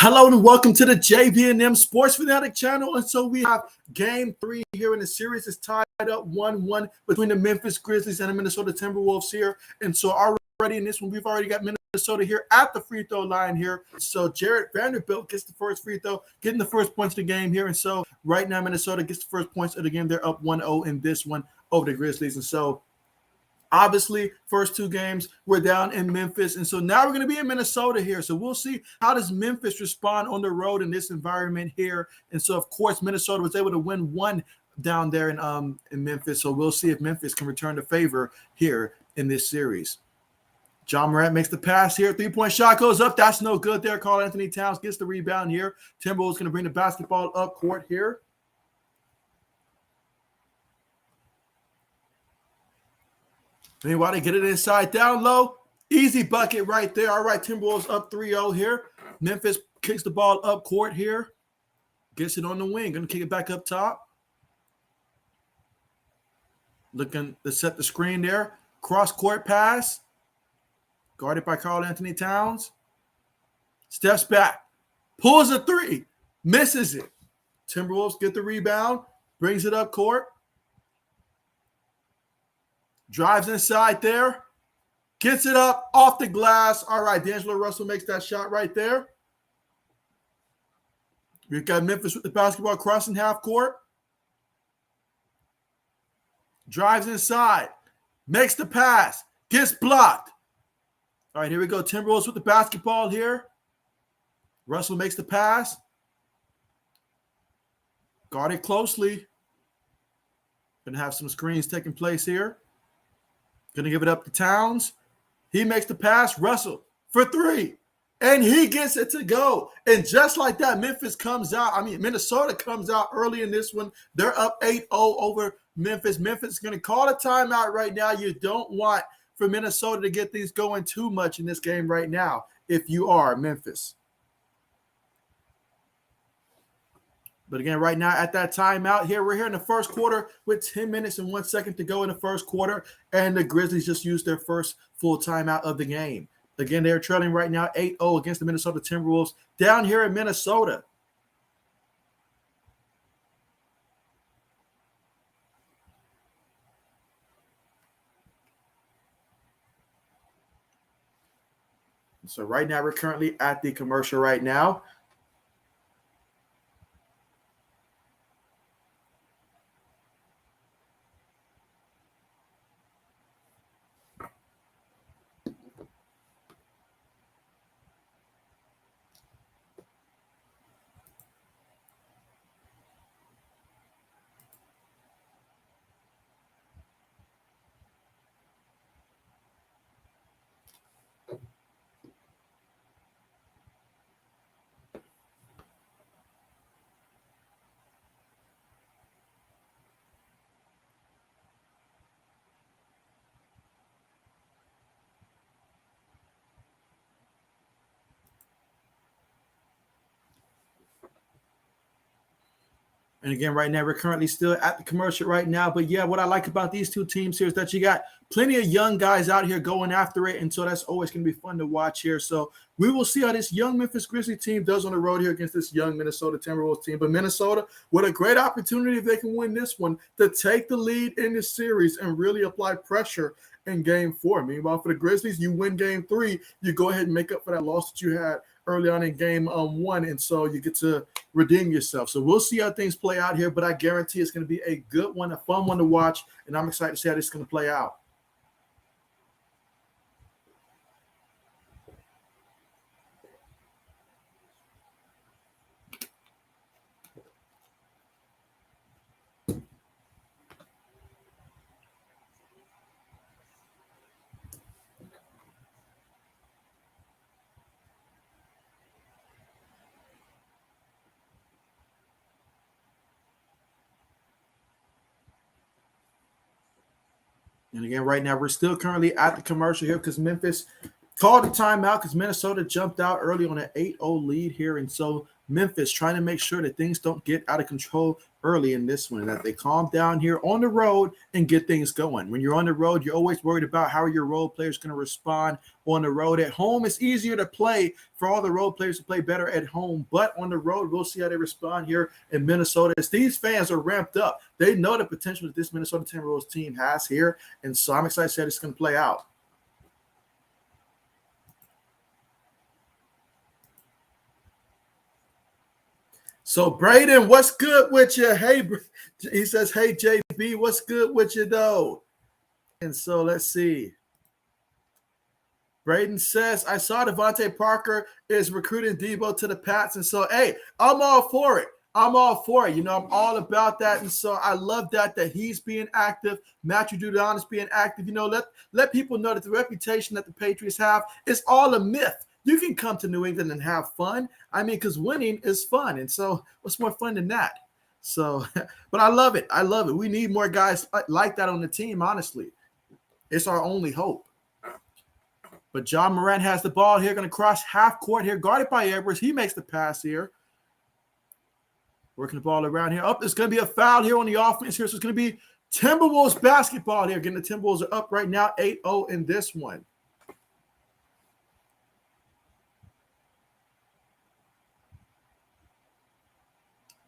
Hello and welcome to the JB&M Sports Fanatic channel. And so we have game 3 here in the series. It's tied up 1-1 between the Memphis Grizzlies and the Minnesota Timberwolves here. And so already in this one, we've already got Minnesota here at the free throw line here. So Jarrett Vanderbilt gets the first free throw, getting the first points of the game here. And so right now, Minnesota gets the first points of the game. They're up 1-0 in this one over the Grizzlies. And so obviously, first two games we're down in Memphis, and so now we're going to be in Minnesota here. So we'll see how does Memphis respond on the road in this environment here. And so, of course, Minnesota was able to win one down there in Memphis. So we'll see if Memphis can return the favor here in this series. John Morant makes the pass here. Three-point shot goes up. That's no good there. Karl Anthony Towns gets the rebound here. Timberwolves going to bring the basketball up court here. Meanwhile, they get it inside down low. Easy bucket right there. All right, Timberwolves up 3-0 here. Memphis kicks the ball up court here. Gets it on the wing. Going to kick it back up top. Looking to set the screen there. Cross-court pass. Guarded by Karl Anthony Towns. Steps back. Pulls a three. Misses it. Timberwolves get the rebound. Brings it up court. Drives inside there. Gets it up off the glass. All right, D'Angelo Russell makes that shot right there. We've got Memphis with the basketball crossing half court. Drives inside. Makes the pass. Gets blocked. All right, here we go. Timberwolves with the basketball here. Russell makes the pass. Guarded closely. Going to have some screens taking place here. Going to give it up to Towns. He makes the pass. Russell for three. And he gets it to go. And just like that, Minnesota comes out early in this one. They're up 8-0 over Memphis. Memphis is going to call a timeout right now. You don't want for Minnesota to get things going too much in this game right now if you are Memphis. But again, right now at that timeout here, we're here in the first quarter with 10 minutes and 1 second to go in the first quarter. And the Grizzlies just used their first full timeout of the game. Again, they're trailing right now 8-0 against the Minnesota Timberwolves down here in Minnesota. So right now, we're currently at the commercial right now. And again, right now, we're currently still at the commercial right now. But yeah, what I like about these two teams here is that you got plenty of young guys out here going after it. And so that's always going to be fun to watch here. So we will see how this young Memphis Grizzlies team does on the road here against this young Minnesota Timberwolves team. But Minnesota, what a great opportunity if they can win this one to take the lead in this series and really apply pressure in game 4. Meanwhile, for the Grizzlies, you win game 3, you go ahead and make up for that loss that you had early on in game 1, and so you get to redeem yourself. So we'll see how things play out here, but I guarantee it's going to be a good one, a fun one to watch, and I'm excited to see how this is going to play out. And again, right now, we're still currently at the commercial here because Memphis Called a timeout because Minnesota jumped out early on an 8-0 lead here. And so Memphis trying to make sure that things don't get out of control early in this one, that they calm down here on the road and get things going. When you're on the road, you're always worried about how your role players going to respond on the road. At home, it's easier to play for all the role players to play better at home. But on the road, we'll see how they respond here in Minnesota. As these fans are ramped up, they know the potential that this Minnesota Timberwolves team has here. And so I'm excited to see how it's going to play out. So, Braden, what's good with you? Hey, he says, hey, JB, what's good with you, though? And so, let's see. Braden says, I saw Devontae Parker is recruiting Debo to the Pats. And so, hey, I'm all for it. I'm all for it. You know, I'm all about that. And so I love that he's being active. Matthew Judon is being active. You know, let people know that the reputation that the Patriots have is all a myth. You can come to New England and have fun. I mean, because winning is fun. And so what's more fun than that? So, but I love it. I love it. We need more guys like that on the team, honestly. It's our only hope. But John Morant has the ball here, going to cross half court here, guarded by Edwards. He makes the pass here. Working the ball around here. There's going to be a foul here on the offense here. So it's going to be Timberwolves basketball here. Again, the Timberwolves are up right now 8-0 in this one.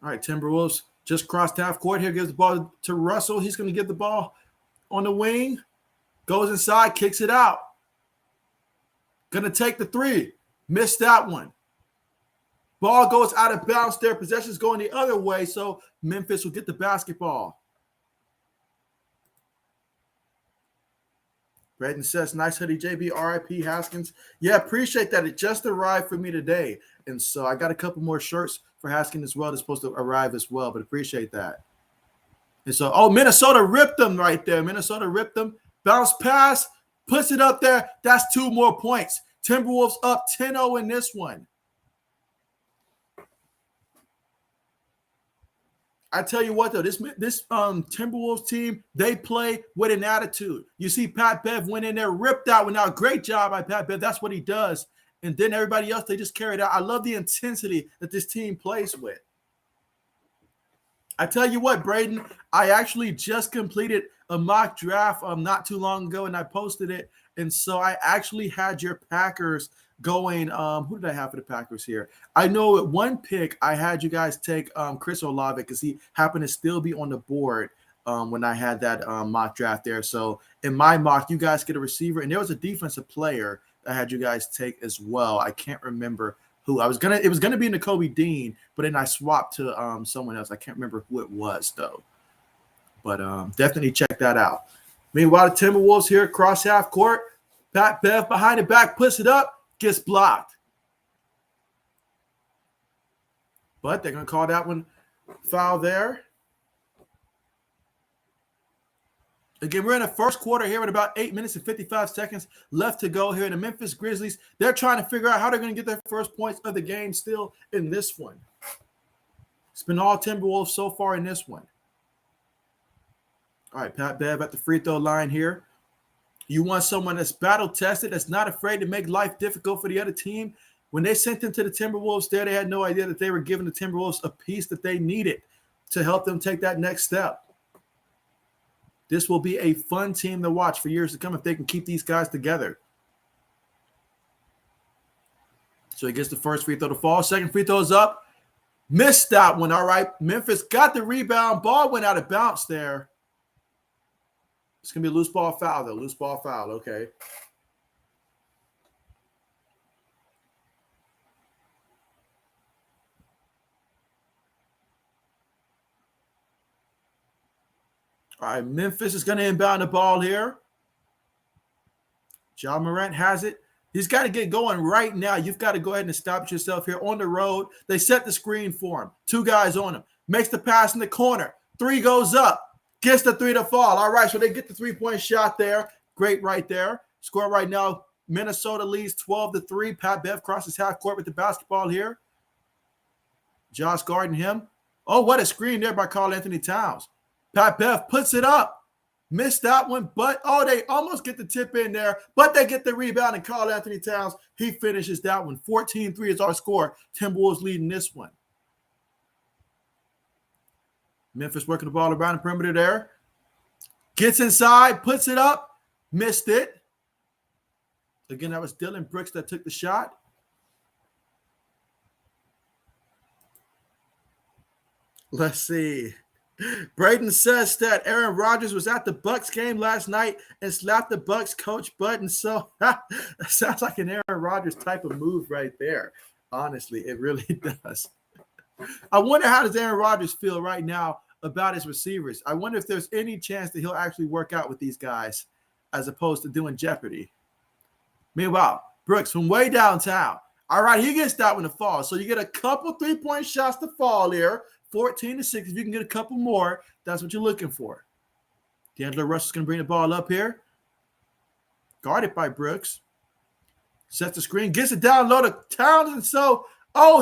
All right, Timberwolves just crossed half court here. Gives the ball to Russell. He's going to get the ball on the wing. Goes inside, kicks it out. Going to take the three. Missed that one. Ball goes out of bounds there. Possession's going the other way, so Memphis will get the basketball. Braden says, nice hoodie, JB, RIP Haskins. Yeah, appreciate that. It just arrived for me today. And so I got a couple more shirts for Haskins as well that's supposed to arrive as well, but appreciate that. And so, Minnesota ripped them right there. Minnesota ripped them. Bounce pass, puts it up there. That's 2 more points. Timberwolves up 10-0 in this one. I tell you what, though, this Timberwolves team, they play with an attitude. You see Pat Bev went in there, ripped that one out. Great job by Pat Bev. That's what he does. And then everybody else, they just carry it out. I love the intensity that this team plays with. I tell you what, Braden, I actually just completed a mock draft not too long ago, and I posted it. And so I actually had your Packers going. Who did I have for the Packers here? I know at one pick I had you guys take Chris Olave because he happened to still be on the board when I had that mock draft there. So in my mock, you guys get a receiver, and there was a defensive player I had you guys take as well. I can't remember who. It was gonna be Nakobe Dean, but then I swapped to someone else. I can't remember who it was though. But definitely check that out. Meanwhile, the Timberwolves here across half court. Pat Bev behind the back, puts it up, gets blocked. But they're going to call that one foul there. Again, we're in the first quarter here with about 8 minutes and 55 seconds left to go here. The Memphis Grizzlies, they're trying to figure out how they're going to get their first points of the game still in this one. It's been all Timberwolves so far in this one. All right, Pat Bev at the free throw line here. You want someone that's battle-tested, that's not afraid to make life difficult for the other team. When they sent them to the Timberwolves there, they had no idea that they were giving the Timberwolves a piece that they needed to help them take that next step. This will be a fun team to watch for years to come if they can keep these guys together. So he gets the first free throw to fall. Second free throw is up. Missed that one, all right. Memphis got the rebound. Ball went out of bounds there. It's going to be a loose ball foul, though. Loose ball foul, okay. All right, Memphis is going to inbound the ball here. John Morant has it. He's got to get going right now. You've got to go ahead and establish yourself here on the road. They set the screen for him. 2 guys on him. Makes the pass in the corner. 3 goes up. Gets the 3 to fall. All right, so they get the 3-point shot there. Great right there. Score right now. Minnesota leads 12-3. Pat Bev crosses half court with the basketball here. Josh guarding him. Oh, what a screen there by Karl Anthony Towns. Pat Bev puts it up. Missed that one, but they almost get the tip in there, but they get the rebound, and Karl Anthony Towns, he finishes that one. 14-3 is our score. Timberwolves leading this one. Memphis working the ball around the perimeter there. Gets inside, puts it up, missed it. Again, that was Dylan Brooks that took the shot. Let's see. Braden says that Aaron Rodgers was at the Bucks game last night and slapped the Bucks coach button. So that sounds like an Aaron Rodgers type of move right there. Honestly, it really does. I wonder how does Aaron Rodgers feel right now about his receivers. I wonder if there's any chance that he'll actually work out with these guys as opposed to doing Jeopardy. Meanwhile, Brooks from way downtown. All right, he gets that one to fall. So you get a couple three-point shots to fall here. 14-6. If you can get a couple more, that's what you're looking for. D'Angelo Russell's going to bring the ball up here. Guarded by Brooks. Sets the screen. Gets it down low to Towns. And so,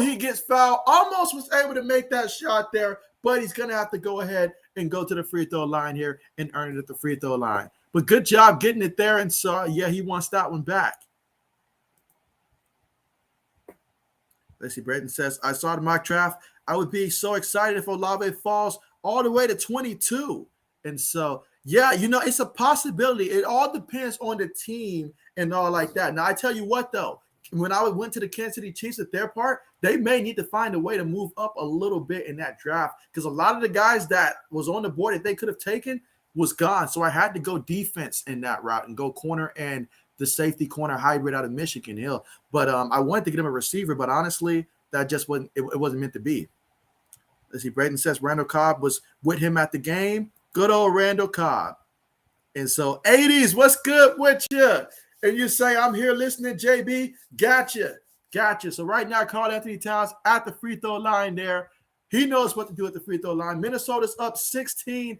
he gets fouled. Almost was able to make that shot there, but he's going to have to go ahead and go to the free throw line here and earn it at the free throw line. But good job getting it there. And so, he wants that one back. Let's see. Braden says, I saw the mock draft. I would be so excited if Olave falls all the way to 22. And so, it's a possibility. It all depends on the team and all like that. Now, I tell you what, though, when I went to the Kansas City Chiefs at their part, they may need to find a way to move up a little bit in that draft because a lot of the guys that was on the board that they could have taken was gone. So I had to go defense in that route and go corner and the safety corner hybrid out of Michigan Hill. But I wanted to get him a receiver, but honestly, that just wasn't it wasn't meant to be. Let's see, Braden says Randall Cobb was with him at the game. Good old Randall Cobb. And so 80s, what's good with you? And you say, I'm here listening, JB. Gotcha. So right now, Karl Anthony Towns at the free throw line there. He knows what to do at the free throw line. Minnesota's up 16-6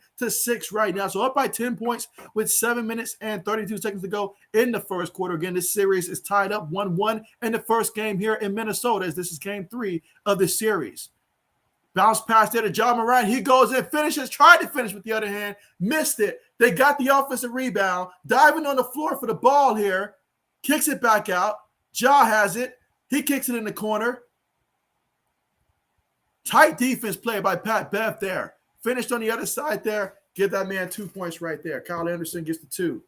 right now. So up by 10 points with 7 minutes and 32 seconds to go in the first quarter. Again, this series is tied up 1-1 in the first game here in Minnesota as this is game 3 of the series. Bounce pass there to Ja Morant. He goes in, finishes, tried to finish with the other hand, missed it. They got the offensive rebound, diving on the floor for the ball here, kicks it back out. Ja has it. He kicks it in the corner. Tight defense play by Pat Bev there. Finished on the other side there. Give that man 2 points right there. Kyle Anderson gets the 2.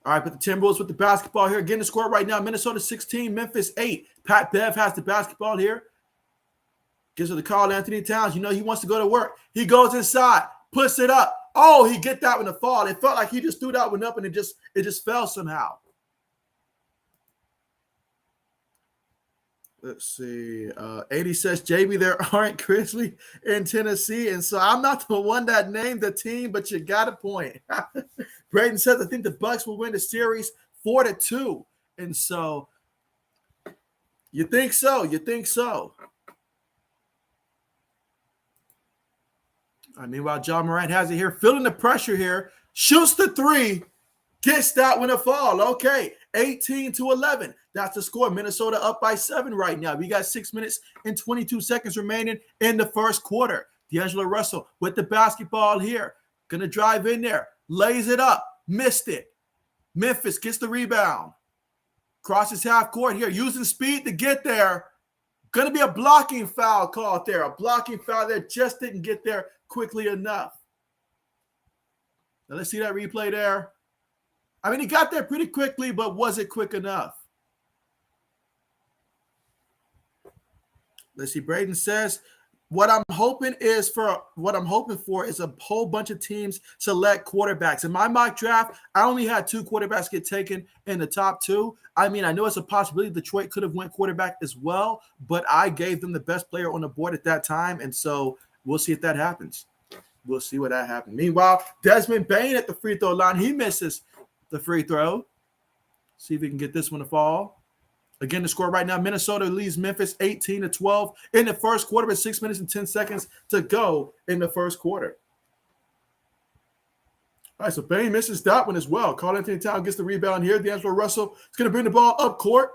All right, but the Timberwolves with the basketball here. Getting the score right now. Minnesota 16, Memphis 8. Pat Bev has the basketball here. Gives it to Karl Anthony Towns. He wants to go to work. He goes inside, puts it up. He get that one to fall. It felt like he just threw that one up and it just fell somehow. Let's see. 80 says, JB, there aren't Grizzlies in Tennessee. And so I'm not the one that named the team, but you got a point. Braden says, I think the Bucks will win the series 4-2. And so you think so? Meanwhile, Ja Morant has it here, feeling the pressure here, shoots the 3, gets that one to fall. Okay, 18-11. That's the score. Minnesota up by 7 right now. We got 6 minutes and 22 seconds remaining in the first quarter. D'Angelo Russell with the basketball here. Going to drive in there. Lays it up. Missed it. Memphis gets the rebound. Crosses half court here. Using speed to get there. Going to be a blocking foul called there. A blocking foul there. Just didn't get there quickly enough. Now let's see that replay there. He got there pretty quickly, but was it quick enough? Let's see. Braden says, what I'm hoping for is a whole bunch of teams select quarterbacks. In my mock draft, I only had 2 quarterbacks get taken in the top 2. I know it's a possibility Detroit could have went quarterback as well, but I gave them the best player on the board at that time, and so we'll see if that happens. We'll see what that happens. Meanwhile, Desmond Bane at the free throw line, he misses the free throw. See if we can get this one to fall. Again, the score right now, Minnesota leads Memphis 18-12 in the first quarter with 6 minutes and 10 seconds to go in the first quarter. All right, so Bane misses that one as well. Karl Anthony Towns gets the rebound here. D'Angelo Russell is going to bring the ball up court.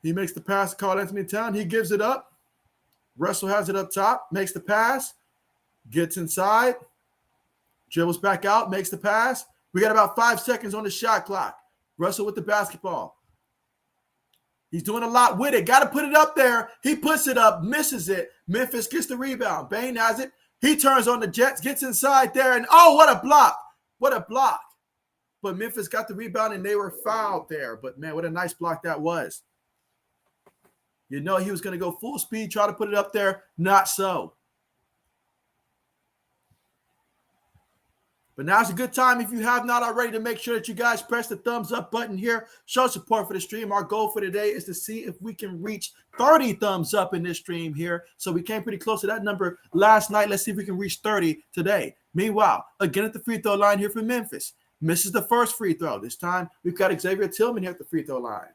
He makes the pass to Karl Anthony Towns. He gives it up. Russell has it up top, makes the pass. Gets inside. Dribbles back out. Makes the pass. We got about 5 seconds on the shot clock. Russell with the basketball. He's doing a lot with it. Got to put it up there. He puts it up. Misses it. Memphis gets the rebound. Bane has it. He turns on the Jets. Gets inside there. And, oh, what a block. What a block. But Memphis got the rebound, and they were fouled there. But, man, what a nice block that was. You know he was going to go full speed, try to put it up there. Not so. But now's a good time, if you have not already, to make sure that you guys press the thumbs up button here. Show support for the stream. Our goal for today is to see if we can reach 30 thumbs up in this stream here. So we came pretty close to that number last night. Let's see if we can reach 30 today. Meanwhile, again at the free throw line here for Memphis. Misses the first free throw. This time we've got Xavier Tillman here at the free throw line.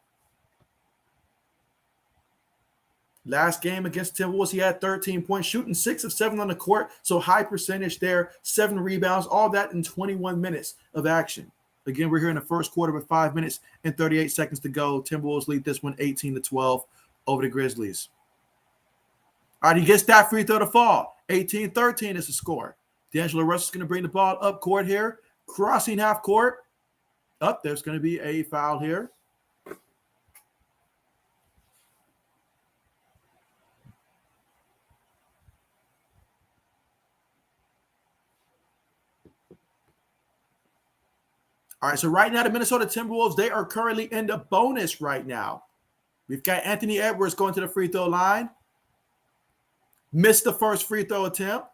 Last game against Timberwolves, he had 13 points, shooting 6 of 7 on the court, so high percentage there, 7 rebounds, all that in 21 minutes of action. Again, we're here in the first quarter with 5 minutes and 38 seconds to go. Timberwolves lead this one 18-12 over the Grizzlies. All right, he gets that free throw to fall. 18-13 is the score. D'Angelo Russell's going to bring the ball up court here, crossing half court. There's going to be a foul here. All right, so right now the Minnesota Timberwolves, they are currently in the bonus right now. We've got Anthony Edwards going to the free throw line. Missed the first free throw attempt.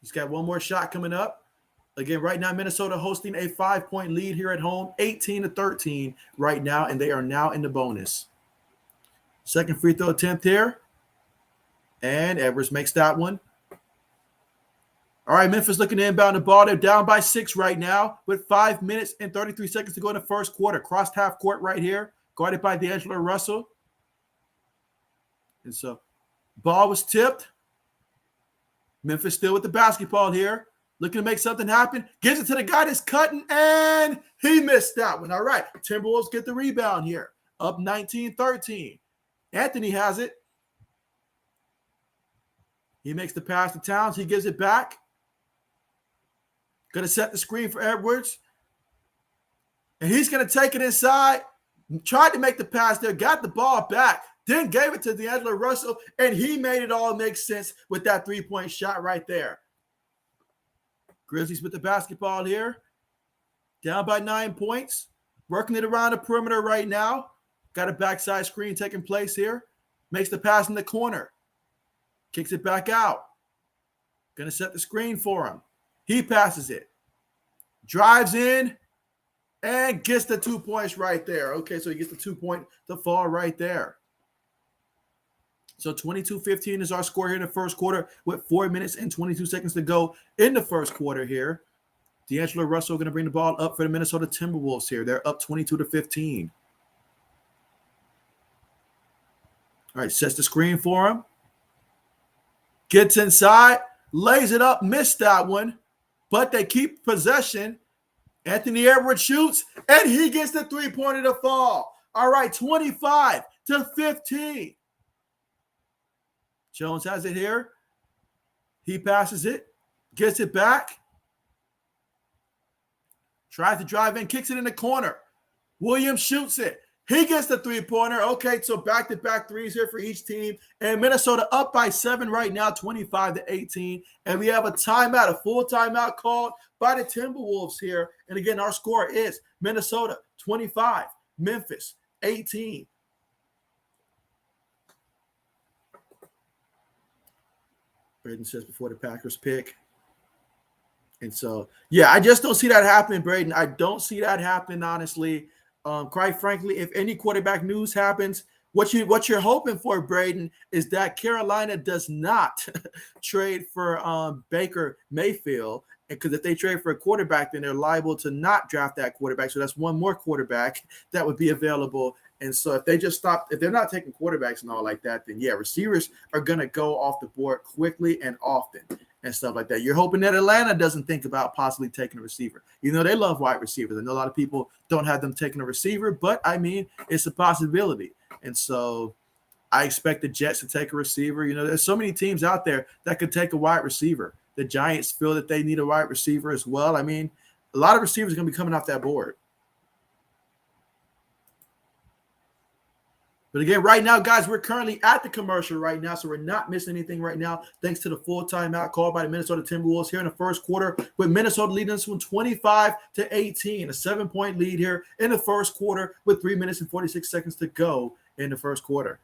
He's got one more shot coming up. Again, right now Minnesota hosting a 5-point lead here at home, 18-13 right now, and they are now in the bonus. Second free throw attempt here. And Edwards makes that one. All right, Memphis looking to inbound the ball. They're down by 6 right now with 5 minutes and 33 seconds to go in the first quarter. Crossed half court right here, guarded by D'Angelo Russell. And so ball was tipped. Memphis still with the basketball here, looking to make something happen. Gives it to the guy that's cutting, and he missed that one. All right, Timberwolves get the rebound here, up 19-13. Anthony has it. He makes the pass to Towns. He gives it back. Going to set the screen for Edwards. And he's going to take it inside. Tried to make the pass there. Got the ball back. Then gave it to D'Angelo Russell. And he made it all make sense with that three-point shot right there. Grizzlies with the basketball here. Down by 9 points. Working it around the perimeter right now. Got a backside screen taking place here. Makes the pass in the corner. Kicks it back out. Going to set the screen for him. He passes it. Drives in and gets the 2 points right there. Okay, so he gets the 2-point to fall right there. So 22-15 is our score here in the first quarter with 4 minutes and 22 seconds to go in the first quarter here. D'Angelo Russell going to bring the ball up for the Minnesota Timberwolves here. They're up 22-15. All right, sets the screen for him. Gets inside, lays it up, missed that one, but they keep possession. Anthony Edwards shoots, and he gets the three-pointer to fall. All right, 25-15. Jones has it here. He passes it, gets it back. Tries to drive in, kicks it in the corner. Williams shoots it. He gets the three-pointer. Okay, so back-to-back threes here for each team. And Minnesota up by 7 right now, 25-18. And we have a timeout, a full timeout called by the Timberwolves here. And again, our score is Minnesota 25, Memphis 18. Braden says before the Packers pick. And so, yeah, I just don't see that happening, Braden. I don't see that happening, honestly. Quite frankly, if any quarterback news happens, what you're hoping for, Braden, is that Carolina does not trade for Baker Mayfield, because if they trade for a quarterback, then they're liable to not draft that quarterback. So that's one more quarterback that would be available. And so if they just stop, if they're not taking quarterbacks and all like that, then yeah, receivers are going to go off the board quickly and often and stuff like that. You're hoping that Atlanta doesn't think about possibly taking a receiver. You know, they love wide receivers. I know a lot of people don't have them taking a receiver, but I mean, it's a possibility. And so I expect the Jets to take a receiver. You know, there's so many teams out there that could take a wide receiver. The Giants feel that they need a wide receiver as well. I mean, a lot of receivers are going to be coming off that board. But again, right now, guys, we're currently at the commercial right now, so we're not missing anything right now, thanks to the full timeout called by the Minnesota Timberwolves here in the first quarter, with Minnesota leading this one 25-18, a 7-point lead here in the first quarter with 3 minutes and 46 seconds to go in the first quarter.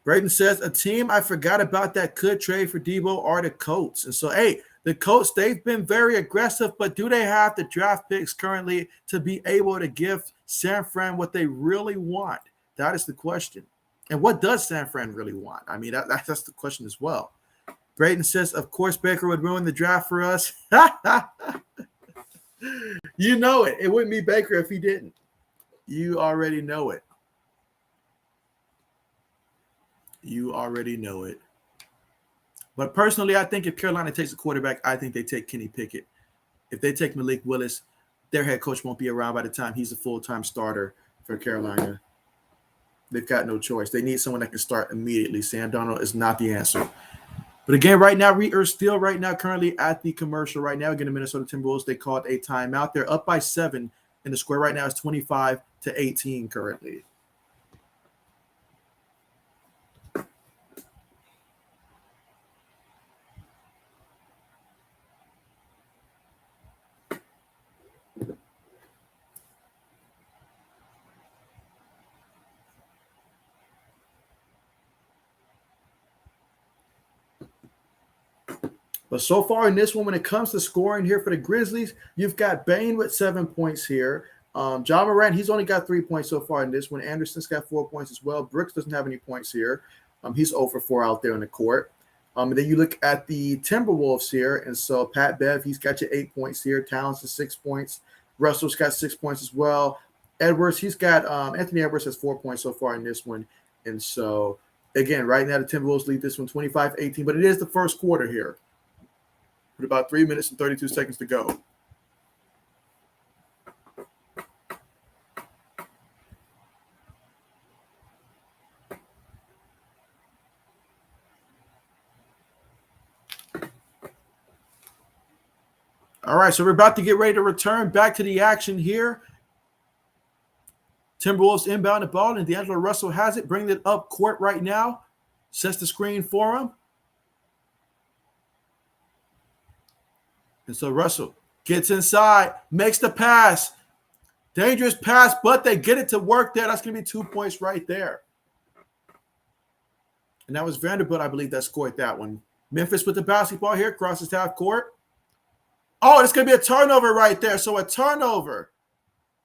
Braden says, a team I forgot about that could trade for Debo are the Colts. And so, hey, the Colts, they've been very aggressive, but do they have the draft picks currently to be able to give San Fran what they really want? That is the question. And what does San Fran really want? I mean, that's the question as well. Braden says, of course, Baker would ruin the draft for us. You know it. It wouldn't be Baker if he didn't. You already know it. You already know it. But personally, I think if Carolina takes a quarterback, I think they take Kenny Pickett. If they take Malik Willis, their head coach won't be around by the time he's a full-time starter for Carolina. They've got no choice. They need someone that can start immediately. Sam Darnold is not the answer. But again, right now, we are still right now currently at the commercial right now. Again, the Minnesota Timberwolves, they called a timeout. They're up by 7, and the score right now is 25-18 currently. But so far in this one, when it comes to scoring here for the Grizzlies, you've got Bane with 7 points here. John Morant, he's only got 3 points so far in this one. Anderson's got 4 points as well. Brooks doesn't have any points here. He's 0 for 4 out there on the court. And then you look at the Timberwolves here. And so Pat Bev, he's got you 8 points here. Towns is 6 points. Russell's got 6 points as well. Edwards, he's got Anthony Edwards has 4 points so far in this one. And so, again, right now the Timberwolves lead this one 25-18. But it is the first quarter here, with about 3 minutes and 32 seconds to go. All right, so we're about to get ready to return back to the action here. Timberwolves inbound the ball, and D'Angelo Russell has it, bringing it up court right now. Sets the screen for him. And so Russell gets inside, makes the pass. Dangerous pass, but they get it to work there. That's going to be 2 points right there. And that was Vanderbilt, I believe, that scored that one. Memphis with the basketball here, crosses half court. Oh, it's going to be a turnover right there. So a turnover.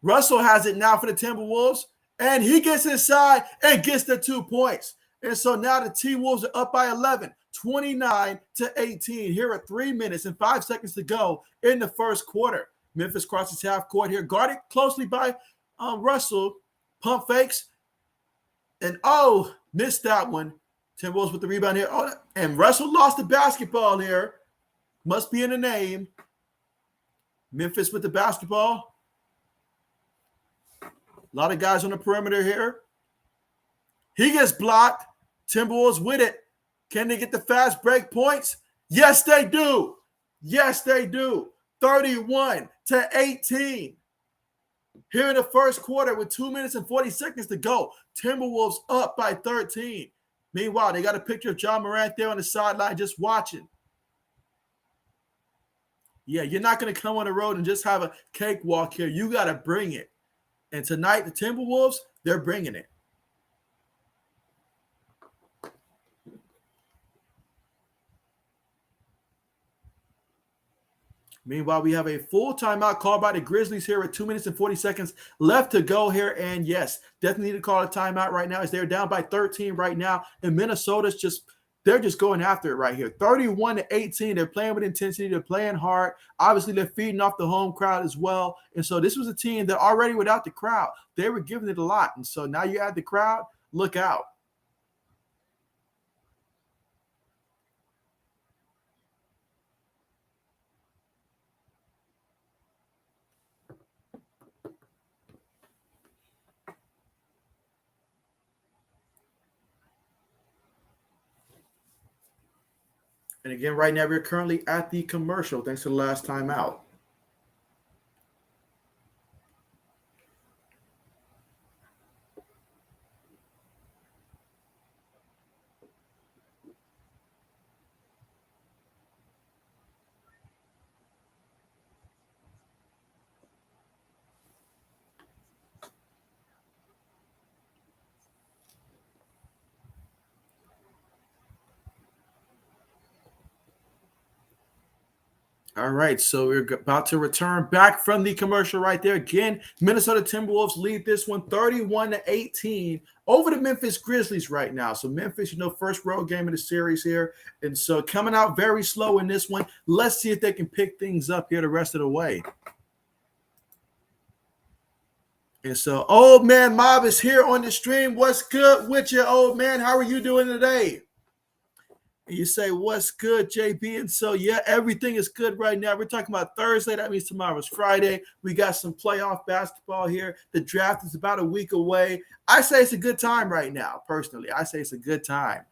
Russell has it now for the Timberwolves, and he gets inside and gets the 2 points. And so now the T-Wolves are up by 11, 29-18. Here are 3 minutes and 5 seconds to go in the first quarter. Memphis crosses half court here, guarded closely by Russell. Pump fakes. And, missed that one. Timberwolves with the rebound here. Oh, and Russell lost the basketball here. Must be in the name. Memphis with the basketball. A lot of guys on the perimeter here. He gets blocked. Timberwolves with it. Can they get the fast break points? Yes, they do. Yes, they do. 31-18. Here in the first quarter with 2 minutes and 40 seconds to go. Timberwolves up by 13. Meanwhile, they got a picture of John Morant there on the sideline just watching. Yeah, you're not going to come on the road and just have a cakewalk here. You got to bring it. And tonight, the Timberwolves, they're bringing it. Meanwhile, we have a full timeout called by the Grizzlies here with 2 minutes and 40 seconds left to go here. And yes, definitely need to call a timeout right now as they're down by 13 right now. And Minnesota's they're just going after it right here. 31-18. They're playing with intensity. They're playing hard. Obviously, they're feeding off the home crowd as well. And so this was a team that already without the crowd, they were giving it a lot. And so now you add the crowd, look out. And again, right now we're currently at the commercial. Thanks to the last time out. All right, so we're about to return back from the commercial right there. Again, Minnesota Timberwolves lead this one 31-18 over the Memphis Grizzlies right now. So Memphis, first road game of the series here. And so coming out very slow in this one. Let's see if they can pick things up here the rest of the way. And so, old man Mob is here on the stream. What's good with you, old man? How are you doing today? And you say, what's good, JB? And so, yeah, everything is good right now. We're talking about Thursday. That means tomorrow's Friday. We got some playoff basketball here. The draft is about a week away. I say it's a good time right now, personally. I say it's a good time.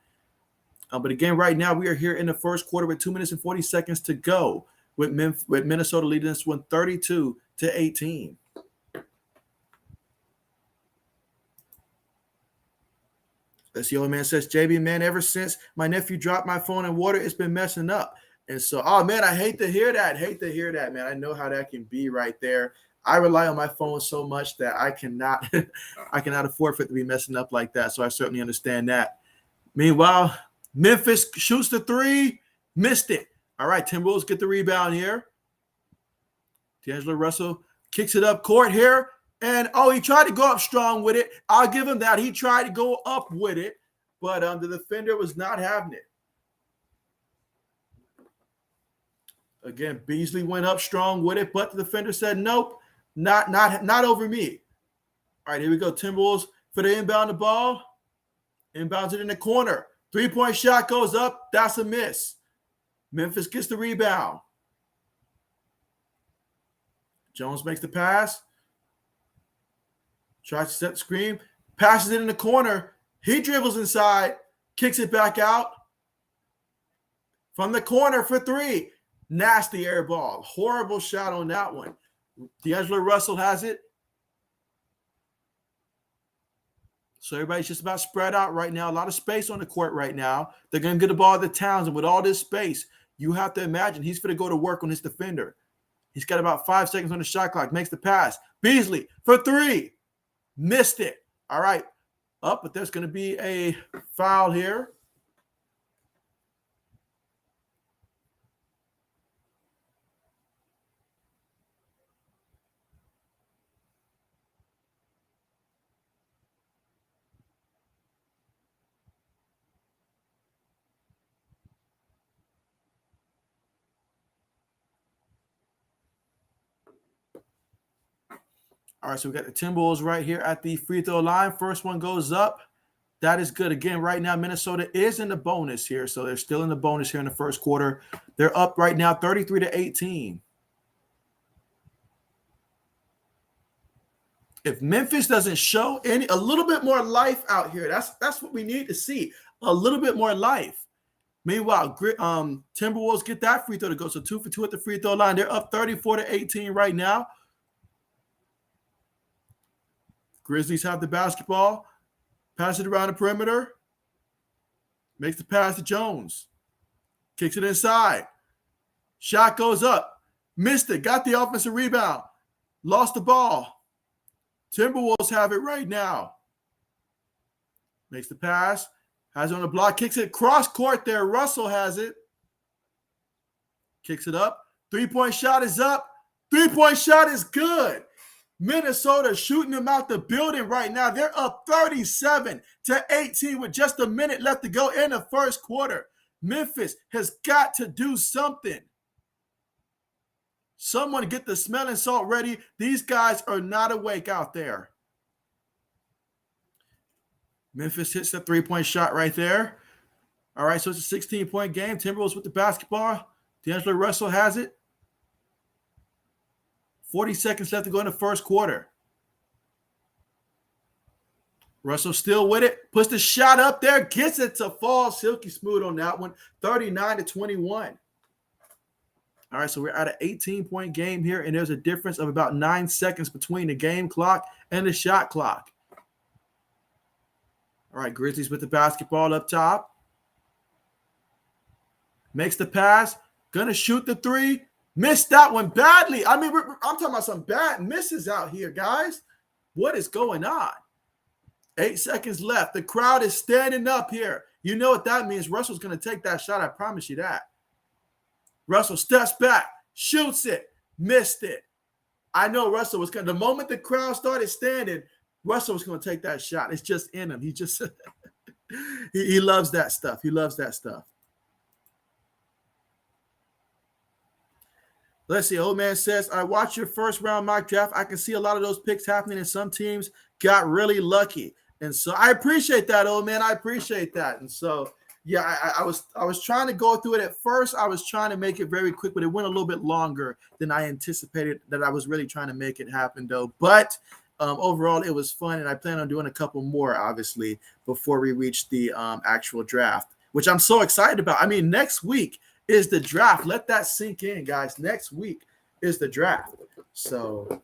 But again, right now, we are here in the first quarter with 2 minutes and 40 seconds to go with Minnesota leading this one 32-18. That's the old man says, JB, man, ever since my nephew dropped my phone in water, it's been messing up. And so, oh, man, I hate to hear that. Man. I know how that can be right there. I rely on my phone so much that I cannot afford for it to be messing up like that. So I certainly understand that. Meanwhile, Memphis shoots the three, missed it. All right, Timberwolves get the rebound here. D'Angelo Russell kicks it up court here. And, he tried to go up strong with it. I'll give him that. He tried to go up with it, but the defender was not having it. Again, Beasley went up strong with it, but the defender said, nope, not over me. All right, here we go. Timberwolves for the inbound the ball. Inbounds it in the corner. Three-point shot goes up. That's a miss. Memphis gets the rebound. Jones makes the pass. Tries to set the screen, passes it in the corner. He dribbles inside, kicks it back out. From the corner for three. Nasty air ball. Horrible shot on that one. D'Angelo Russell has it. So everybody's just about spread out right now. A lot of space on the court right now. They're going to get the ball to Towns. And with all this space, you have to imagine he's going to go to work on his defender. He's got about 5 seconds on the shot clock. Makes the pass. Beasley for three. Missed it. All right. But there's going to be a foul here. All right, so we got the Timberwolves right here at the free throw line. First one goes up. That is good. Again, right now, Minnesota is in the bonus here. So they're still in the bonus here in the first quarter. They're up right now 33-18. If Memphis doesn't show a little bit more life out here, that's what we need to see. A little bit more life. Meanwhile, Timberwolves get that free throw to go. So 2 for 2 at the free throw line. They're up 34-18 right now. Grizzlies have the basketball. Pass it around the perimeter. Makes the pass to Jones. Kicks it inside. Shot goes up. Missed it. Got the offensive rebound. Lost the ball. Timberwolves have it right now. Makes the pass. Has it on the block. Kicks it cross court there. Russell has it. Kicks it up. Three-point shot is up. Three-point shot is good. Minnesota shooting them out the building right now. They're up 37-18 with just a minute left to go in the first quarter. Memphis has got to do something. Someone get the smelling salt ready. These guys are not awake out there. Memphis hits the three-point shot right there. All right, so it's a 16-point game. Timberwolves with the basketball. D'Angelo Russell has it. 40 seconds left to go in the first quarter. Russell still with it. Puts the shot up there. Gets it to fall. Silky smooth on that one. 39-21. All right, so we're at an 18-point game here, and there's a difference of about 9 seconds between the game clock and the shot clock. All right, Grizzlies with the basketball up top. Makes the pass. Gonna shoot the three. Missed that one badly. I mean, I'm talking about some bad misses out here, guys. What is going on? 8 seconds left. The crowd is standing up here. You know what that means. Russell's going to take that shot. I promise you that. Russell steps back, shoots it, missed it. I know Russell was going to. The moment the crowd started standing, Russell was going to take that shot. It's just in him. He just he loves that stuff. He loves that stuff. Let's see. Old man says, I watched your first round mock draft. I can see a lot of those picks happening, and some teams got really lucky. And so I appreciate that, old man. I appreciate that. And so, yeah, I was trying to go through it at first. I was trying to make it very quick, but it went a little bit longer than I anticipated that I was really trying to make it happen, though. But overall, it was fun, and I plan on doing a couple more, obviously, before we reach the actual draft, which I'm so excited about. I mean, next week is the draft. Let that sink in, guys. Next week is the draft. So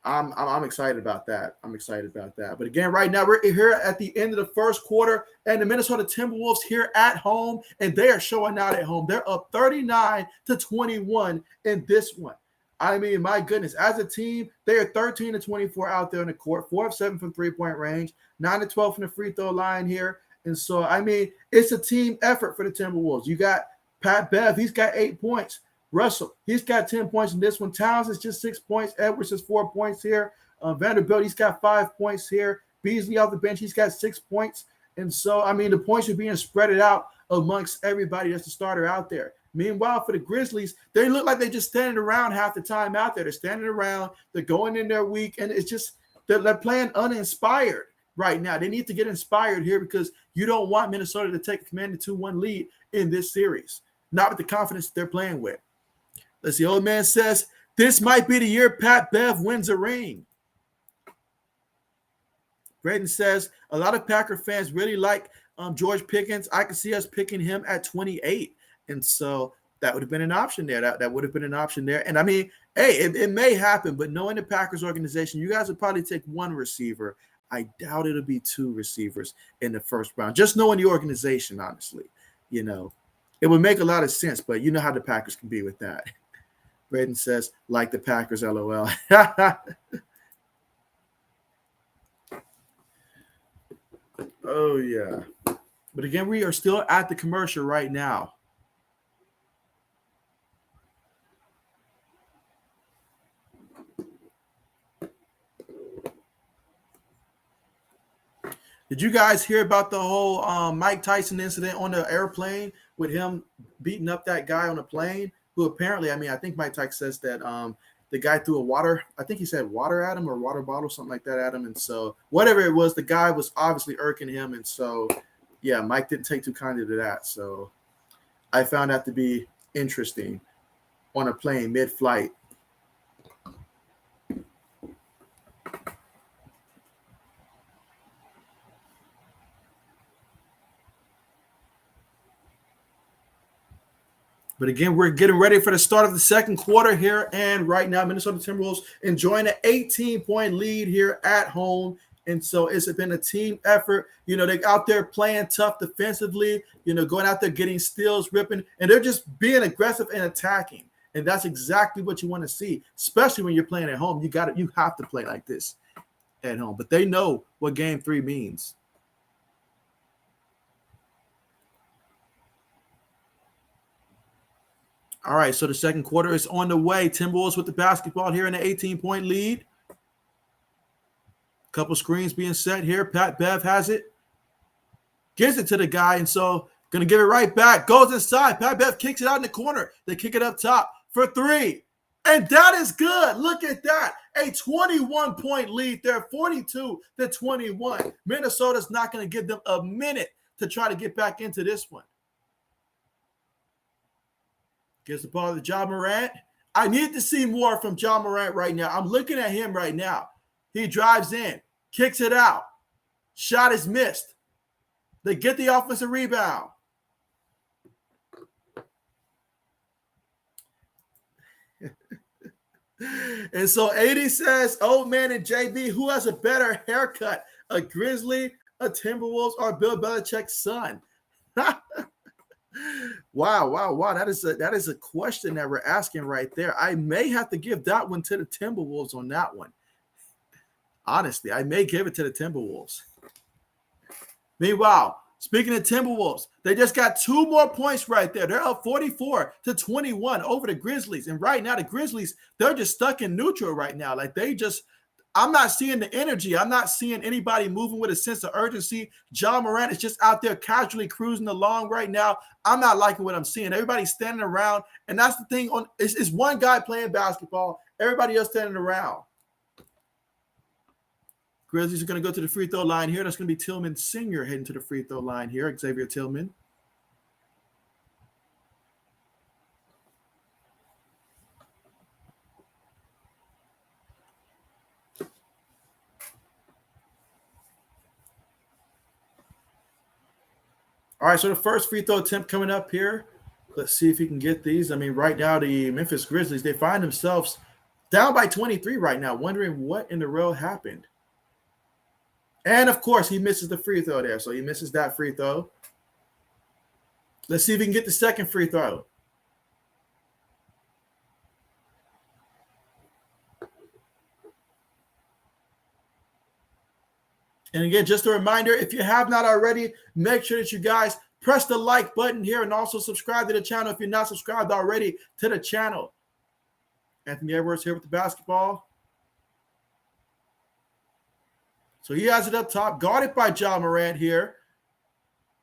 I'm excited about that. I'm excited about that. But again, right now we're here at the end of the first quarter, and the Minnesota Timberwolves here at home, and they are showing out at home. They're up 39-21 in this one. I mean, my goodness, as a team, they are 13-24 out there in the court, 4 of 7 from three-point range, 9 of 12 from the free throw line here. And so, I mean, it's a team effort for the Timberwolves. You got Pat Bev, he's got 8 points. Russell, he's got 10 points in this one. Towns is just 6 points. Edwards is 4 points here. Vanderbilt, he's got 5 points here. Beasley off the bench, he's got 6 points. And so, I mean, the points are being spread out amongst everybody that's the starter out there. Meanwhile, for the Grizzlies, they look like they're just standing around half the time out there. They're standing around. They're going in their week, and it's just they're playing uninspired right now. They need to get inspired here because you don't want Minnesota to take a commanding 2-1 lead in this series. Not with the confidence they're playing with. Let's see. Old man says, this might be the year Pat Bev wins a ring. Braden says, a lot of Packer fans really like George Pickens. I can see us picking him at 28. And so that would have been an option there. That would have been an option there. And I mean, hey, it may happen, but knowing the Packers organization, you guys would probably take 1 receiver. I doubt it'll be 2 receivers in the first round. Just knowing the organization, honestly, you know, it would make a lot of sense, but you know how the Packers can be with that. Braden says, like the Packers, LOL. Oh, yeah. But again, we are still at the commercial right now. Did you guys hear about the whole Mike Tyson incident on the airplane with him beating up that guy on the plane? Who apparently, I mean, I think Mike Tyson says that the guy threw I think he said water at him or water bottle, something like that at him. And so whatever it was, the guy was obviously irking him. And so, yeah, Mike didn't take too kindly to that. So I found that to be interesting on a plane mid-flight. But again, we're getting ready for the start of the second quarter here. And right now, Minnesota Timberwolves enjoying an 18-point lead here at home. And so it's been a team effort. You know, they're out there playing tough defensively, you know, going out there getting steals, ripping, and they're just being aggressive and attacking. And that's exactly what you want to see, especially when you're playing at home. You have to play like this at home. But they know what game 3 means. All right, so the second quarter is on the way. Timberwolves with the basketball here in an 18-point lead. Couple screens being set here. Pat Bev has it. Gives it to the guy, and so going to give it right back. Goes inside. Pat Bev kicks it out in the corner. They kick it up top for 3. And that is good. Look at that. A 21-point lead there, 42-21. Minnesota's not going to give them a minute to try to get back into this one. Gives the ball to Ja Morant. I need to see more from Ja Morant right now. I'm looking at him right now. He drives in, kicks it out. Shot is missed. They get the offensive rebound. And so 80 says, old man and JB, who has a better haircut? A Grizzly, a Timberwolves, or Bill Belichick's son? Wow. That is a question that we're asking right there. I may have to give that one to the Timberwolves on that one. Honestly, I may give it to the Timberwolves. Meanwhile, speaking of Timberwolves, they just got 2 more points right there. They're up 44-21 over the Grizzlies. And right now, the Grizzlies, they're just stuck in neutral right now. Like I'm not seeing the energy. I'm not seeing anybody moving with a sense of urgency. Ja Morant is just out there casually cruising along right now. I'm not liking what I'm seeing. Everybody's standing around. And that's the thing. It's one guy playing basketball. Everybody else standing around. Grizzlies are going to go to the free throw line here. That's going to be Tillman Sr. heading to the free throw line here, Xavier Tillman. All right, so the first free throw attempt coming up here. Let's see if he can get these. I mean, right now, the Memphis Grizzlies, they find themselves down by 23 right now, wondering what in the world happened. And, of course, he misses the free throw there. So he misses that free throw. Let's see if he can get the second free throw. And, again, just a reminder, if you have not already, make sure that you guys press the like button here and also subscribe to the channel if you're not subscribed already to the channel. Anthony Edwards here with the basketball. So he has it up top, guarded by Ja Morant here.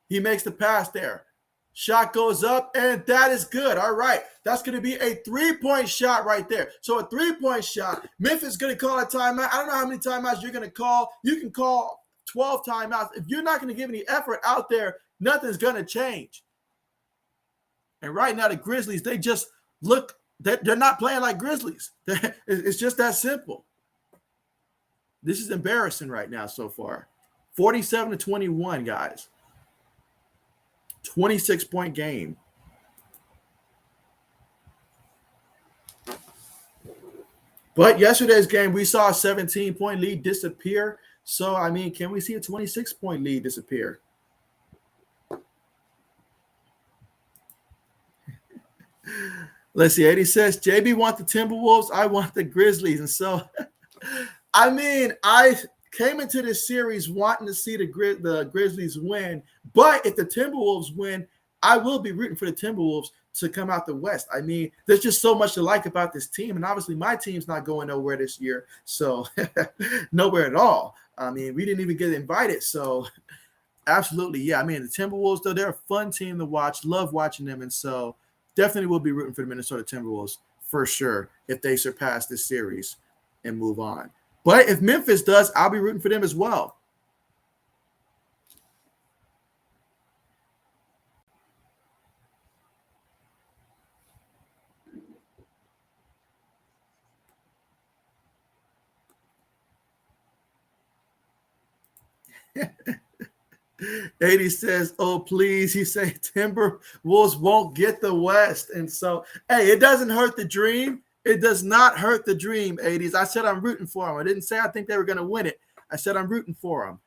He makes the pass there. Shot goes up, and that is good. All right. That's going to be a 3-point shot right there. So a 3-point shot. Memphis is going to call a timeout. I don't know how many timeouts you're going to call. You can call 12 timeouts. If you're not going to give any effort out there, nothing's going to change. And right now the Grizzlies, they just look – they're not playing like Grizzlies. It's just that simple. This is embarrassing right now so far. 47-21, guys. 26-point game. But yesterday's game, we saw a 17-point lead disappear. So, I mean, can we see a 26-point lead disappear? Let's see. 80 says, JB want the Timberwolves. I want the Grizzlies. And so, I mean, I came into this series wanting to see the Grizzlies win. But if the Timberwolves win, I will be rooting for the Timberwolves to come out the West. I mean, there's just so much to like about this team. And obviously, my team's not going nowhere this year. So, nowhere at all. I mean, we didn't even get invited. So, absolutely, yeah. I mean, the Timberwolves, though, they're a fun team to watch. Love watching them. And so, definitely will be rooting for the Minnesota Timberwolves for sure if they surpass this series and move on. But if Memphis does, I'll be rooting for them as well. Adi says, oh, please. He said Timberwolves won't get the West. And so, hey, it doesn't hurt the dream. It does not hurt the dream, 80s. I said I'm rooting for them. I didn't say I think they were going to win it. I said I'm rooting for them.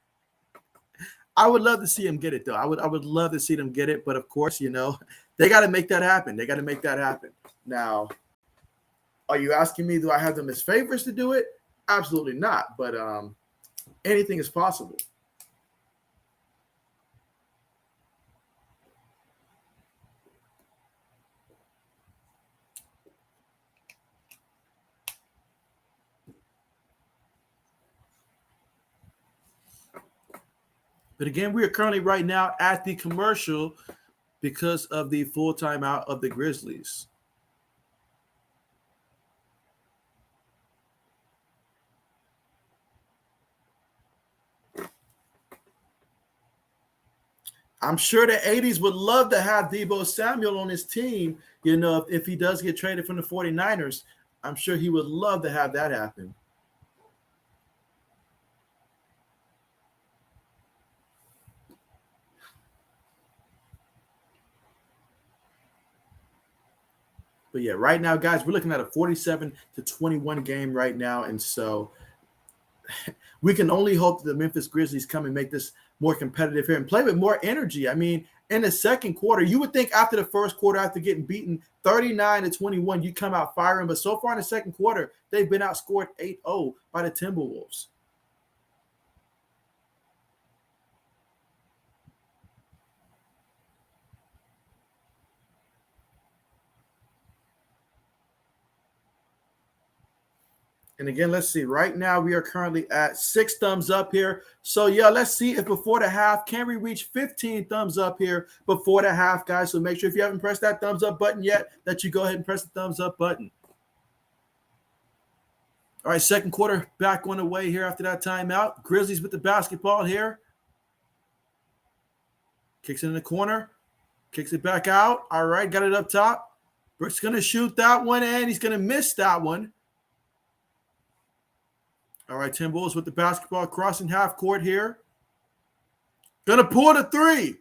I would love to see them get it, though. I would love to see them get it. But, of course, you know, they got to make that happen. They got to make that happen. Now, are you asking me, do I have them as favorites to do it? Absolutely not. But anything is possible. But again, we are currently right now at the commercial because of the full timeout of the Grizzlies. I'm sure the 80s would love to have Deebo Samuel on his team, you know, if he does get traded from the 49ers. I'm sure he would love to have that happen. But yeah, right now, guys, we're looking at a 47-21 game right now. And so we can only hope that the Memphis Grizzlies come and make this more competitive here and play with more energy. I mean, in the second quarter, you would think after the first quarter, after getting beaten 39-21, you come out firing. But so far in the second quarter, they've been outscored 8-0 by the Timberwolves. And again, let's see. Right now, we are currently at 6 thumbs up here. So, yeah, let's see if before the half, can we reach 15 thumbs up here before the half, guys? So make sure if you haven't pressed that thumbs up button yet, that you go ahead and press the thumbs up button. All right, second quarter back on the way here after that timeout. Grizzlies with the basketball here. Kicks it in the corner. Kicks it back out. All right, got it up top. Brooks going to shoot that one, and he's going to miss that one. All right, Timberwolves with the basketball crossing half court here. Going to pull the three.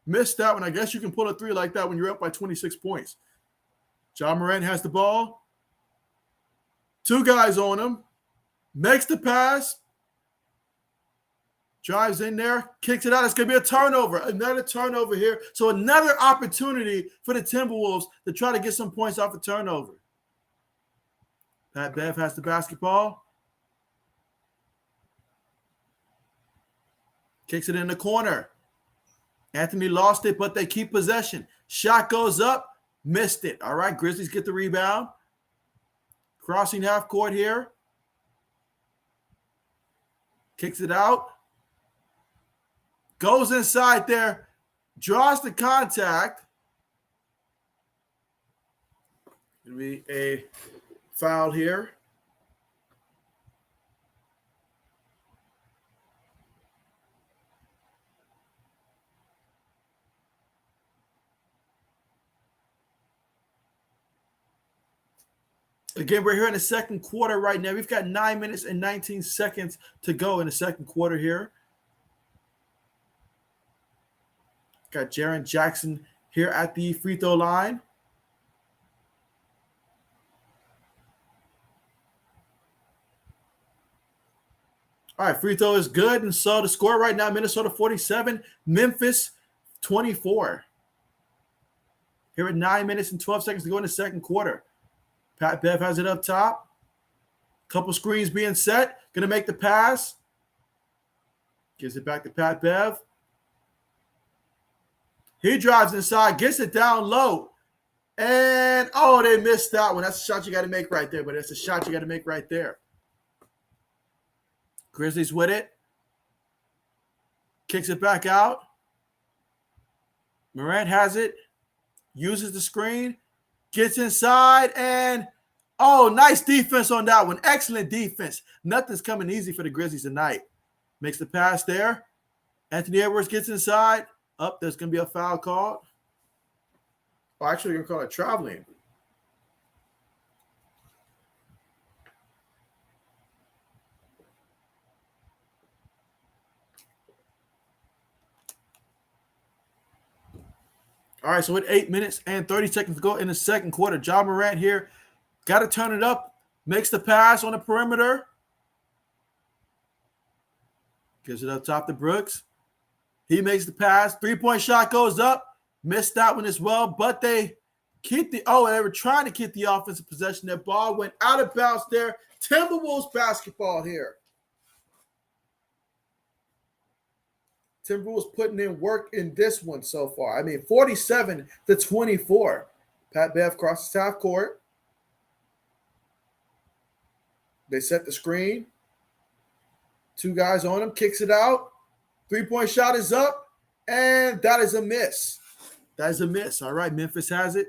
Missed that one. I guess you can pull a three like that when you're up by 26 points. Ja Morant has the ball. 2 guys on him. Makes the pass. Drives in there. Kicks it out. It's going to be a turnover. Another turnover here. So another opportunity for the Timberwolves to try to get some points off a turnover. Pat Bev has the basketball. Kicks it in the corner. Anthony lost it, but they keep possession. Shot goes up. Missed it. All right, Grizzlies get the rebound. Crossing half court here. Kicks it out. Goes inside there. Draws the contact. Going to be a foul here. Again, we're here in the second quarter right now. We've got 9 minutes and 19 seconds to go in the second quarter here. Got Jaren Jackson here at the free throw line. All right, free throw is good. And so the score right now, Minnesota 47, Memphis 24. Here at 9 minutes and 12 seconds to go in the second quarter. Pat Bev has it up top. Couple screens being set. Going to make the pass. Gives it back to Pat Bev. He drives inside, gets it down low. And, oh, they missed that one. That's a shot you got to make right there, but that's a shot you got to make right there. Grizzlies with it. Kicks it back out. Morant has it. Uses the screen. Gets inside, and, oh, nice defense on that one. Excellent defense. Nothing's coming easy for the Grizzlies tonight. Makes the pass there. Anthony Edwards gets inside. Up, there's going to be a foul called. Oh, actually, we're going to call it traveling. All right, so with 8 minutes and 30 seconds to go in the second quarter, Ja Morant here got to turn it up, makes the pass on the perimeter. Gives it up top to Brooks. He makes the pass. Three-point shot goes up. Missed that one as well, but they keep the – oh, they were trying to keep the offensive possession. Their ball went out of bounds there. Timberwolves basketball here. Timberwolves putting in work in this one so far. I mean, 47-24. Pat Bev crosses half court. They set the screen. 2 guys on him. Kicks it out. Three-point shot is up. And that is a miss. That is a miss. All right, Memphis has it.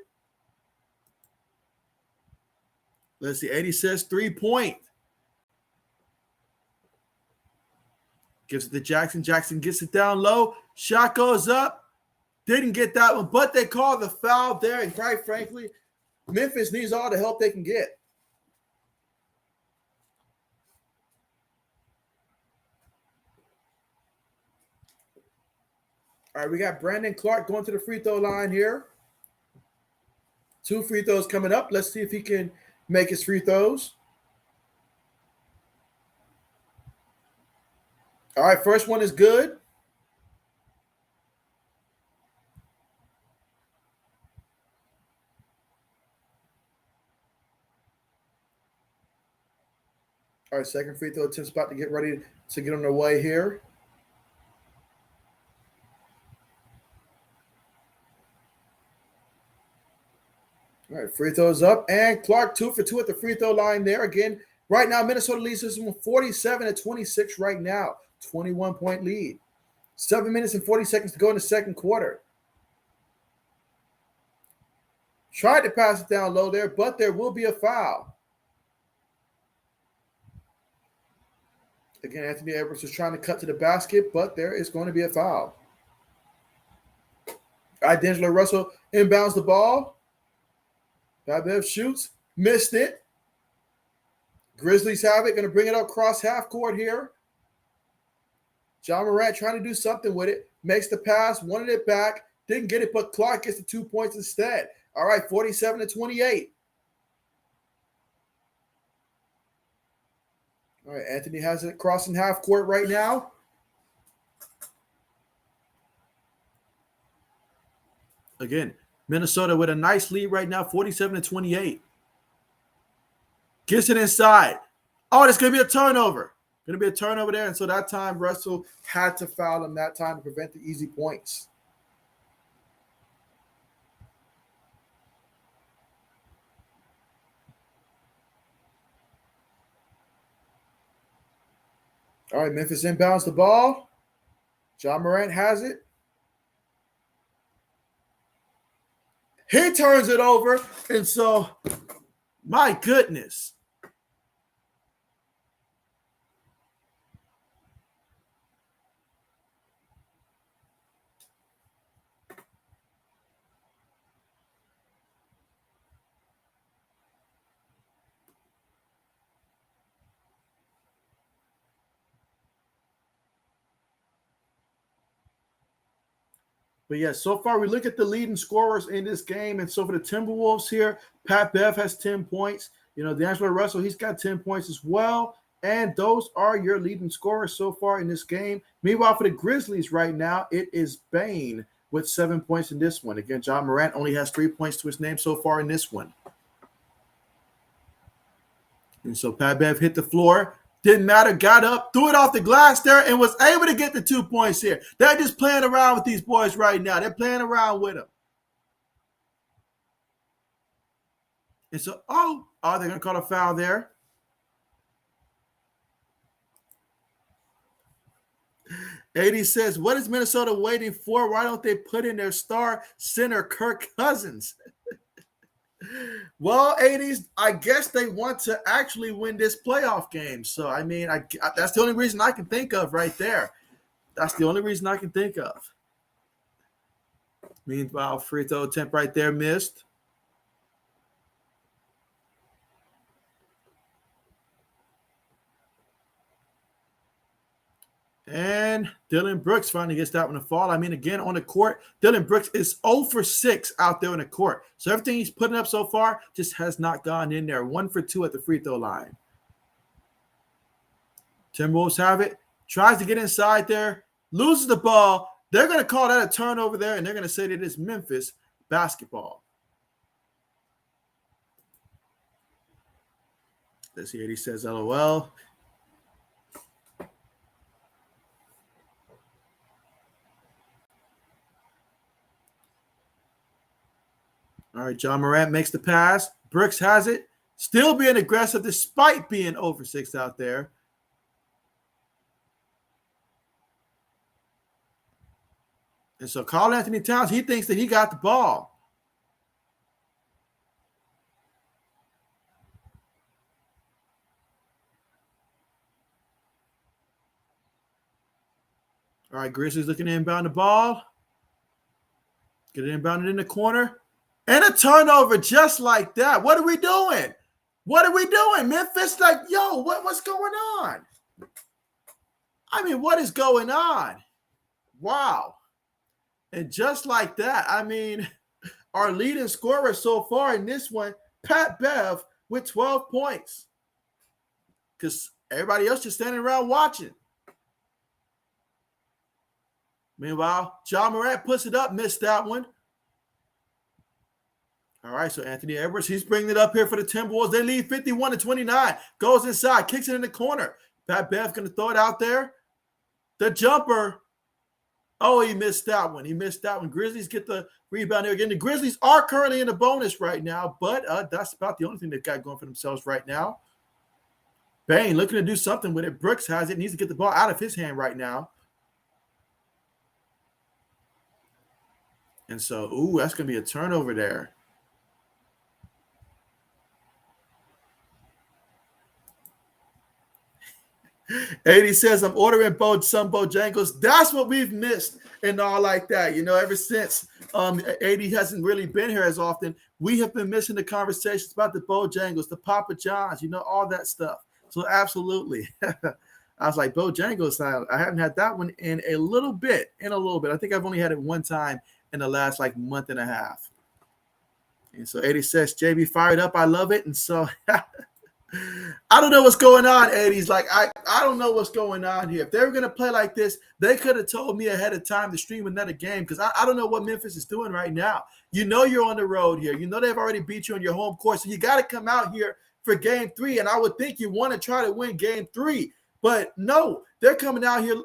Let's see. 80 says 3-point. Gives it to Jackson. Jackson gets it down low. Shot goes up. Didn't get that one, but they called the foul there. And quite frankly, Memphis needs all the help they can get. All right, we got Brandon Clark going to the free throw line here. 2 free throws coming up. Let's see if he can make his free throws. All right, first one is good. All right, second free throw attempt about to get ready to get on their way here. All right, free throws up, and Clark 2 for 2 at the free throw line there. Again, right now, Minnesota leads this one 47-26 right now, 21-point lead. 7 minutes and 40 seconds to go in the second quarter. Tried to pass it down low there, but there will be a foul. Again, Anthony Edwards is trying to cut to the basket, but there is going to be a foul. All right, D'Angelo Russell inbounds the ball. Babev shoots, missed it. Grizzlies have it, going to bring it up cross half court here. Ja Morant trying to do something with it, makes the pass, wanted it back, didn't get it, but Clark gets the 2 points instead. All right, 47-28. All right, Anthony has it crossing half court right now. Again, Minnesota with a nice lead right now, 47-28. Gets it inside. Oh, there's going to be a turnover. Going to be a turnover there, and so that time Russell had to foul him that time to prevent the easy points. All right, Memphis inbounds the ball. Ja Morant has it. He turns it over, and so, my goodness. But yeah, so far we look at the leading scorers in this game. And so for the Timberwolves here, Pat Bev has 10 points. You know, D'Angelo Russell, he's got 10 points as well. And those are your leading scorers so far in this game. Meanwhile, for the Grizzlies right now, it is Bane with 7 points in this one. Again, Ja Morant only has 3 points to his name so far in this one. And so Pat Bev hit the floor. Didn't matter, got up, threw it off the glass there, and was able to get the 2 points here. They're just playing around with these boys right now. They're playing around with them. And so, they're going to call a foul there. AD says, what is Minnesota waiting for? Why don't they put in their star center, Kirk Cousins? Well, 80s, I guess they want to actually win this playoff game. So, I mean, that's the only reason I can think of right there. That's the only reason I can think of. Meanwhile, free throw attempt right there missed. And Dillon Brooks finally gets that one to fall. I mean, again, on the court, Dillon Brooks is 0 for 6 out there on the court. So everything he's putting up so far just has not gone in there. 1 for 2 at the free throw line. Timberwolves have it. Tries to get inside there. Loses the ball. They're going to call that a turnover there, and they're going to say that it's Memphis basketball. Let's see what he says, LOL. All right, Ja Morant makes the pass. Brooks has it. Still being aggressive despite being 0 for 6 out there. And so Karl Anthony Towns, he thinks that he got the ball. All right, Grizzlies looking to inbound the ball. Get it inbounded in the corner. And a turnover just like that. What are we doing? What are we doing? Memphis, like, yo, what's going on? I mean, what is going on? Wow. And just like that, I mean, our leading scorer so far in this one, Pat Bev, with 12 points. Because everybody else just standing around watching. Meanwhile, Ja Morant puts it up, missed that one. All right, so Anthony Edwards, he's bringing it up here for the Timberwolves. They lead 51-29. Goes inside, kicks it in the corner. Pat Bev going to throw it out there. The jumper. Oh, he missed that one. Grizzlies get the rebound here again. The Grizzlies are currently in the bonus right now, but that's about the only thing they've got going for themselves right now. Bane looking to do something with it. Brooks has it. Needs to get the ball out of his hand right now. And so, that's going to be a turnover there. AD says, I'm ordering some Bojangles. That's what we've missed and all like that. Ever since AD hasn't really been here as often, we have been missing the conversations about the Bojangles, the Papa John's, all that stuff. So absolutely. I was like, Bojangles, I haven't had that one in a little bit. I think I've only had it one time in the last month and a half. And so AD says, JB fired up. I love it. And so I don't know what's going on, Eddie's like, I don't know what's going on here. If they were going to play like this, they could have told me ahead of time to stream another game because I don't know what Memphis is doing right now. You're on the road here. They've already beat you on your home court, so you got to come out here for game 3, and I would think you want to try to win game 3. But no, they're coming out here.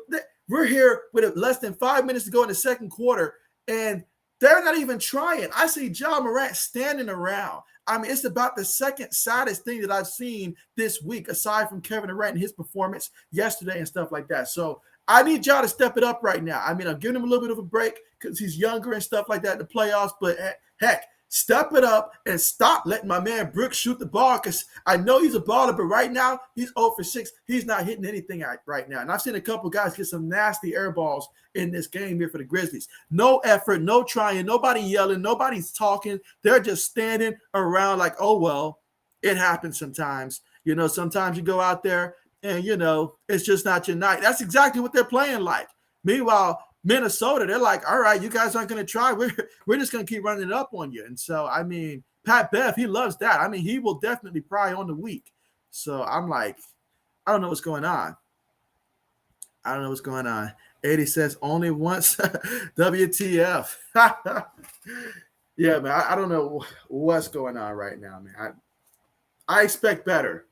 We're here with less than 5 minutes to go in the second quarter, and they're not even trying. I see Ja Morant standing around. I mean, it's about the second saddest thing that I've seen this week, aside from Kevin Durant and his performance yesterday and stuff like that. So I need y'all to step it up right now. I mean, I'm giving him a little bit of a break because he's younger and stuff like that in the playoffs. But heck, step it up and stop letting my man Brooks shoot the ball because I know he's a baller, but right now he's 0 for 6. He's not hitting anything right now. And I've seen a couple guys get some nasty air balls in this game here for the Grizzlies. No effort, no trying, nobody yelling, nobody's talking. They're just standing around like, oh, well, it happens sometimes. Sometimes you go out there and, it's just not your night. That's exactly what they're playing like. Meanwhile, Minnesota, they're like, all right, you guys aren't going to try. We're just going to keep running it up on you. And so, I mean, Pat Bev, he loves that. I mean, he will definitely pry on the week. So I'm like, I don't know what's going on. 80 says only once. WTF. Yeah, man, I don't know what's going on right now, man. I expect better.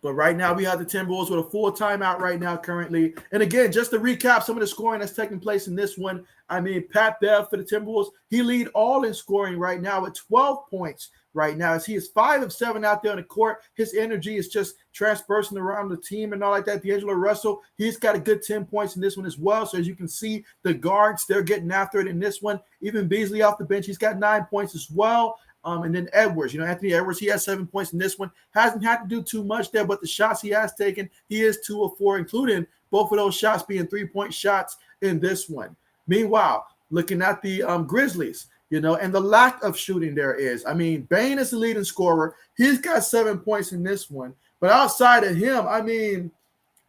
But right now, we have the Timberwolves with a full timeout right now currently. And again, just to recap some of the scoring that's taking place in this one, I mean, Pat Bev for the Timberwolves, he lead all in scoring right now at 12 points right now as he is 5 of 7 out there on the court. His energy is just transversing around the team and all like that. D'Angelo Russell, he's got a good 10 points in this one as well. So as you can see, the guards, they're getting after it in this one. Even Beasley off the bench, he's got 9 points as well. And then Edwards, Anthony Edwards, he has 7 points in this one. Hasn't had to do too much there, but the shots he has taken, he is 2 of 4, including both of those shots being 3-point shots in this one. Meanwhile, looking at the Grizzlies, and the lack of shooting there is. I mean, Bane is the leading scorer. He's got 7 points in this one. But outside of him, I mean,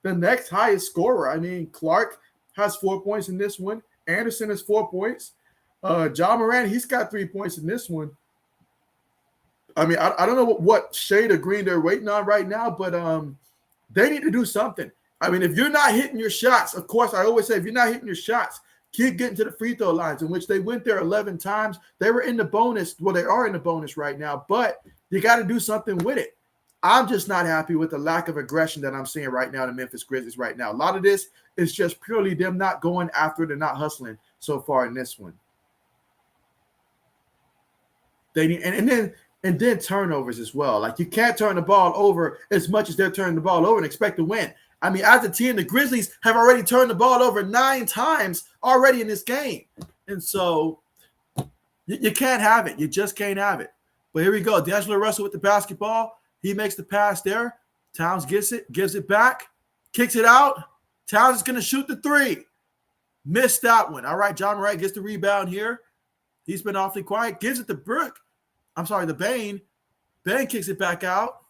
the next highest scorer, I mean, Clark has 4 points in this one. Anderson has 4 points. Ja Morant, he's got 3 points in this one. I mean, I don't know what shade of green they're waiting on right now, but they need to do something. I mean, if you're not hitting your shots, of course, I always say if you're not hitting your shots, keep getting to the free throw lines, in which they went there 11 times. They were in the bonus. Well, they are in the bonus right now, but you got to do something with it. I'm just not happy with the lack of aggression that I'm seeing right now in the Memphis Grizzlies right now. A lot of this is just purely them not going after it and not hustling so far in this one. They need, and then turnovers as well. Like, you can't turn the ball over as much as they're turning the ball over and expect to win. I mean, as a team, the Grizzlies have already turned the ball over 9 times already in this game. And so you can't have it. You just can't have it. But here we go. D'Angelo Russell with the basketball. He makes the pass there. Towns gets it, gives it back, kicks it out. Towns is going to shoot the 3. Missed that one. All right, Ja Morant gets the rebound here. He's been awfully quiet. Gives it to the Bane. Bane kicks it back out.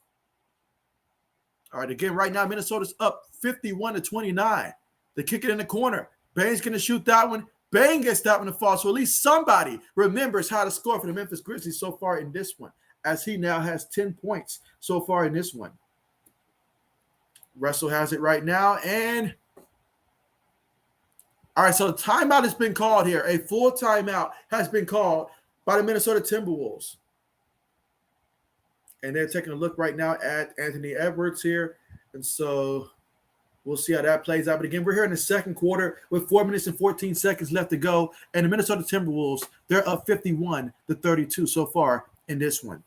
All right, again, right now, Minnesota's up 51-29. They kick it in the corner. Bane's going to shoot that one. Bane gets that one to fall. So at least somebody remembers how to score for the Memphis Grizzlies so far in this one, as he now has 10 points so far in this one. Russell has it right now. And all right, so timeout has been called here. A full timeout has been called by the Minnesota Timberwolves. And they're taking a look right now at Anthony Edwards here. And so we'll see how that plays out. But again, we're here in the second quarter with 4 minutes and 14 seconds left to go. And the Minnesota Timberwolves, they're up 51-32 so far in this one.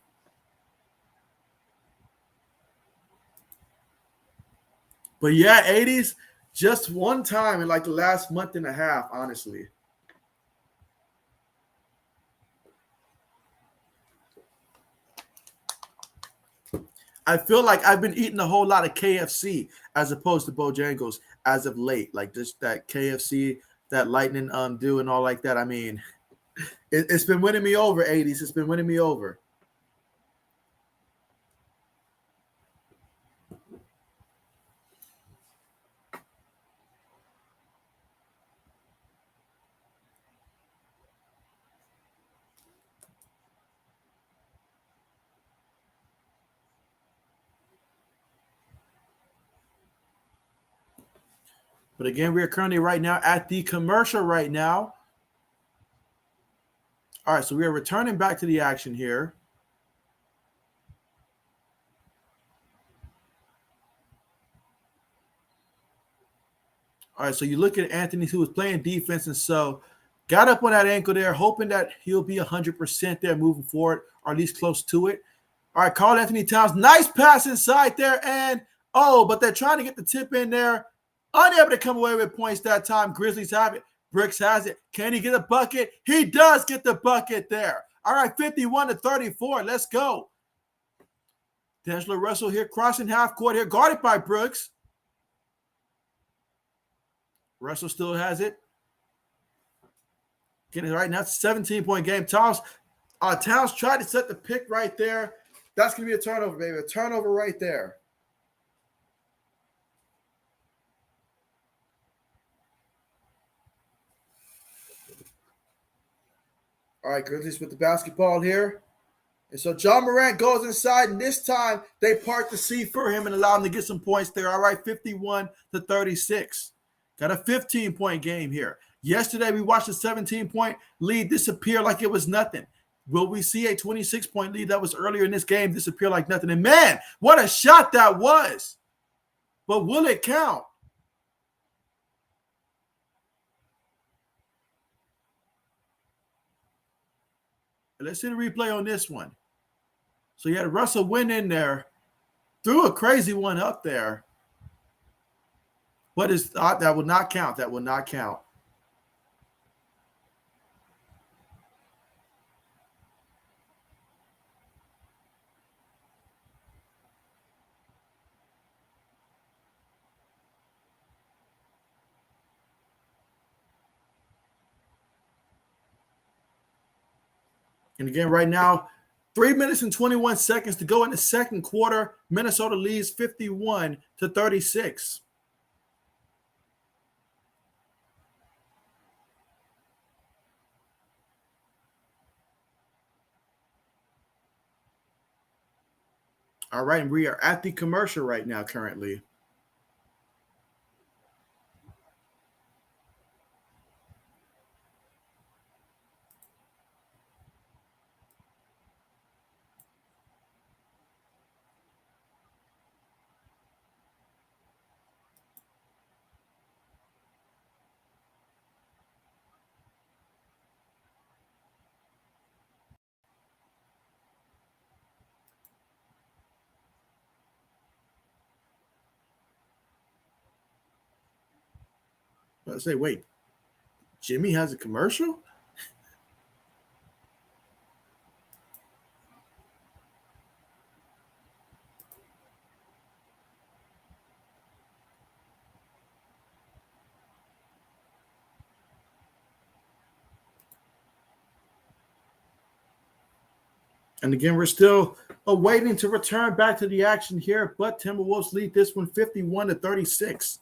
But yeah, 80s, just one time in like the last month and a half, honestly. I feel like I've been eating a whole lot of KFC as opposed to Bojangles as of late. Like just that KFC, that lightning dew and all like that. I mean, it's been winning me over, 80s. It's been winning me over. But again, we are currently right now at the commercial right now. All right, so we are returning back to the action here. All right, so you look at Anthony, who was playing defense, and so got up on that ankle there, hoping that he'll be 100% there moving forward, or at least close to it. All right, Karl Anthony Towns, nice pass inside there, and but they're trying to get the tip in there. Unable to come away with points that time. Grizzlies have it. Brooks has it. Can he get a bucket? He does get the bucket there. All right, 51-34. Let's go. D'Angelo Russell here crossing half court here, guarded by Brooks. Russell still has it. Getting it right now. It's a 17-point game. Towns tried to set the pick right there. That's going to be a turnover, baby. A turnover right there. All right, Grizzlies with the basketball here. And so John Morant goes inside, and this time they part the sea for him and allow him to get some points there. All right, 51-36. Got a 15-point game here. Yesterday, we watched a 17-point lead disappear like it was nothing. Will we see a 26-point lead that was earlier in this game disappear like nothing? And man, what a shot that was. But will it count? Let's see the replay on this one. So you had Russell went in there, threw a crazy one up there. What is that? Will not count. That will not count. And again, right now, 3 minutes and 21 seconds to go in the second quarter. Minnesota leads 51-36. All right, and we are at the commercial right now currently. Let's say, wait, Jimmy has a commercial? And again, we're still waiting to return back to the action here, but Timberwolves lead this one 51-36.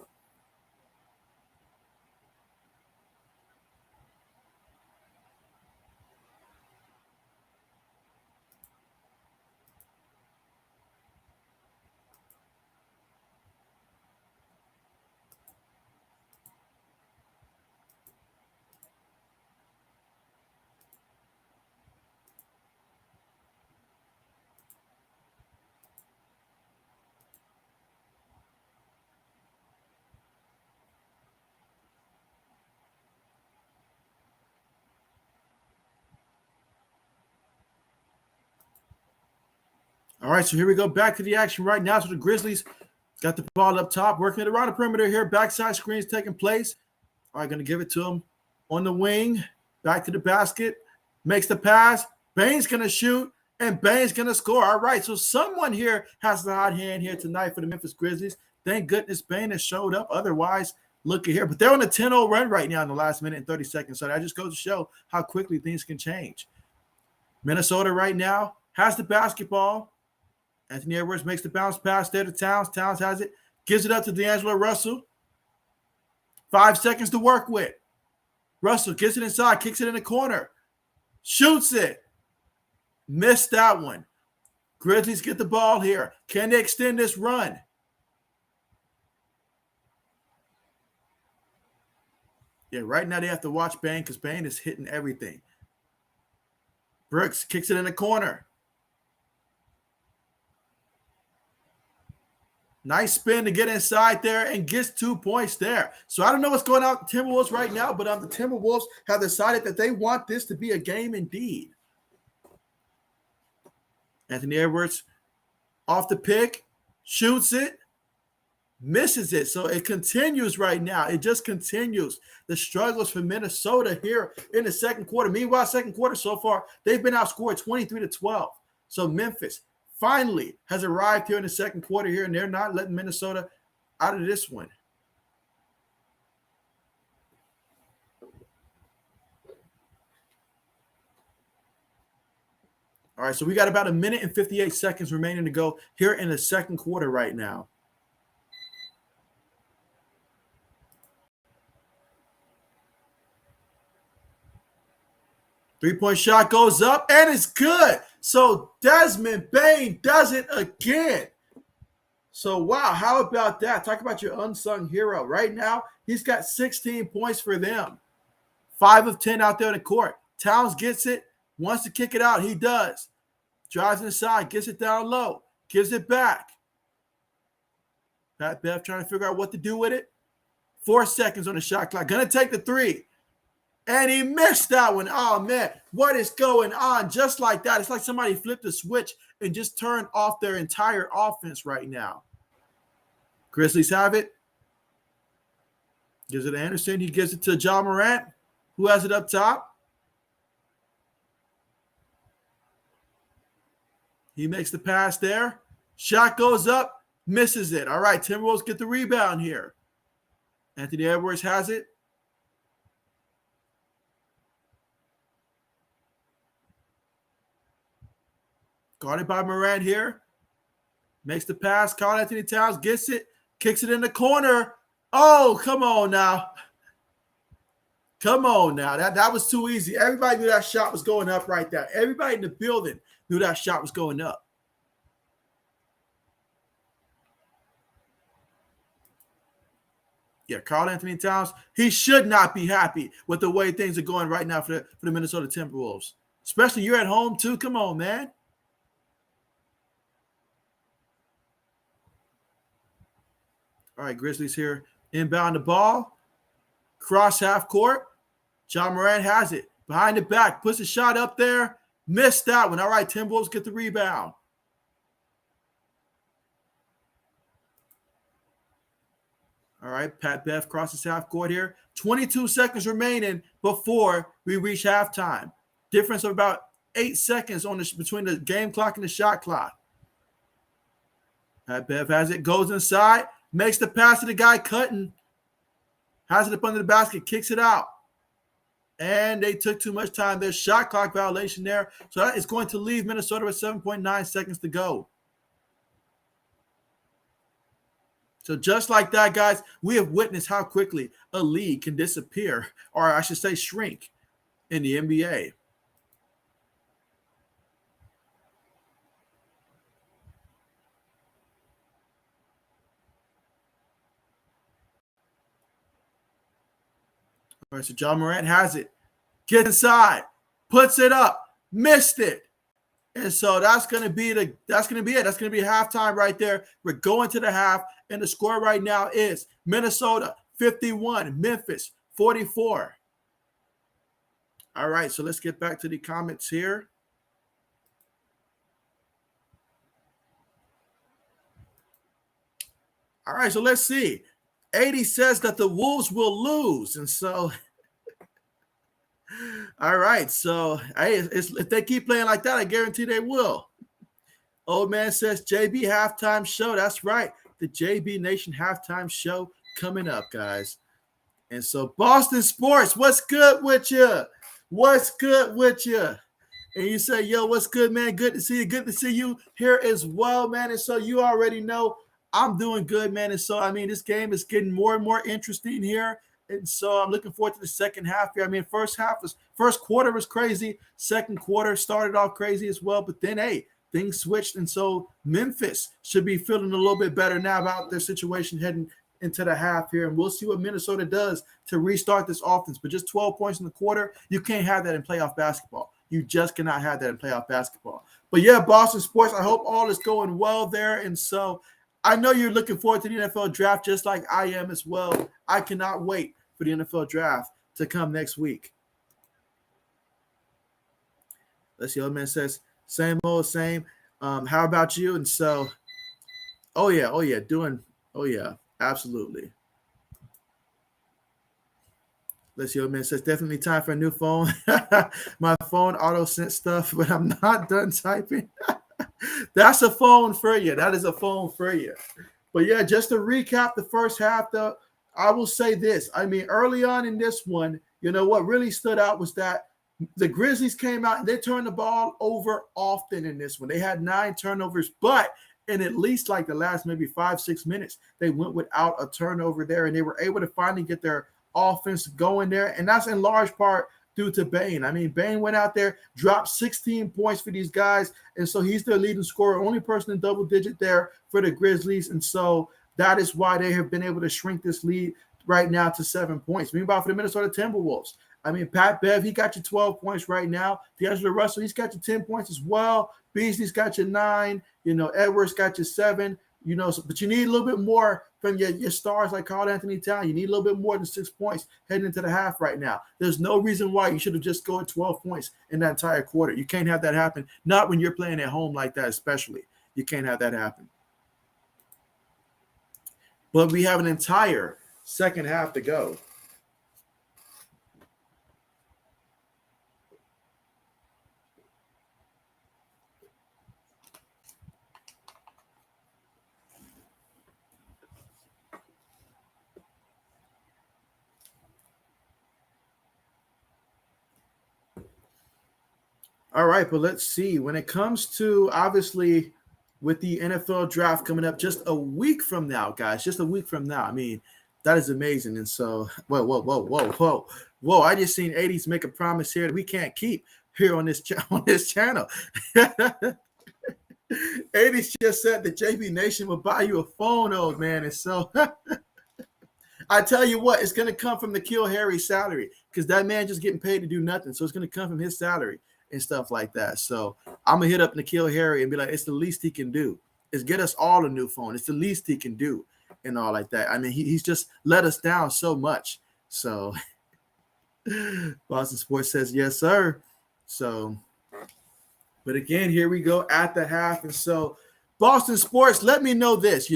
All right, so here we go back to the action right now. So the Grizzlies got the ball up top, working it around the perimeter here. Backside screens taking place. All right, going to give it to him on the wing. Back to the basket. Makes the pass. Bane's going to shoot, and Bane's going to score. All right, so someone here has the hot hand here tonight for the Memphis Grizzlies. Thank goodness Bane has showed up. Otherwise, look at here. But they're on a 10-0 run right now in the last minute and 30 seconds. So that just goes to show how quickly things can change. Minnesota right now has the basketball. Anthony Edwards makes the bounce pass there to Towns. Towns has it. Gives it up to D'Angelo Russell. 5 seconds to work with. Russell gets it inside. Kicks it in the corner. Shoots it. Missed that one. Grizzlies get the ball here. Can they extend this run? Yeah, right now they have to watch Bane because Bane is hitting everything. Brooks kicks it in the corner. Nice spin to get inside there and gets 2 points there. So I don't know what's going on with the Timberwolves right now, but the Timberwolves have decided that they want this to be a game indeed. Anthony Edwards off the pick, shoots it, misses it. So it continues right now. It just continues. The struggles for Minnesota here in the second quarter. Meanwhile, second quarter so far, they've been outscored 23-12. So Memphis finally has arrived here in the second quarter here, and they're not letting Minnesota out of this one. All right, so we got about a minute and 58 seconds remaining to go here in the second quarter right now. Three-point shot goes up, and it's good. So Desmond Bane does it again. So, wow, how about that? Talk about your unsung hero. Right now, he's got 16 points for them. 5 of 10 out there in the court. Towns gets it, wants to kick it out. He does. Drives inside, gets it down low, gives it back. Pat Bev trying to figure out what to do with it. 4 seconds on the shot clock. Going to take the three. And he missed that one. Oh, man, what is going on? Just like that. It's like somebody flipped a switch and just turned off their entire offense right now. Grizzlies have it. Gives it to Anderson. He gives it to Ja Morant, who has it up top. He makes the pass there. Shot goes up, misses it. All right, Timberwolves get the rebound here. Anthony Edwards has it. Guarded by Morant here. Makes the pass. Karl Anthony Towns gets it. Kicks it in the corner. Oh, come on now. Come on now. That was too easy. Everybody knew that shot was going up right there. Everybody in the building knew that shot was going up. Yeah, Karl Anthony Towns, he should not be happy with the way things are going right now for the Minnesota Timberwolves. Especially you're at home too. Come on, man. All right, Grizzlies here. Inbound the ball. Cross half court. Ja Morant has it. Behind the back. Puts a shot up there. Missed that one. All right, Timberwolves get the rebound. All right, Pat Bev crosses half court here. 22 seconds remaining before we reach halftime. Difference of about 8 seconds between the game clock and the shot clock. Pat Bev has it. Goes inside. Makes the pass to the guy cutting. Has it up under the basket. Kicks it out. And they took too much time. There's shot clock violation there. So that is going to leave Minnesota with 7.9 seconds to go. So just like that, guys, we have witnessed how quickly a league can disappear, or I should say shrink, in the NBA. All right, so Ja Morant has it. Gets inside, puts it up, missed it. And so that's going to be it. That's going to be halftime right there. We're going to the half, and the score right now is Minnesota 51, Memphis 44. All right, so let's get back to the comments here. All right, so let's get back to the comments here. All right, so let's get back to the comments here. All right, so let's see. 80 says that the Wolves will lose. And so, all right. So, hey, if they keep playing like that, I guarantee they will. Old man says JB halftime show. That's right. The JB Nation halftime show coming up, guys. And so, Boston Sports, what's good with you? What's good with you? And you say, yo, what's good, man? Good to see you. Good to see you here as well, man. And so you already know I'm doing good, man. And so, I mean, this game is getting more and more interesting here. And so I'm looking forward to the second half here. I mean, first quarter was crazy. Second quarter started off crazy as well. But then, hey, things switched. And so Memphis should be feeling a little bit better now about their situation heading into the half here. And we'll see what Minnesota does to restart this offense. But just 12 points in the quarter, you can't have that in playoff basketball. You just cannot have that in playoff basketball. But yeah, Boston Sports, I hope all is going well there. And so I know you're looking forward to the NFL draft just like I am as well. I cannot wait for the NFL draft to come next week. Let's see, old man says, same old, same. How about you? And so, oh yeah, absolutely. Let's see, old man says, definitely time for a new phone. My phone auto-sent stuff, but I'm not done typing. That's a phone for you. That is a phone for you. But yeah, just to recap the first half, though, I will say this. I mean, early on in this one, you know, what really stood out was that the Grizzlies came out and they turned the ball over often in this one. They had 9 turnovers, but in at least like the last maybe 5-6 minutes, they went without a turnover there, and they were able to finally get their offense going there. And that's in large part due to Bane. I mean, Bane went out there, dropped 16 points for these guys, and so he's their leading scorer, only person in double digit there for the Grizzlies. And so that is why they have been able to shrink this lead right now to 7 points. Meanwhile, for the Minnesota Timberwolves, I mean, Pat Bev, he got you 12 points right now. D'Angelo Russell, he's got you 10 points as well. Beasley's got you 9. You know, Edwards got you 7. You know, but you need a little bit more from your stars like Karl Anthony Towns. You need a little bit more than 6 points heading into the half right now. There's no reason why you should have just scored 12 points in that entire quarter. You can't have that happen. Not when you're playing at home like that, especially. You can't have that happen. But we have an entire second half to go. All right, but let's see. When it comes to, obviously, with the NFL draft coming up just a week from now, guys, just a week from now. I mean, that is amazing. And so, whoa. I just seen 80s make a promise here that we can't keep here on this channel. 80s just said the JB Nation will buy you a phone, old man. And so I tell you what, it's going to come from the Kill Harry salary because that man just getting paid to do nothing. So it's going to come from his salary and stuff like that. So I'm going to hit up Nikhil Harry and be like, it's the least he can do. Is get us all a new phone. It's the least he can do and all like that. I mean, he's just let us down so much. So Boston Sports says, yes, sir. So, but again, here we go at the half. And so Boston Sports, let me know this,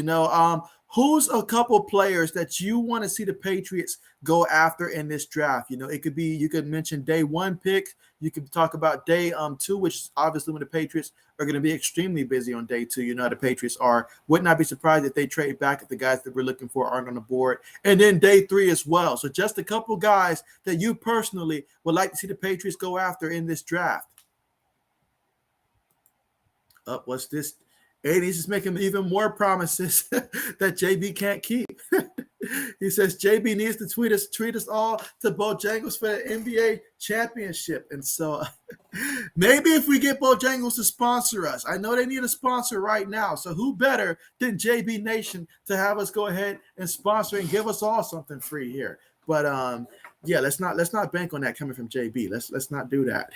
who's a couple players that you want to see the Patriots go after in this draft? You know, it could be, you could mention day 1 pick. You could talk about day 2, which is obviously when the Patriots are going to be extremely busy on day 2. You know how the Patriots are. Would not be surprised if they trade back if the guys that we're looking for aren't on the board. And then day 3 as well. So just a couple guys that you personally would like to see the Patriots go after in this draft. What's this? 80s is making even more promises that JB can't keep. He says JB needs to treat us all to Bojangles for the NBA championship. And so maybe if we get Bojangles to sponsor us, I know they need a sponsor right now. So who better than JB Nation to have us go ahead and sponsor and give us all something free here. But yeah, let's not bank on that coming from JB. Let's not do that.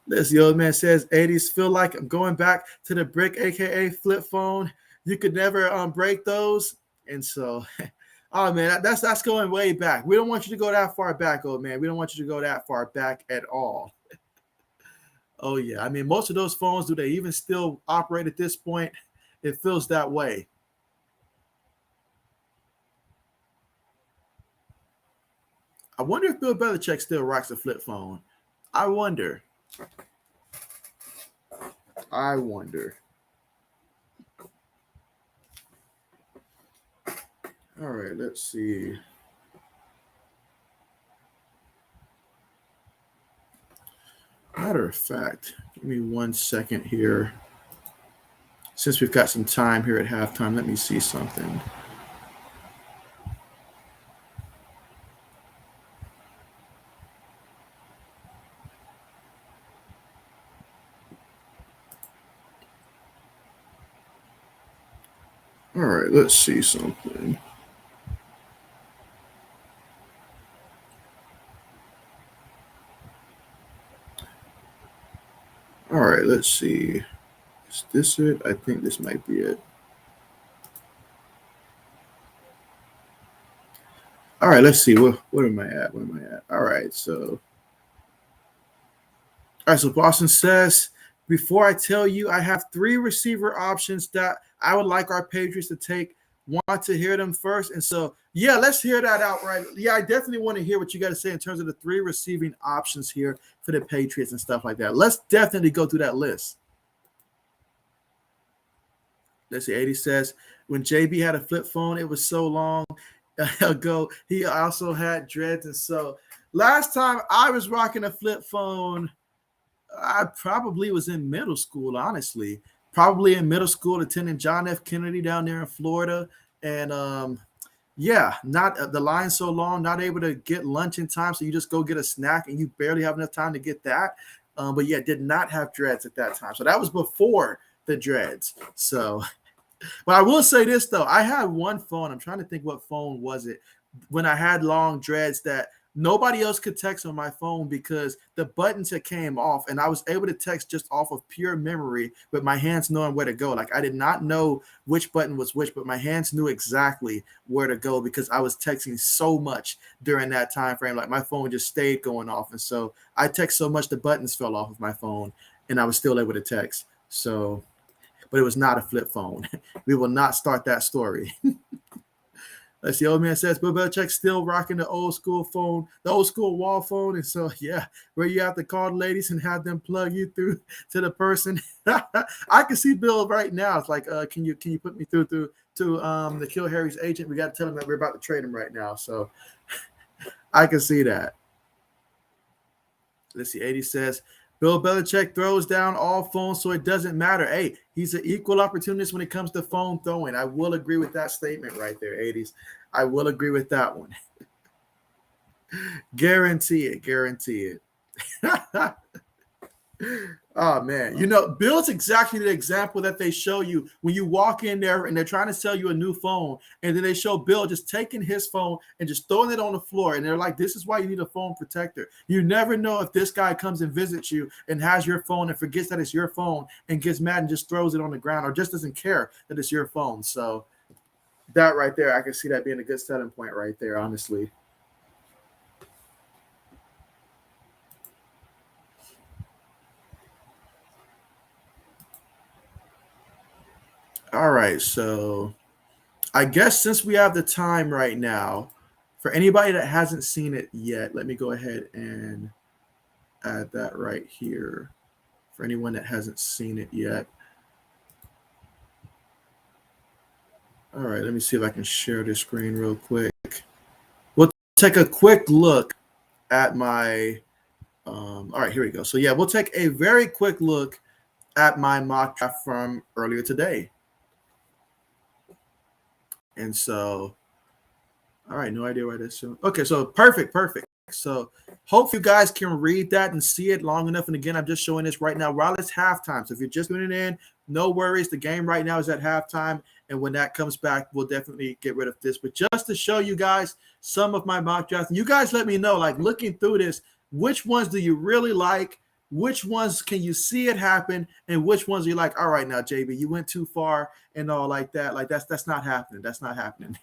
This the old man says 80s feel like I'm going back to the brick, aka flip phone. You could never break those. And so, oh man, that's going way back. We don't want you to go that far back, old man. We don't want you to go that far back at all. Oh yeah, I mean, most of those phones, do they even still operate at this point? It feels that way. I wonder if Bill Belichick still rocks a flip phone. I wonder. I wonder. All right, let's see. Matter of fact, give me 1 second here. Since we've got some time here at halftime, let me see something. All right, let's see something. All right, let's see. Is this it? I think this might be it. All right, let's see. What am I at? What am I at? All right, so Boston says, before I tell you, I have 3 receiver options that I would like our Patriots to take. Want to hear them first? And so, yeah, let's hear that outright. Yeah, I definitely want to hear what you got to say in terms of the 3 receiving options here for the Patriots and stuff like that. Let's definitely go through that list. Let's see. 80 says, when JB had a flip phone, it was so long ago. He also had dreads. And so last time I was rocking a flip phone, I probably was in middle school, honestly. Probably in middle school, attending John F. Kennedy down there in Florida. And yeah, not the line so long, not able to get lunch in time. So you just go get a snack and you barely have enough time to get that. But yeah, did not have dreads at that time. So that was before the dreads. So, but I will say this though, I had one phone. I'm trying to think what phone was it when I had long dreads that nobody else could text on my phone because the buttons had came off and I was able to text just off of pure memory with my hands knowing where to go. Like I did not know which button was which, but my hands knew exactly where to go because I was texting so much during that time frame. Like my phone just stayed going off. And so I text so much the buttons fell off of my phone and I was still able to text. So, but it was not a flip phone. We will not start that story. Let's see. Old man says Bill Belichick still rocking the old school phone, the old school wall phone. And so, yeah, where you have to call the ladies and have them plug you through to the person. I can see Bill right now. It's like, can you put me through to the Kill Harry's agent? We got to tell him that we're about to trade him right now. So I can see that. Let's see. 80 says Bill Belichick throws down all phones, so it doesn't matter. Hey, he's an equal opportunist when it comes to phone throwing. I will agree with that statement right there, 80s. I will agree with that one. Guarantee it. Guarantee it. Oh, man. You know, Bill's exactly the example that they show you when you walk in there and they're trying to sell you a new phone. And then they show Bill just taking his phone and just throwing it on the floor. And they're like, this is why you need a phone protector. You never know if this guy comes and visits you and has your phone and forgets that it's your phone and gets mad and just throws it on the ground or just doesn't care that it's your phone. So that right there, I can see that being a good selling point right there, honestly. All right, so I guess since we have the time right now, for anybody that hasn't seen it yet, let me go ahead and add that right here. For anyone that hasn't seen it yet. All right, let me see if I can share this screen real quick. We'll take a quick look at my, all right, here we go. So yeah, we'll take a very quick look at my mock draft from earlier today. And so, all right, no idea why this. Okay, so perfect. So hope you guys can read that and see it long enough. And again, I'm just showing this right now while it's halftime. So if you're just tuning in, no worries. The game right now is at halftime. And when that comes back, we'll definitely get rid of this. But just to show you guys some of my mock drafts, and you guys let me know, like looking through this, which ones do you really like? Which ones can you see it happen? And which ones are you like, all right, now, JB, you went too far and all like that. Like that's not happening. That's not happening.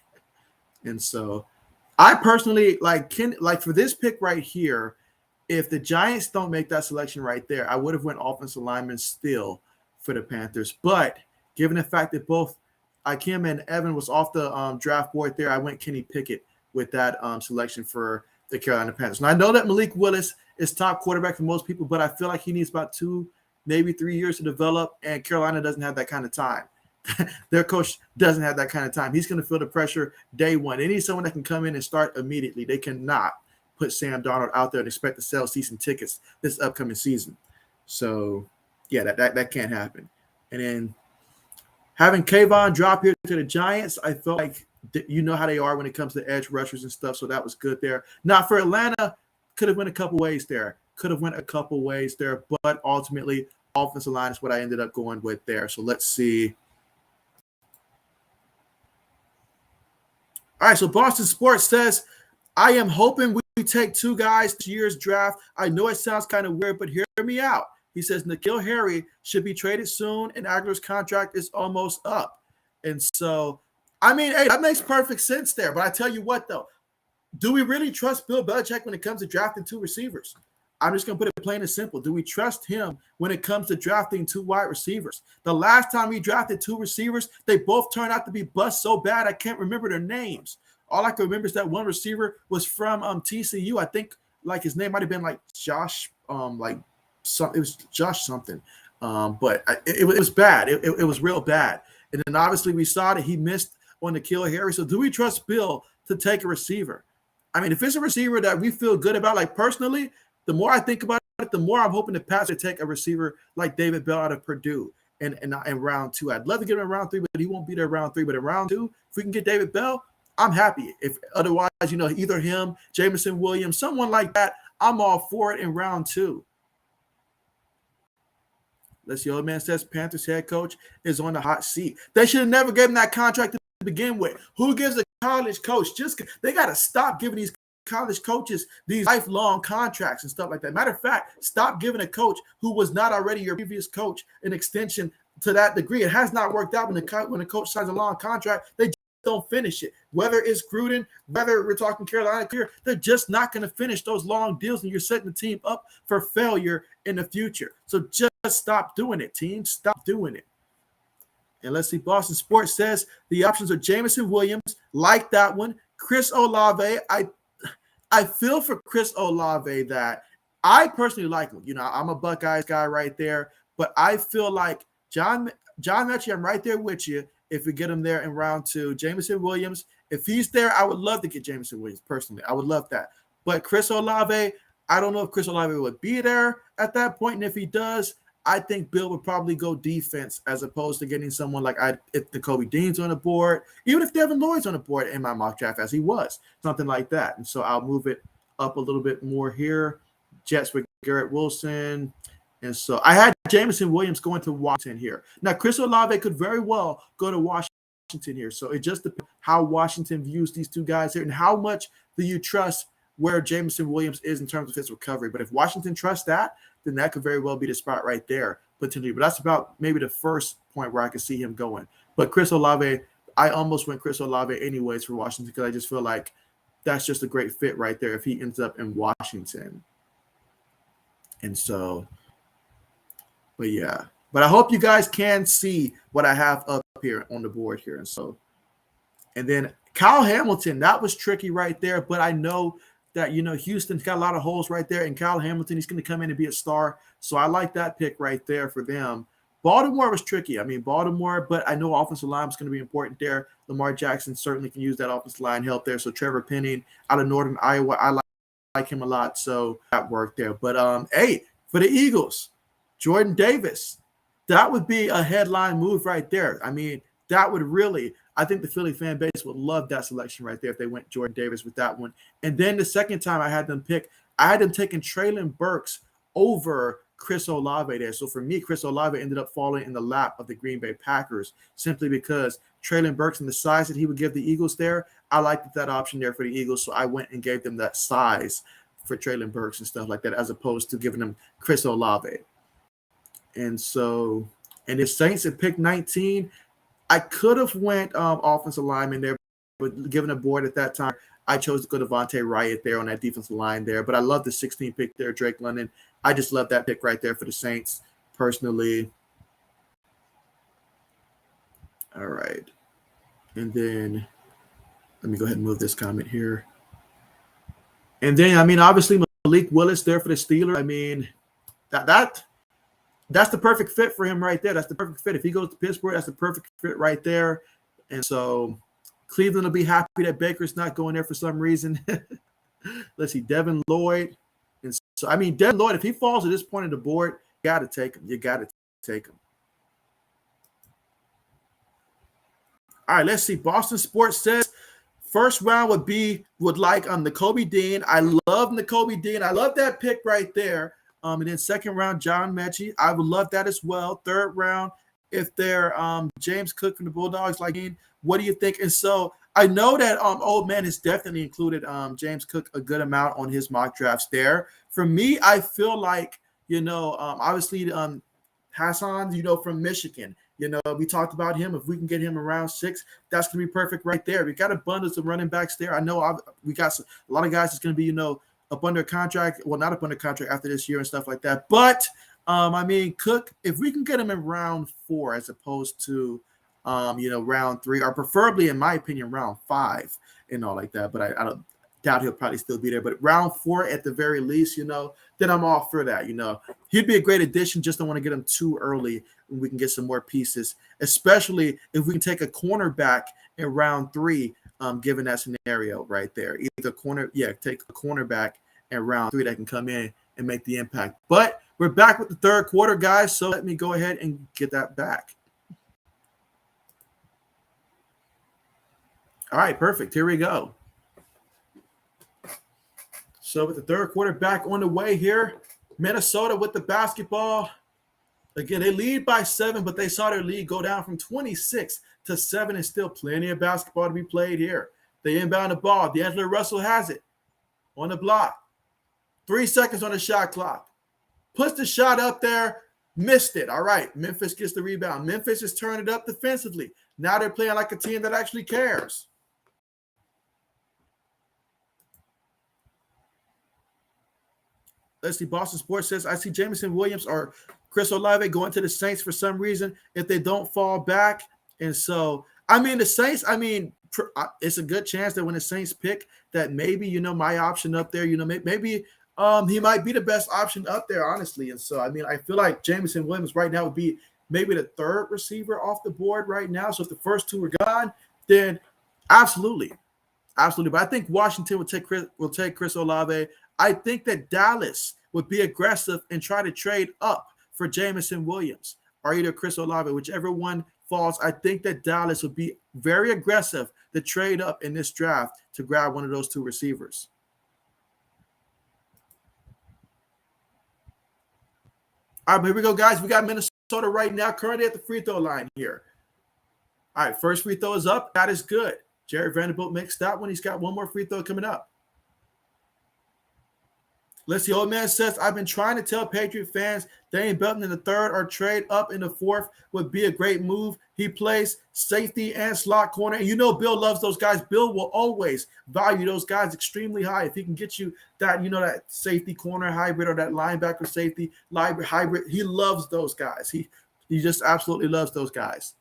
And so I personally like for this pick right here, if the Giants don't make that selection right there, I would have went offensive lineman still for the Panthers. But given the fact that both Akiem and Evan was off the draft board there, I went Kenny Pickett with that selection for the Carolina Panthers. And I know that Malik Willis is top quarterback for most people, but I feel like he needs about 2, maybe 3 years to develop, and Carolina doesn't have that kind of time. Their coach doesn't have that kind of time. He's going to feel the pressure day one. They need someone that can come in and start immediately. They cannot put Sam Darnold out there and expect to sell season tickets this upcoming season. So, yeah, that can't happen. And then having Kayvon drop here to the Giants, I felt like you know how they are when it comes to edge rushers and stuff, so that was good there. Now, for Atlanta, could have went a couple ways there. But ultimately, offensive line is what I ended up going with there. So let's see. All right, so Boston Sports says, I am hoping we take 2 guys this year's draft. I know it sounds kind of weird, but hear me out. He says N'Keal Harry should be traded soon, and Aguilar's contract is almost up. And so, I mean, hey, that makes perfect sense there. But I tell you what, though, do we really trust Bill Belichick when it comes to drafting 2 receivers? I'm just going to put it plain and simple. Do we trust him when it comes to drafting 2 wide receivers? The last time we drafted 2 receivers, they both turned out to be bust so bad I can't remember their names. All I can remember is that one receiver was from TCU. I think like his name might have been like Josh, it was Josh something. But it was bad. It was real bad. And then obviously we saw that he missed on N'Keal Harry. So do we trust Bill to take a receiver? I mean, if it's a receiver that we feel good about, like personally, the more I think about it, the more I'm hoping the Pats would take a receiver like David Bell out of Purdue in round 2. I'd love to get him in round 3, but he won't be there in round 3. But in round 2, if we can get David Bell, I'm happy. If otherwise, either him, Jameson Williams, someone like that, I'm all for it in round 2. Let's see, old man says Panthers head coach is on the hot seat. They should have never given him that contract to begin with. Who gives a college coach? They got to stop giving these college coaches these lifelong contracts and stuff like that. Matter of fact, stop giving a coach who was not already your previous coach an extension to that degree. It has not worked out when a coach signs a long contract. They just don't finish it. Whether it's Gruden, whether we're talking Carolina here, they're just not going to finish those long deals, and you're setting the team up for failure in the future. So just stop doing it, team. Stop doing it. And let's see, Boston Sports says the options are Jameson Williams, like that one. Chris Olave, I feel for Chris Olave that I personally like him. I'm a Buckeyes guy right there, but I feel like John Mechie, I'm right there with you if we get him there in round 2. Jameson Williams, if he's there, I would love to get Jameson Williams personally. I would love that. But Chris Olave, I don't know if Chris Olave would be there at that point, and if he does, I think Bill would probably go defense as opposed to getting someone like if Nakobe Dean's on the board, even if Devin Lloyd's on the board in my mock draft as he was, something like that. And so I'll move it up a little bit more here. Jets with Garrett Wilson. And so I had Jameson Williams going to Washington here. Now, Chris Olave could very well go to Washington here. So it just depends how Washington views these 2 guys here and how much do you trust where Jameson Williams is in terms of his recovery. But if Washington trusts that, then that could very well be the spot right there, potentially. But that's about maybe the first point where I could see him going. But Chris Olave, I almost went Chris Olave anyways for Washington because I just feel like that's just a great fit right there if he ends up in Washington. And so, but yeah. But I hope you guys can see what I have up here on the board here. And then Kyle Hamilton, that was tricky right there, but I know that, Houston's got a lot of holes right there, and Kyle Hamilton, he's going to come in and be a star. So I like that pick right there for them. Baltimore was tricky. I mean, Baltimore, but I know offensive line is going to be important there. Lamar Jackson certainly can use that offensive line help there. So Trevor Penning out of Northern Iowa, I like him a lot. So that worked there. But, hey, for the Eagles, Jordan Davis, that would be a headline move right there. I mean, that would really – I think the Philly fan base would love that selection right there if they went Jordan Davis with that one. And then the second time I had them taking Treylon Burks over Chris Olave there. So for me, Chris Olave ended up falling in the lap of the Green Bay Packers simply because Treylon Burks and the size that he would give the Eagles there, I liked that option there for the Eagles. So I went and gave them that size for Treylon Burks and stuff like that as opposed to giving them Chris Olave. And so, and the Saints had picked 19. I could have went offensive lineman there, but given a board at that time, I chose to go to Vontae Riot there on that defensive line there. But I love the 16 pick there, Drake London. I just love that pick right there for the Saints personally. All right. And then let me go ahead and move this comment here. And then, I mean, obviously Malik Willis there for the Steelers. I mean, that's the perfect fit for him right there. That's the perfect fit. If he goes to Pittsburgh, that's the perfect fit right there. And so Cleveland will be happy that Baker's not going there for some reason. Let's see, Devin Lloyd. And so, I mean, Devin Lloyd, if he falls at this point of the board, you got to take him. You got to take him. All right, let's see. Boston Sports says first round would like Nakobe Dean. I love Nakobe Dean. I love that pick right there. And then second round, John Mechie. I would love that as well. Third round, if they're James Cook from the Bulldogs, like, what do you think? And so I know that Old Man has definitely included James Cook a good amount on his mock drafts there. For me, I feel like, obviously Hassan, from Michigan. We talked about him. If we can get him around 6, that's going to be perfect right there. We got abundance of running backs there. I know we got a lot of guys that's going to be, up under contract. Well, not up under contract after this year and stuff like that. But, I mean, Cook, if we can get him in round 4 as opposed to, round 3, or preferably, in my opinion, round 5 and all like that. But I don't doubt he'll probably still be there. But round 4 at the very least, then I'm all for that. He'd be a great addition. Just don't want to get him too early when we can get some more pieces, especially if we can take a cornerback in round 3, given that scenario right there. Take a cornerback in round 3 that can come in and make the impact. But we're back with the third quarter, guys, so let me go ahead and get that back. All right, perfect. Here we go. So with the third quarter back on the way here, Minnesota with the basketball. Again, they lead by 7, but they saw their lead go down from 26 to 7, and still plenty of basketball to be played here. They inbound the ball. D'Angelo Russell has it on the block. 3 seconds on the shot clock. Puts the shot up there, missed it. All right, Memphis gets the rebound. Memphis is turning it up defensively. Now they're playing like a team that actually cares. Let's see, Boston Sports says, I see Jameson Williams or Chris Olave going to the Saints for some reason if they don't fall back. And so, I mean, the Saints, it's a good chance that when the Saints pick that maybe, my option up there, maybe he might be the best option up there, honestly. And so, I mean, I feel like Jameson Williams right now would be maybe the third receiver off the board right now. So if the first 2 are gone, then absolutely. Absolutely. But I think Washington will take Chris Olave. I think that Dallas would be aggressive and try to trade up for Jameson Williams or either Chris Olave, whichever one falls. I think that Dallas would be very aggressive to trade up in this draft to grab one of those 2 receivers. All right, here we go, guys. We got Minnesota right now currently at the free throw line here. All right, first free throw is up. That is good. Jerry Vanderbilt makes that one. He's got one more free throw coming up. Let's see. Old Man says, I've been trying to tell Patriot fans Dane Belton in the third or trade up in the fourth would be a great move. He plays safety and slot corner. And Bill loves those guys. Bill will always value those guys extremely high. If he can get you that, that safety corner hybrid or that linebacker safety hybrid, he loves those guys. He just absolutely loves those guys.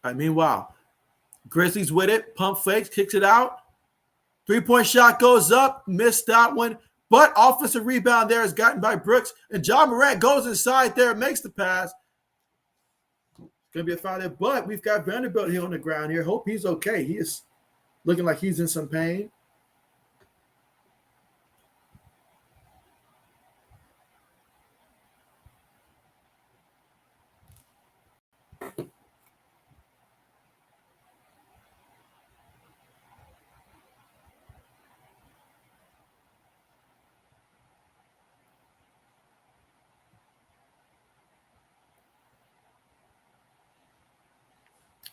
All right, meanwhile, Grizzlies with it. Pump fakes, kicks it out. 3-point shot goes up. Missed that one. But offensive rebound there is gotten by Brooks. And John Morant goes inside there, makes the pass. It's going to be a foul there. But we've got Vanderbilt here on the ground here. Hope he's okay. He is looking like he's in some pain.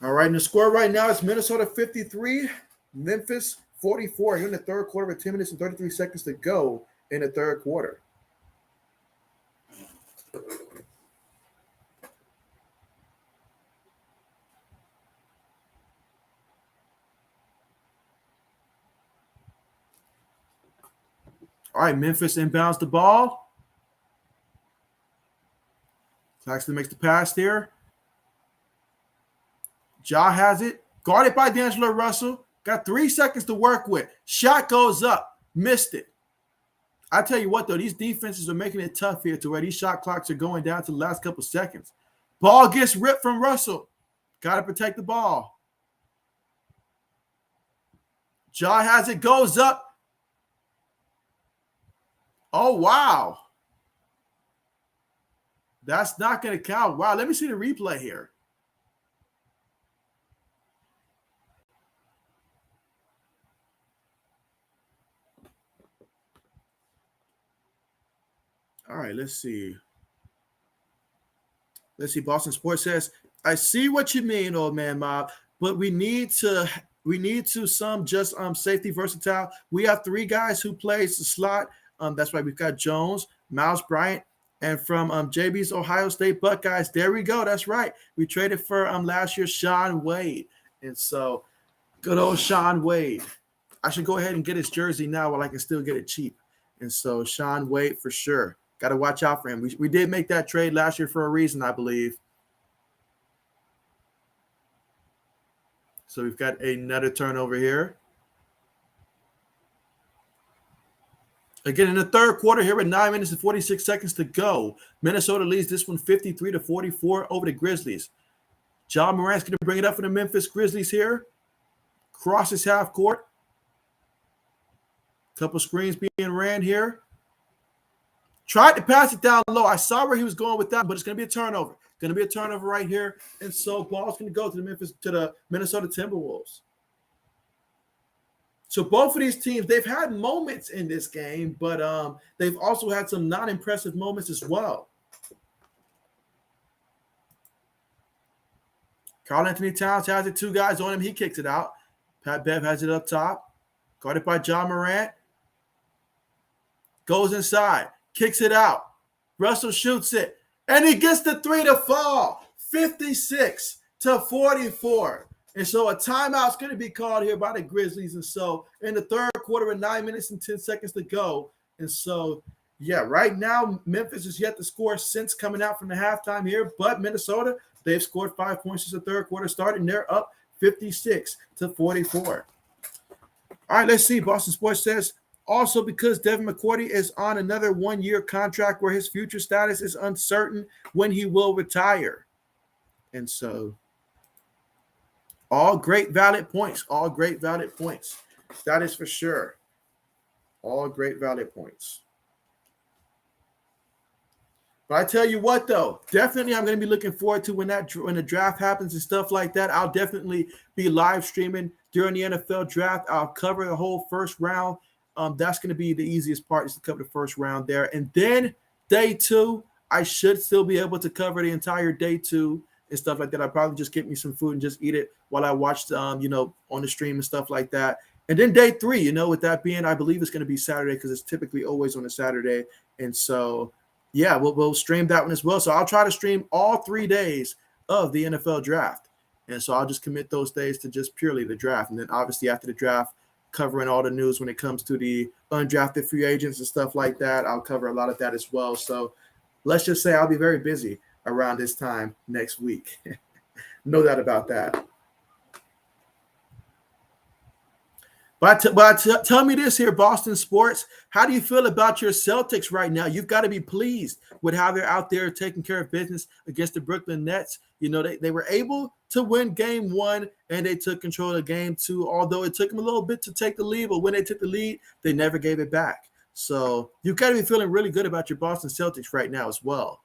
All right, and the score right now is Minnesota 53, Memphis 44. Here in the third quarter with 10 minutes and 33 seconds to go in the third quarter. All right, Memphis inbounds the ball. Claxton makes the pass there. Ja has it. Guarded by D'Angelo Russell. Got 3 seconds to work with. Shot goes up. Missed it. I tell you what, though, these defenses are making it tough here to where these shot clocks are going down to the last couple seconds. Ball gets ripped from Russell. Got to protect the ball. Ja has it, goes up. Oh, wow. That's not going to count. Wow, let me see the replay here. All right, let's see. Let's see. Boston Sports says, I see what you mean, old man Mob, but we need to some just safety versatile. We have 3 guys who plays the slot. That's why we've got Jones, Miles Bryant, and from JB's Ohio State Buckeyes. There we go. That's right. We traded for last year's Sean Wade. And so good old Sean Wade. I should go ahead and get his jersey now while I can still get it cheap. And so Sean Wade for sure. Got to watch out for him. We did make that trade last year for a reason, I believe. So we've got another turnover here. Again, in the third quarter here with 9 minutes and 46 seconds to go. Minnesota leads this one 53-44 over the Grizzlies. Ja Morant's going to bring it up for the Memphis Grizzlies here. Crosses half court. Couple screens being ran here. Tried to pass it down low. I saw where he was going with that, but it's going to be a turnover. Going to be a turnover right here. And so ball's going to go to the Minnesota Timberwolves. So both of these teams, they've had moments in this game, but they've also had some non-impressive moments as well. Karl-Anthony Towns has it. 2 guys on him. He kicks it out. Pat Bev has it up top. Guarded by Ja Morant. Goes inside. Kicks it out. Russell shoots it. And he gets the 3 to fall. 56-44. And so a timeout's going to be called here by the Grizzlies. And so in the third quarter with 9 minutes and 10 seconds to go. And so, yeah, right now Memphis is yet to score since coming out from the halftime here. But Minnesota, they've scored 5 points since the third quarter started, and they're up 56-44. All right, let's see. Boston Sports says, also because Devin McCourty is on another 1-year contract where his future status is uncertain when he will retire. And so all great valid points. All great valid points. That is for sure. All great valid points. But I tell you what, though, definitely I'm going to be looking forward to when the draft happens and stuff like that. I'll definitely be live streaming during the NFL draft. I'll cover the whole first round. That's going to be the easiest part, is to cover the first round there. And then day 2, I should still be able to cover the entire day 2 and stuff like that. I'll probably just get me some food and just eat it while I watch, on the stream and stuff like that. And then day 3, with that being, I believe it's going to be Saturday because it's typically always on a Saturday. And so, yeah, we'll stream that one as well. So I'll try to stream all 3 days of the NFL draft. And so I'll just commit those days to just purely the draft. And then obviously after the draft, covering all the news when it comes to the undrafted free agents and stuff like that. I'll cover a lot of that as well. So let's just say I'll be very busy around this time next week. No doubt about that. But tell me this here, Boston Sports. How do you feel about your Celtics right now? You've got to be pleased with how they're out there taking care of business against the Brooklyn Nets. They were able to win game 1, and they took control of game 2, although it took them a little bit to take the lead. But when they took the lead, they never gave it back. So you've got to be feeling really good about your Boston Celtics right now as well.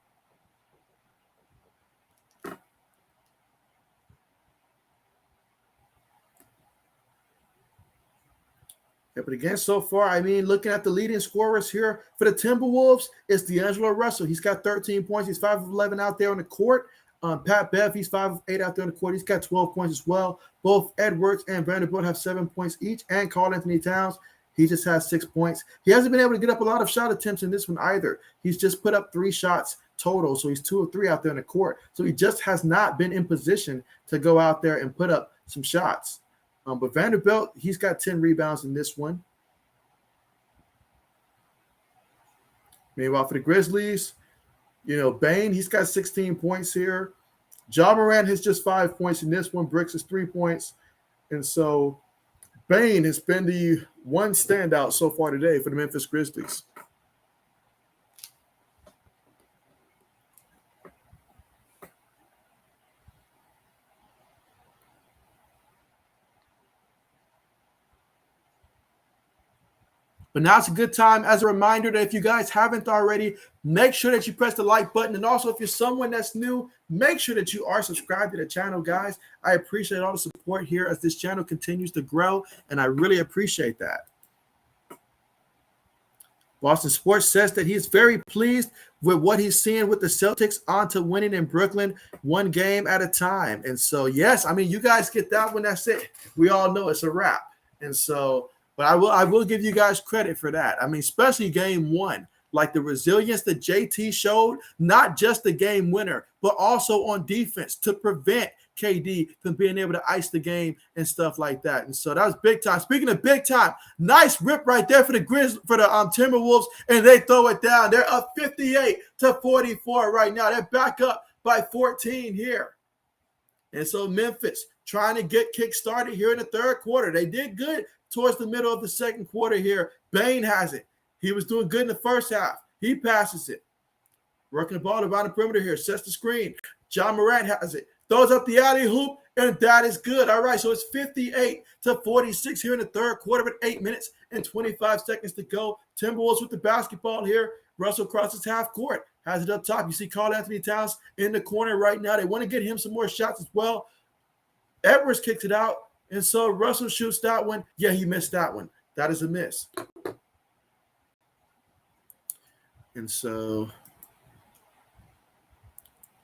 Yeah, but again, so far, looking at the leading scorers here for the Timberwolves, it's D'Angelo Russell. He's got 13 points. He's 5 of 11 out there on the court. Pat Bev, he's 5 of 8 out there on the court. He's got 12 points as well. Both Edwards and Vanderbilt have 7 points each. And Karl-Anthony Towns, he just has 6 points. He hasn't been able to get up a lot of shot attempts in this one either. He's just put up 3 shots total, so he's 2 of 3 out there on the court. So he just has not been in position to go out there and put up some shots. But Vanderbilt, he's got 10 rebounds in this one. Meanwhile, for the Grizzlies, Bane, he's got 16 points here. Ja Morant has just 5 points in this one. Brooks is 3 points. And so Bane has been the one standout so far today for the Memphis Grizzlies. But now it's a good time as a reminder that if you guys haven't already, make sure that you press the like button. And also, if you're someone that's new, make sure that you are subscribed to the channel, guys. I appreciate all the support here as this channel continues to grow, and I really appreciate that. Boston Sports says that he's very pleased with what he's seeing with the Celtics on to winning in Brooklyn one game at a time. And so, yes, I mean, you guys get that one. That's it. We all know it's a wrap. And so, but I will give you guys credit for that. I mean, especially game one, like the resilience that JT showed, not just the game winner, but also on defense to prevent KD from being able to ice the game and stuff like that. And so that was big time. Speaking of big time, nice rip right there for the Timberwolves, and they throw it down. They're up 58-44 right now. They're back up by 14 here. And so Memphis trying to get kick-started here in the third quarter. They did good towards the middle of the second quarter here. Bane has it. He was doing good in the first half. He passes it. Working the ball around the perimeter here. Sets the screen. John Morant has it. Throws up the alley-hoop, and that is good. All right, so it's 58-46 here in the third quarter with 8 minutes and 25 seconds to go. Timberwolves with the basketball here. Russell crosses half court. Has it up top. You see Karl-Anthony Towns in the corner right now. They want to get him some more shots as well. Edwards kicks it out. And so Russell shoots that one. Yeah, he missed that one. That is a miss. And so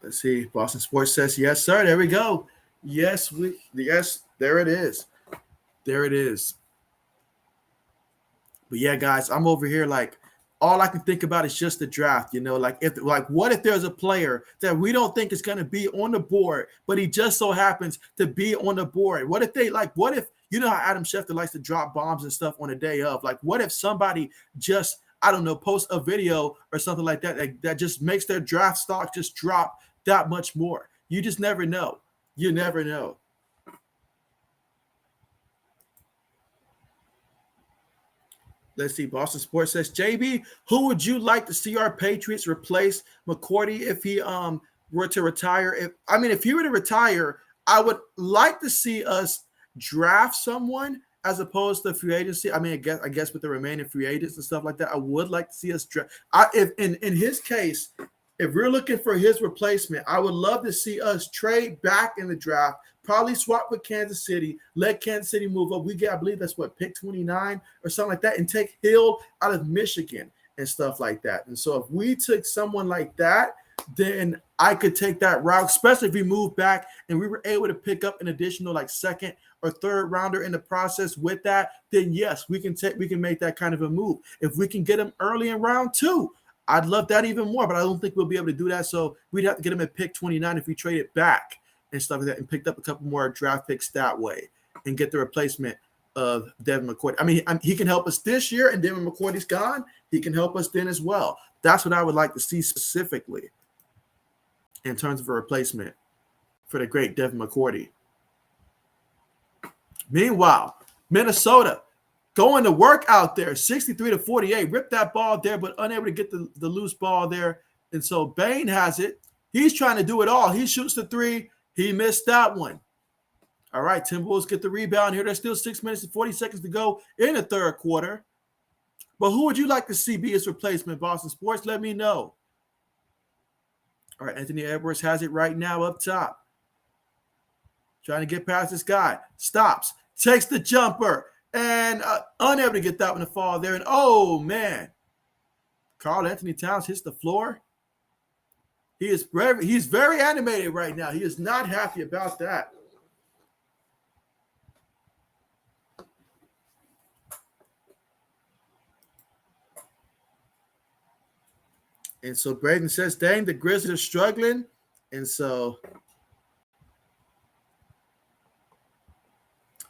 let's see. Boston Sports says, yes, sir. There we go. Yes, there it is. There it is. But yeah, guys, I'm over here like all I can think about is just the draft, what if there's a player that we don't think is going to be on the board, but he just so happens to be on the board? What if you know how Adam Schefter likes to drop bombs and stuff on the day of? Like, what if somebody just, I don't know, post a video or something like that that just makes their draft stock just drop that much more? You just never know. You never know. Let's see. Boston Sports says, JB, who would you like to see our Patriots replace McCourty if he were to retire? If he were to retire, I would like to see us draft someone as opposed to free agency. I guess with the remaining free agents and stuff like that, I would like to see us draft. If in his case, if we're looking for his replacement, I would love to see us trade back in the draft, probably swap with Kansas City, let Kansas City move up. I believe that's pick 29 or something like that, and take Hill out of Michigan and stuff like that. And so if we took someone like that, then I could take that route, especially if we move back and we were able to pick up an additional second or third rounder in the process with that, then yes, we can make that kind of a move. If we can get him early in round 2, I'd love that even more, but I don't think we'll be able to do that. So we'd have to get him at pick 29 if we trade it back and stuff like that and picked up a couple more draft picks that way and get the replacement of Devin McCourty. He can help us this year, and Devin McCourty's gone. He can help us then as well. That's what I would like to see specifically in terms of a replacement for the great Devin McCourty. Meanwhile, Minnesota going to work out there, 63-48. Ripped that ball there, but unable to get the loose ball there. And so Bane has it. He's trying to do it all. He shoots the three. He missed that one. All right, Timberwolves get the rebound here. There's still 6 minutes and 40 seconds to go in the third quarter. But who would you like to see be his replacement, Boston Sports? Let me know. All right, Anthony Edwards has it right now up top. Trying to get past this guy. Stops. Takes the jumper. And unable to get that one to fall there. And, oh, man. Karl-Anthony Towns hits the floor. He's very animated right now. He is not happy about that. And so Braden says, dang, the Grizzlies are struggling. And so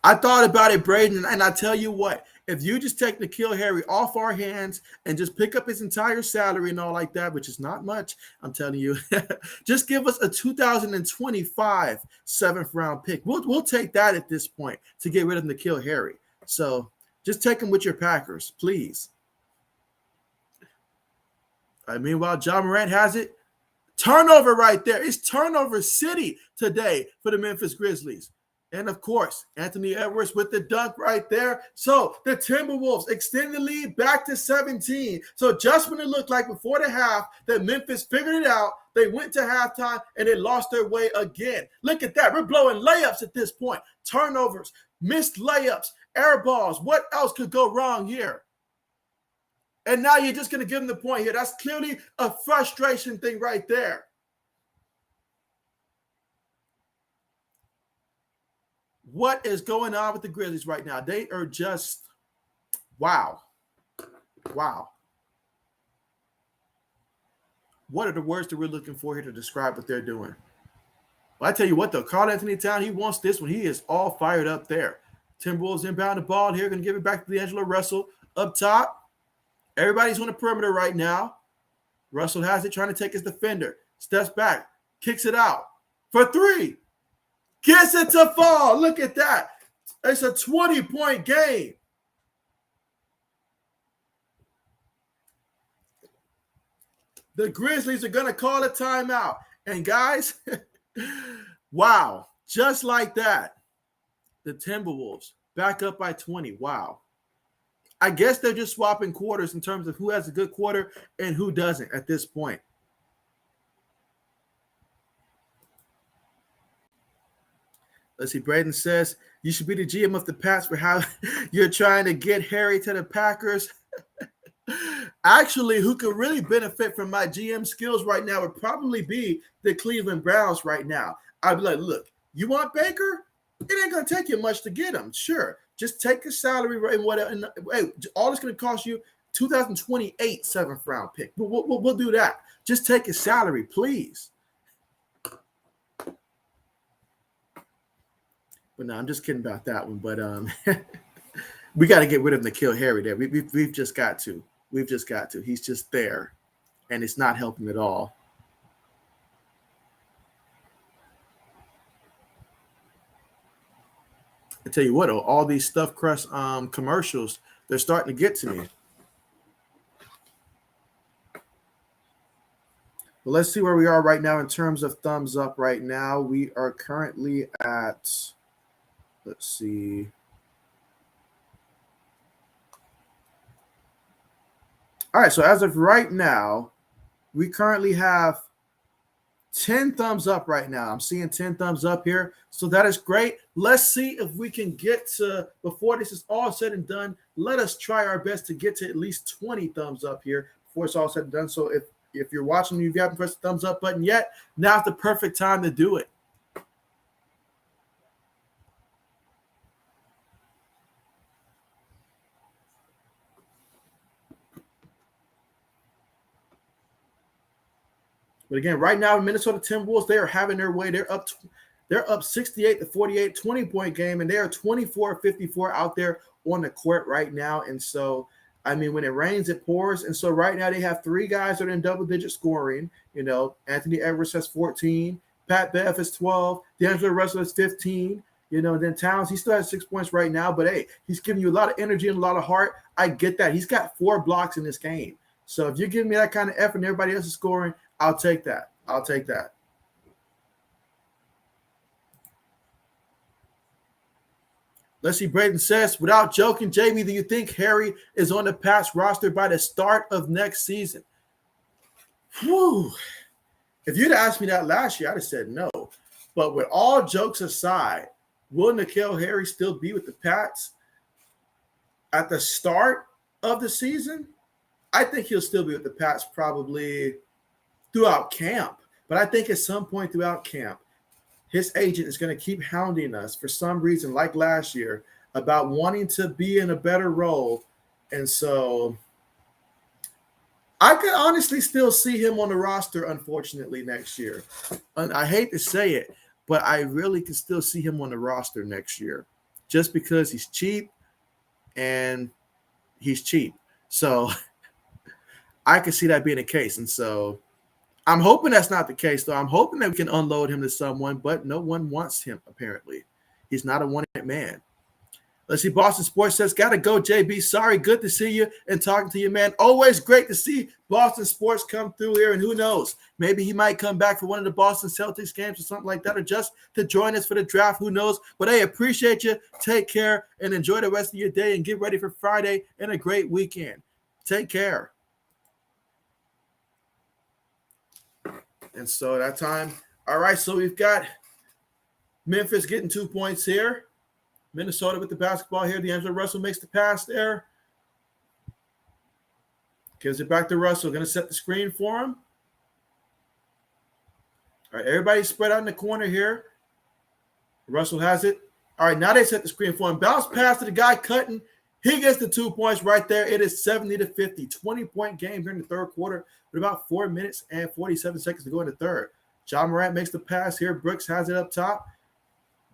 I thought about it, Braden, and I tell you what, if you just take N'Keal Harry off our hands and just pick up his entire salary and all like that, which is not much, I'm telling you, just give us a 2025 seventh round pick. We'll take that at this point to get rid of N'Keal Harry. So just take him with your Packers, please. Meanwhile, Ja Morant has it. Turnover right there. It's turnover city today for the Memphis Grizzlies. And, of course, Anthony Edwards with the dunk right there. So the Timberwolves extend the lead back to 17. So just when it looked like before the half that Memphis figured it out, they went to halftime and they lost their way again. Look at that. We're blowing layups at this point. Turnovers, missed layups, air balls. What else could go wrong here? And now you're just going to give them the point here. That's clearly a frustration thing right there. What is going on with the Grizzlies right now? They are just, wow. Wow. What are the words that we're looking for here to describe what they're doing? Well, I tell you what, though, Karl Anthony Towns, he wants this one. He is all fired up there. Timberwolves inbound the ball here, going to give it back to D'Angelo Russell up top. Everybody's on the perimeter right now. Russell has it, trying to take his defender. Steps back, kicks it out for three. Gets it to fall. Look at that. It's a 20-point game. The Grizzlies are going to call a timeout. And guys, wow, just like that, the Timberwolves back up by 20. Wow. I guess they're just swapping quarters in terms of who has a good quarter and who doesn't at this point. Let's see. Braden says, you should be the GM of the Pats for how you're trying to get Harry to the Packers. Actually, who could really benefit from my GM skills right now would probably be the Cleveland Browns right now. I'd be like, look, you want Baker? It ain't going to take you much to get him. Sure. Just take his salary and whatever. And, hey, all it's going to cost you 2028 seventh round pick. We'll do that. Just take his salary, please. But no, I'm just kidding about that one. But we got to get rid of N'Keal Harry there. We've just got to. We've just got to. He's just there, and it's not helping at all. I tell you what, all these Stuffed Crust commercials, they're starting to get to me. Well, let's see where we are right now in terms of thumbs up right now. We are currently at, let's see. All right, so as of right now, we currently have 10 thumbs up right now. I'm seeing 10 thumbs up here. So that is great. Let's see if we can get to, before this is all said and done, let us try our best to get to at least 20 thumbs up here before it's all said and done. So if you're watching and you haven't pressed the thumbs up button yet, now's the perfect time to do it. But again, right now, Minnesota Timberwolves, they are having their way. They're up 68-48, 20-point game, and they are 24-54 out there on the court right now. And so, I mean, when it rains, it pours. And so right now they have three guys that are in double-digit scoring. You know, Anthony Edwards has 14, Pat Bev has 12, D'Angelo Russell has 15. You know, and then Towns, he still has 6 points right now. But, hey, he's giving you a lot of energy and a lot of heart. I get that. He's got 4 blocks in this game. So if you're giving me that kind of effort and everybody else is scoring, I'll take that. I'll take that. Let's see. Braden says, without joking, JB, do you think Harry is on the Pats roster by the start of next season? Whew. If you'd asked me that last year, I'd have said no. But with all jokes aside, will N'Keal Harry still be with the Pats at the start of the season? I think he'll still be with the Pats probably throughout camp. But I think at some point throughout camp, his agent is going to keep hounding us for some reason, like last year, about wanting to be in a better role. And so I could honestly still see him on the roster, unfortunately, next year. And I hate to say it, but I really can still see him on the roster next year. just because he's cheap and he's cheap. So I can see that being the case. And so I'm hoping that's not the case, though. I'm hoping that we can unload him to someone, but no one wants him, apparently. He's not a wanted man. Let's see. Boston Sports says, gotta go, JB. Sorry, good to see you and talking to you, man. Always great to see Boston Sports come through here, and who knows? Maybe he might come back for one of the Boston Celtics games or something like that, or just to join us for the draft. Who knows? But hey, appreciate you. Take care and enjoy the rest of your day and get ready for Friday and a great weekend. Take care. And so that time, all right, so we've got Memphis getting 2 points here. Minnesota with the basketball here. D'Angelo Russell makes the pass there. Gives it back to Russell. Going to set the screen for him. All right, everybody spread out in the corner here. Russell has it. All right, now they set the screen for him. Bounce pass to the guy cutting. He gets the 2 points right there. It is 70-50. 20-point game here in the third quarter with about 4 minutes and 47 seconds to go in the third. John Morant makes the pass here. Brooks has it up top.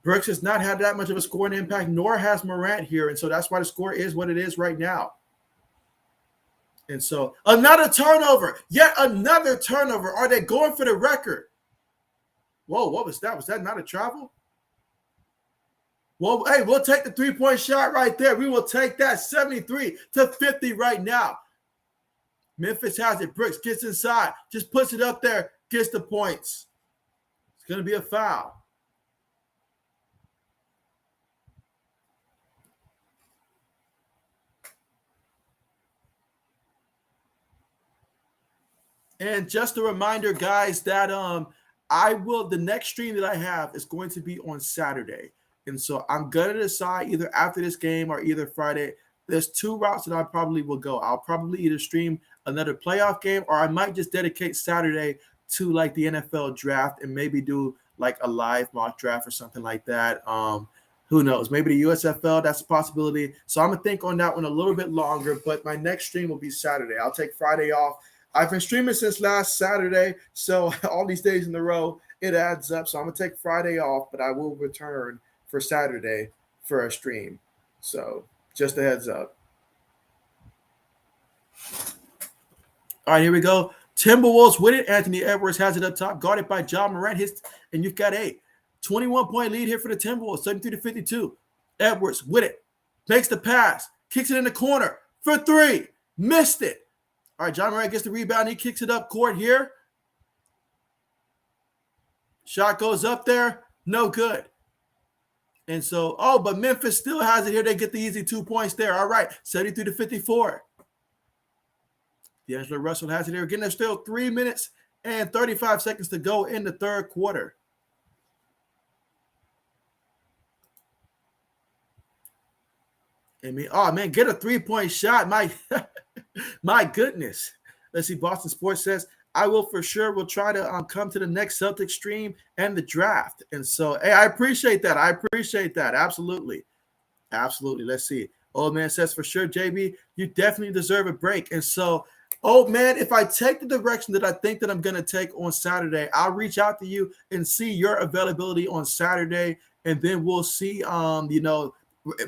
Brooks has not had that much of a scoring impact, nor has Morant here. And so that's why the score is what it is right now. And so another turnover. Yet another turnover. Are they going for the record? Whoa, what was that? Was that not a travel? Well, hey, we'll take the three-point shot right there. We will take that 73-50 right now. Memphis has it. Brooks gets inside. Just puts it up there. Gets the points. It's going to be a foul. And just a reminder, guys, that the next stream that I have is going to be on Saturday. And so I'm going to decide either after this game or either Friday. There's two routes that I probably will go. I'll probably either stream another playoff game, or I might just dedicate Saturday to like the NFL draft and maybe do like a live mock draft or something like that. Who knows? Maybe the USFL, that's a possibility. So I'm going to think on that one a little bit longer, but my next stream will be Saturday. I'll take Friday off. I've been streaming since last Saturday, so all these days in a row, it adds up. So I'm going to take Friday off, but I will return for Saturday for a stream. So just a heads up. All right, here we go. Timberwolves with it. Anthony Edwards has it up top, guarded by John Morant. And you've got a 21-point lead here for the Timberwolves, 73-52. Edwards with it. Makes the pass. Kicks it in the corner for three. Missed it. All right, John Morant gets the rebound. He kicks it up court here. Shot goes up there. No good. And so, but Memphis still has it here. They get the easy 2 points there. All right, 73-54. D'Angelo Russell has it here. Again, there's still 3 minutes and 35 seconds to go in the third quarter. Man, get a 3-point shot. My goodness. Let's see. Boston Sports says, I will try to come to the next Celtics stream and the draft. And so, hey, I appreciate that. Absolutely. Let's see. Old man says, for sure, JB, you definitely deserve a break. And so, old man, if I take the direction that I think that I'm going to take on Saturday, I'll reach out to you and see your availability on Saturday. And then we'll see,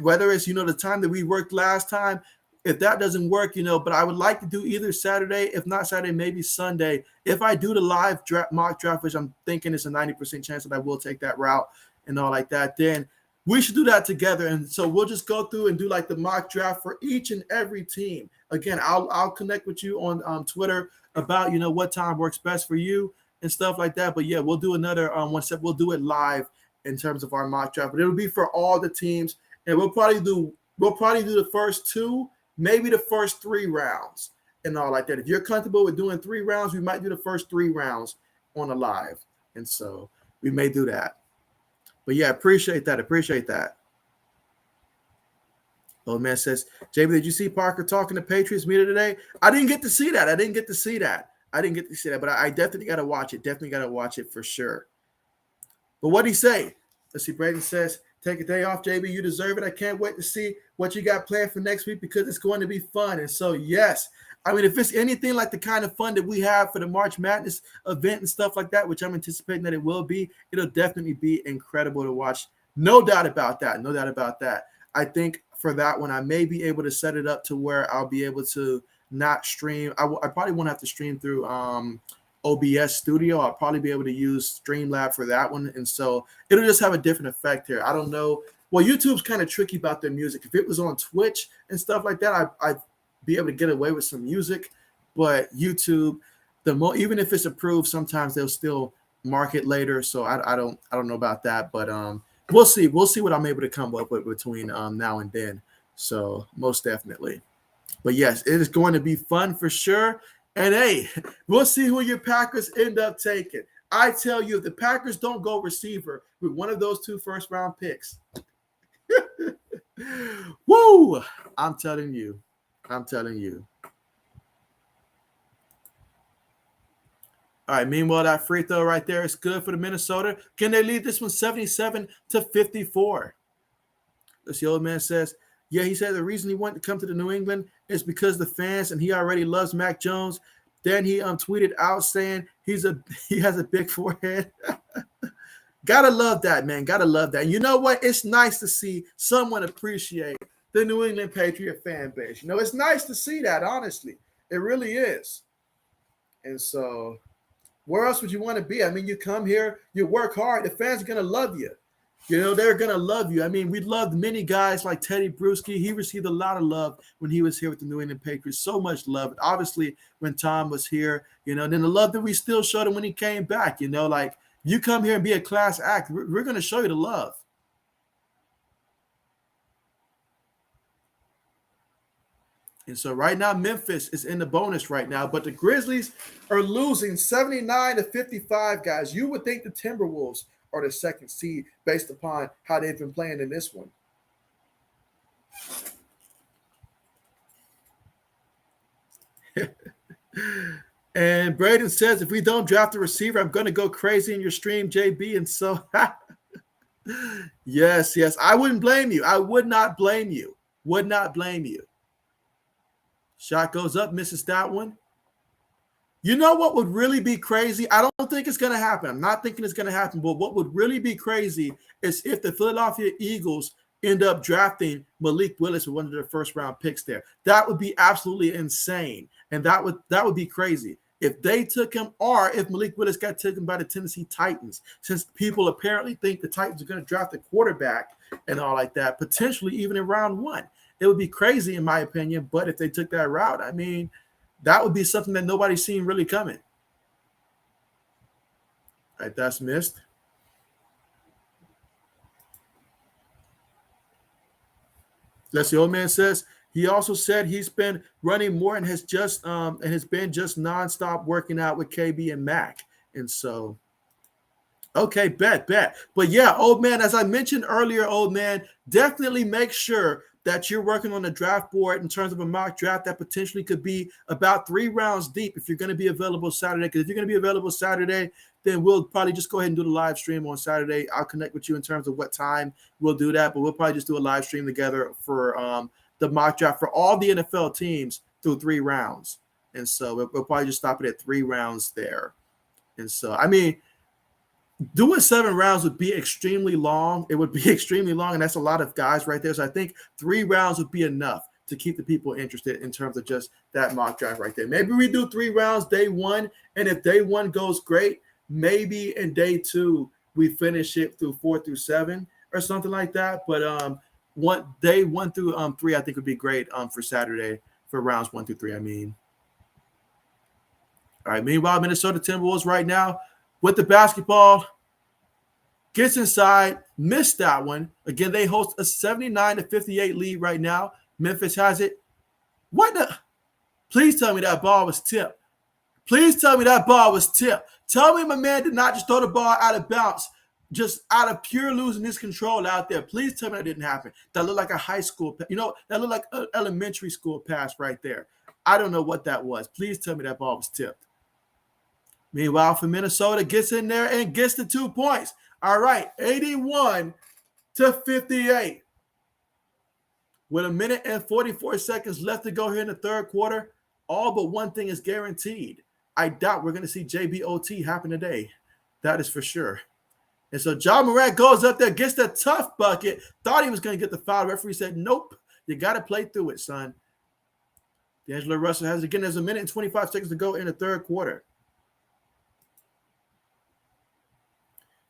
whether it's, the time that we worked last time. If that doesn't work, but I would like to do either Saturday, if not Saturday, maybe Sunday. If I do the live mock draft, which I'm thinking is a 90% chance that I will take that route and all like that, then we should do that together. And so we'll just go through and do like the mock draft for each and every team. Again, I'll connect with you on Twitter about, what time works best for you and stuff like that. But yeah, we'll do another one step. We'll do it live in terms of our mock draft, but it'll be for all the teams. And we'll probably do the first two, maybe the first 3 rounds and all like that. If you're comfortable with doing 3 rounds, we might do the first 3 rounds on a live. And so we may do that. But yeah, appreciate that. Old man says, JB, did you see Parker talking to Patriots media today? I didn't get to see that. But I definitely got to watch it. For sure. But what'd he say? Let's see. Braden says, take a day off, JB. You deserve it. I can't wait to see what you got planned for next week because it's going to be fun. And so, yes, if it's anything like the kind of fun that we have for the March Madness event and stuff like that, which I'm anticipating that it will be, it'll definitely be incredible to watch No doubt about that. No doubt about that. I think for that one, I may be able to set it up to where I'll be able to not stream. I probably won't have to stream through OBS Studio. I'll probably be able to use Streamlab for that one. And so it'll just have a different effect here. I don't know. Well, YouTube's kind of tricky about their music. If it was on Twitch and stuff like that, I'd be able to get away with some music. But YouTube, even if it's approved, sometimes they'll still mark it later. So I don't know about that. But we'll see. We'll see what I'm able to come up with between now and then. So most definitely. But yes, it is going to be fun for sure. And hey, we'll see who your Packers end up taking. I tell you, if the Packers don't go receiver with one of those 2 first-round picks, woo! I'm telling you. I'm telling you. All right, meanwhile, that free throw right there is good for the Minnesota. Can they lead this one 77-54? As the old man says, yeah, he said the reason he wanted to come to the New England is because the fans, and he already loves Mac Jones. Then he tweeted out saying he has a big forehead. Gotta love that, man. Gotta love that. And you know what? It's nice to see someone appreciate the New England Patriot fan base. You know, it's nice to see that, honestly. It really is. And so where else would you want to be? I mean, you come here, you work hard, the fans are going to love you. You know, they're going to love you. I mean, we loved many guys like Teddy Bruschi. He received a lot of love when he was here with the New England Patriots. So much love. And obviously, when Tom was here, you know, then the love that we still showed him when he came back, you know, like you come here and be a class act, we're going to show you the love. And so right now, Memphis is in the bonus right now, but the Grizzlies are losing 79-55, guys. You would think the Timberwolves are the second seed based upon how they've been playing in this one. And Braden says, if we don't draft a receiver, I'm going to go crazy in your stream, JB. And so, yes, I wouldn't blame you. I would not blame you. Would not blame you. Shot goes up, misses that one. You know what would really be crazy? I don't think it's going to happen. I'm not thinking it's going to happen. But what would really be crazy is if the Philadelphia Eagles end up drafting Malik Willis with one of their first-round picks there. That would be absolutely insane. And that would be crazy. If they took him, or if Malik Willis got taken by the Tennessee Titans, since people apparently think the Titans are going to draft a quarterback and all like that, potentially even in round 1. It would be crazy, in my opinion. But if they took that route, I mean, that would be something that nobody's seen really coming. All right, that's missed. That's the old man says. He also said he's been running more and has been just nonstop working out with KB and Mac. And so, okay, bet. But yeah, old man, as I mentioned earlier, old man, definitely make sure that you're working on the draft board in terms of a mock draft that potentially could be about 3 rounds deep if you're going to be available Saturday. Because if you're going to be available Saturday, then we'll probably just go ahead and do the live stream on Saturday. I'll connect with you in terms of what time we'll do that, but we'll probably just do a live stream together for the mock draft for all the NFL teams through 3 rounds. And so we'll probably just stop it at 3 rounds there. And so, I mean, doing 7 rounds would be extremely long. It would be extremely long, and that's a lot of guys right there. So I think 3 rounds would be enough to keep the people interested in terms of just that mock draft right there. Maybe we do 3 rounds day 1, and if day 1 goes great, maybe in day 2 we finish it through 4 through 7 or something like that. But day 1 through 3, I think would be great for Saturday for rounds 1 through 3. I mean, all right. Meanwhile, Minnesota Timberwolves right now with the basketball, gets inside, missed that one. Again, they host a 79-58 lead right now. Memphis has it. What the? Please tell me that ball was tipped. Please tell me that ball was tipped. Tell me my man did not just throw the ball out of bounds, just out of pure losing his control out there. Please tell me that didn't happen. That looked like a high school, that looked like an elementary school pass right there. I don't know what that was. Please tell me that ball was tipped. Meanwhile, for Minnesota, gets in there and gets the 2 points. All right, 81-58. With 1 minute and 44 seconds left to go here in the third quarter, all but one thing is guaranteed. I doubt we're going to see JBOT happen today. That is for sure. And so John Morant goes up there, gets the tough bucket, thought he was going to get the foul. The referee said, nope, you got to play through it, son. D'Angelo Russell has it again. There's a minute and 25 seconds to go in the third quarter.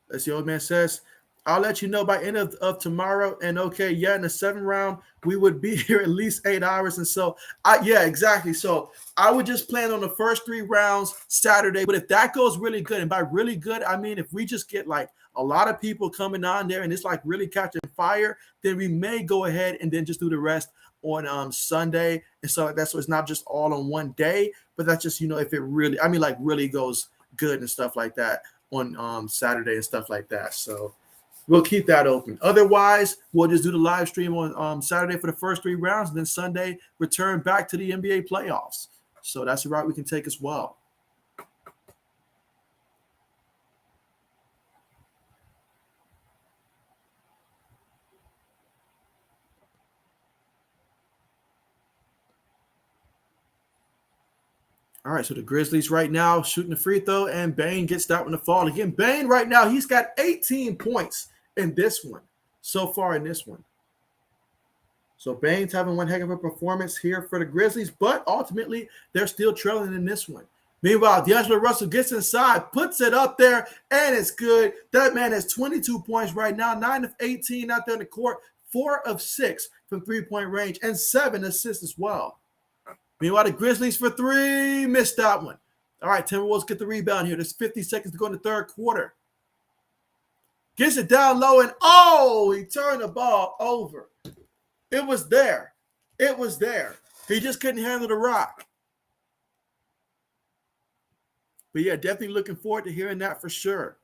Let's see, old man says, I'll let you know by end of tomorrow. And okay, yeah, in the 7th round, we would be here at least 8 hours. And so, yeah, exactly. So I would just plan on the first 3 rounds Saturday. But if that goes really good, and by really good, I mean if we just get like a lot of people coming on there and it's like really catching fire, then we may go ahead and then just do the rest on Sunday. And so that's so it's not just all on one day, but that's just, you know, if it really, I mean, like really goes good and stuff like that on Saturday and stuff like that. So we'll keep that open. Otherwise, we'll just do the live stream on Saturday for the first 3 rounds, and then Sunday return back to the NBA playoffs. So that's the route we can take as well. All right, so the Grizzlies right now shooting the free throw, and Bane gets that one to fall. Again, Bane right now, he's got 18 points in this one, so far in this one. So Bane's having one heck of a performance here for the Grizzlies, but ultimately they're still trailing in this one. Meanwhile, D'Angelo Russell gets inside, puts it up there, and it's good. That man has 22 points right now, 9 of 18 out there in the court, 4 of 6 from three-point range, and 7 assists as well. Meanwhile, the Grizzlies for 3 missed that one. All right, Timberwolves get the rebound here. There's 50 seconds to go in the third quarter. Gets it down low, and he turned the ball over. It was there. It was there. He just couldn't handle the rock. But yeah, definitely looking forward to hearing that for sure.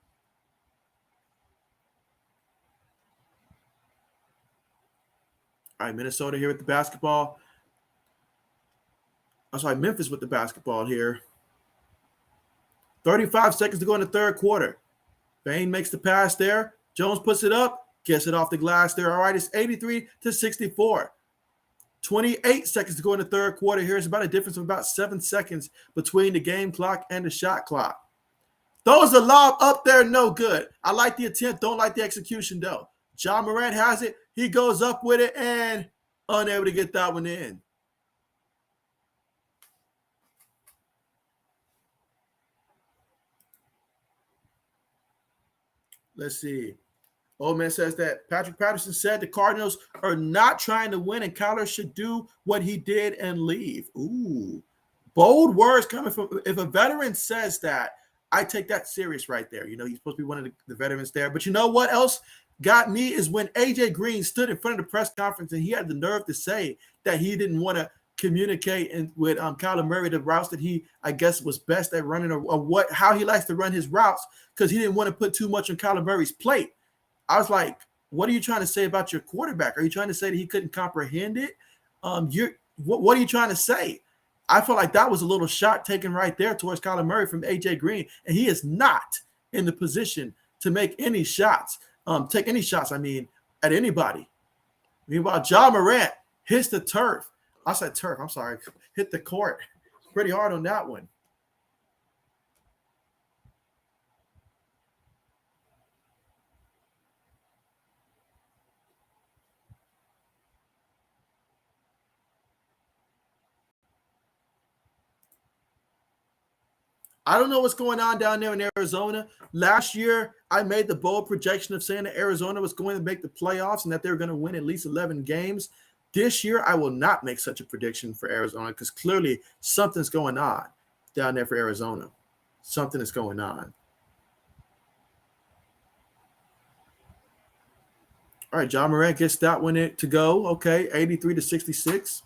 All right, Minnesota here with the basketball. I'm sorry, Memphis with the basketball here. 35 seconds to go in the third quarter. Bane makes the pass there. Jones puts it up, gets it off the glass there. All right, it's 83-64. 28 seconds to go in the third quarter. Here's about a difference of about 7 seconds between the game clock and the shot clock. Throws a lob up there, no good. I like the attempt, don't like the execution though. John Morant has it. He goes up with it and unable to get that one in. Let's see. Old man says that Patrick Patterson said the Cardinals are not trying to win and Kyler should do what he did and leave. Ooh, bold words coming from, if a veteran says that, I take that serious right there. You know, he's supposed to be one of the veterans there. But you know what else got me is when AJ Green stood in front of the press conference and he had the nerve to say that he didn't want to communicate with Kyler Murray the routes that he, I guess, was best at running or how he likes to run his routes because he didn't want to put too much on Kyler Murray's plate. I was like, what are you trying to say about your quarterback? Are you trying to say that he couldn't comprehend it? What are you trying to say? I feel like that was a little shot taken right there towards Kyler Murray from AJ Green, and he is not in the position to make any shots, take any shots, I mean, at anybody. Meanwhile, John Morant hits the turf. I said turf, I'm sorry, hit the court. Pretty hard on that one. I don't know what's going on down there in Arizona. Last year, I made the bold projection of saying that Arizona was going to make the playoffs and that they were going to win at least 11 games. This year, I will not make such a prediction for Arizona because clearly something's going on down there for Arizona. Something is going on. All right, John Morant gets that one to go. Okay, 83-66.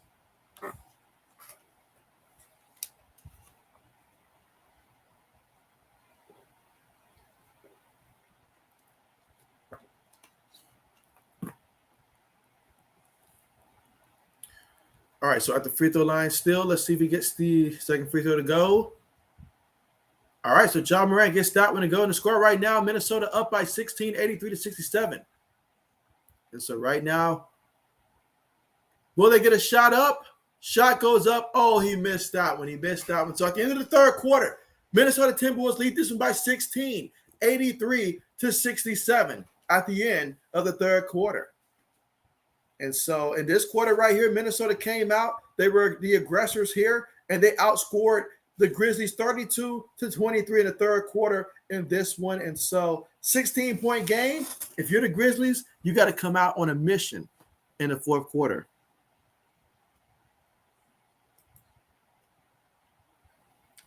All right, so at the free throw line still, let's see if he gets the second free throw to go. All right, so John Morant gets that one to go. And the score right now, Minnesota up by 16, 83-67. And so right now, will they get a shot up? Shot goes up. Oh, he missed that one. He missed that one. So at the end of the third quarter, Minnesota Timberwolves lead this one by 16. 83-67 at the end of the third quarter. And so in this quarter right here, Minnesota came out. They were the aggressors here, and they outscored the Grizzlies 32-23 in the third quarter in this one. And so 16-point game. If you're the Grizzlies, you got to come out on a mission in the fourth quarter.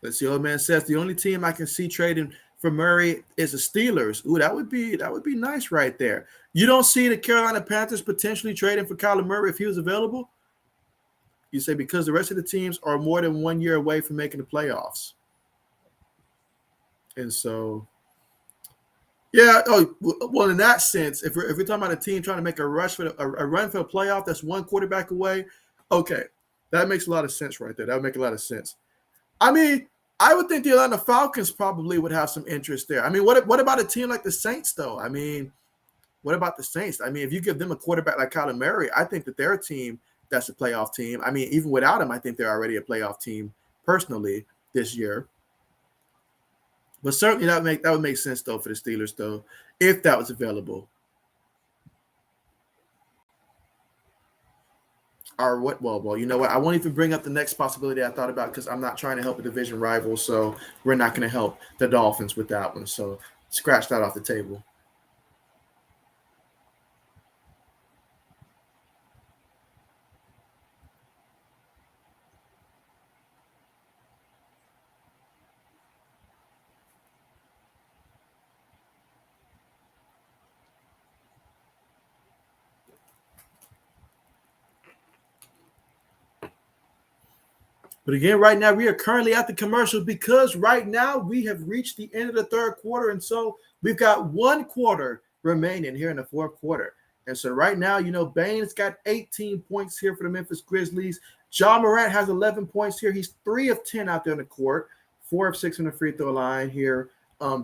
Let's see. Old man says the only team I can see trading for Murray is the Steelers. Ooh, that would be nice right there. You don't see the Carolina Panthers potentially trading for Kyler Murray if he was available? You say because the rest of the teams are more than 1 year away from making the playoffs. And so, yeah. Oh, well, in that sense, if we're talking about a team trying to make a run for the playoff that's one quarterback away, okay, that makes a lot of sense right there. That would make a lot of sense. I mean, I would think the Atlanta Falcons probably would have some interest there. I mean, what about a team like the Saints, though? I mean, what about the Saints? I mean, if you give them a quarterback like Kyler Murray, I think that they're a team that's a playoff team. I mean, even without him, I think they're already a playoff team personally this year. But certainly that would make sense, though, for the Steelers, though, if that was available. Or what? Well, you know what? I won't even bring up the next possibility I thought about because I'm not trying to help a division rival. So we're not going to help the Dolphins with that one. So scratch that off the table. But again, right now we are currently at the commercial because right now we have reached the end of the third quarter. And so we've got one quarter remaining here in the fourth quarter. And so right now, you know, Bane's got 18 points here for the Memphis Grizzlies. Ja Morant has 11 points here. He's 3 of 10 out there in the court, 4 of 6 on the free throw line here.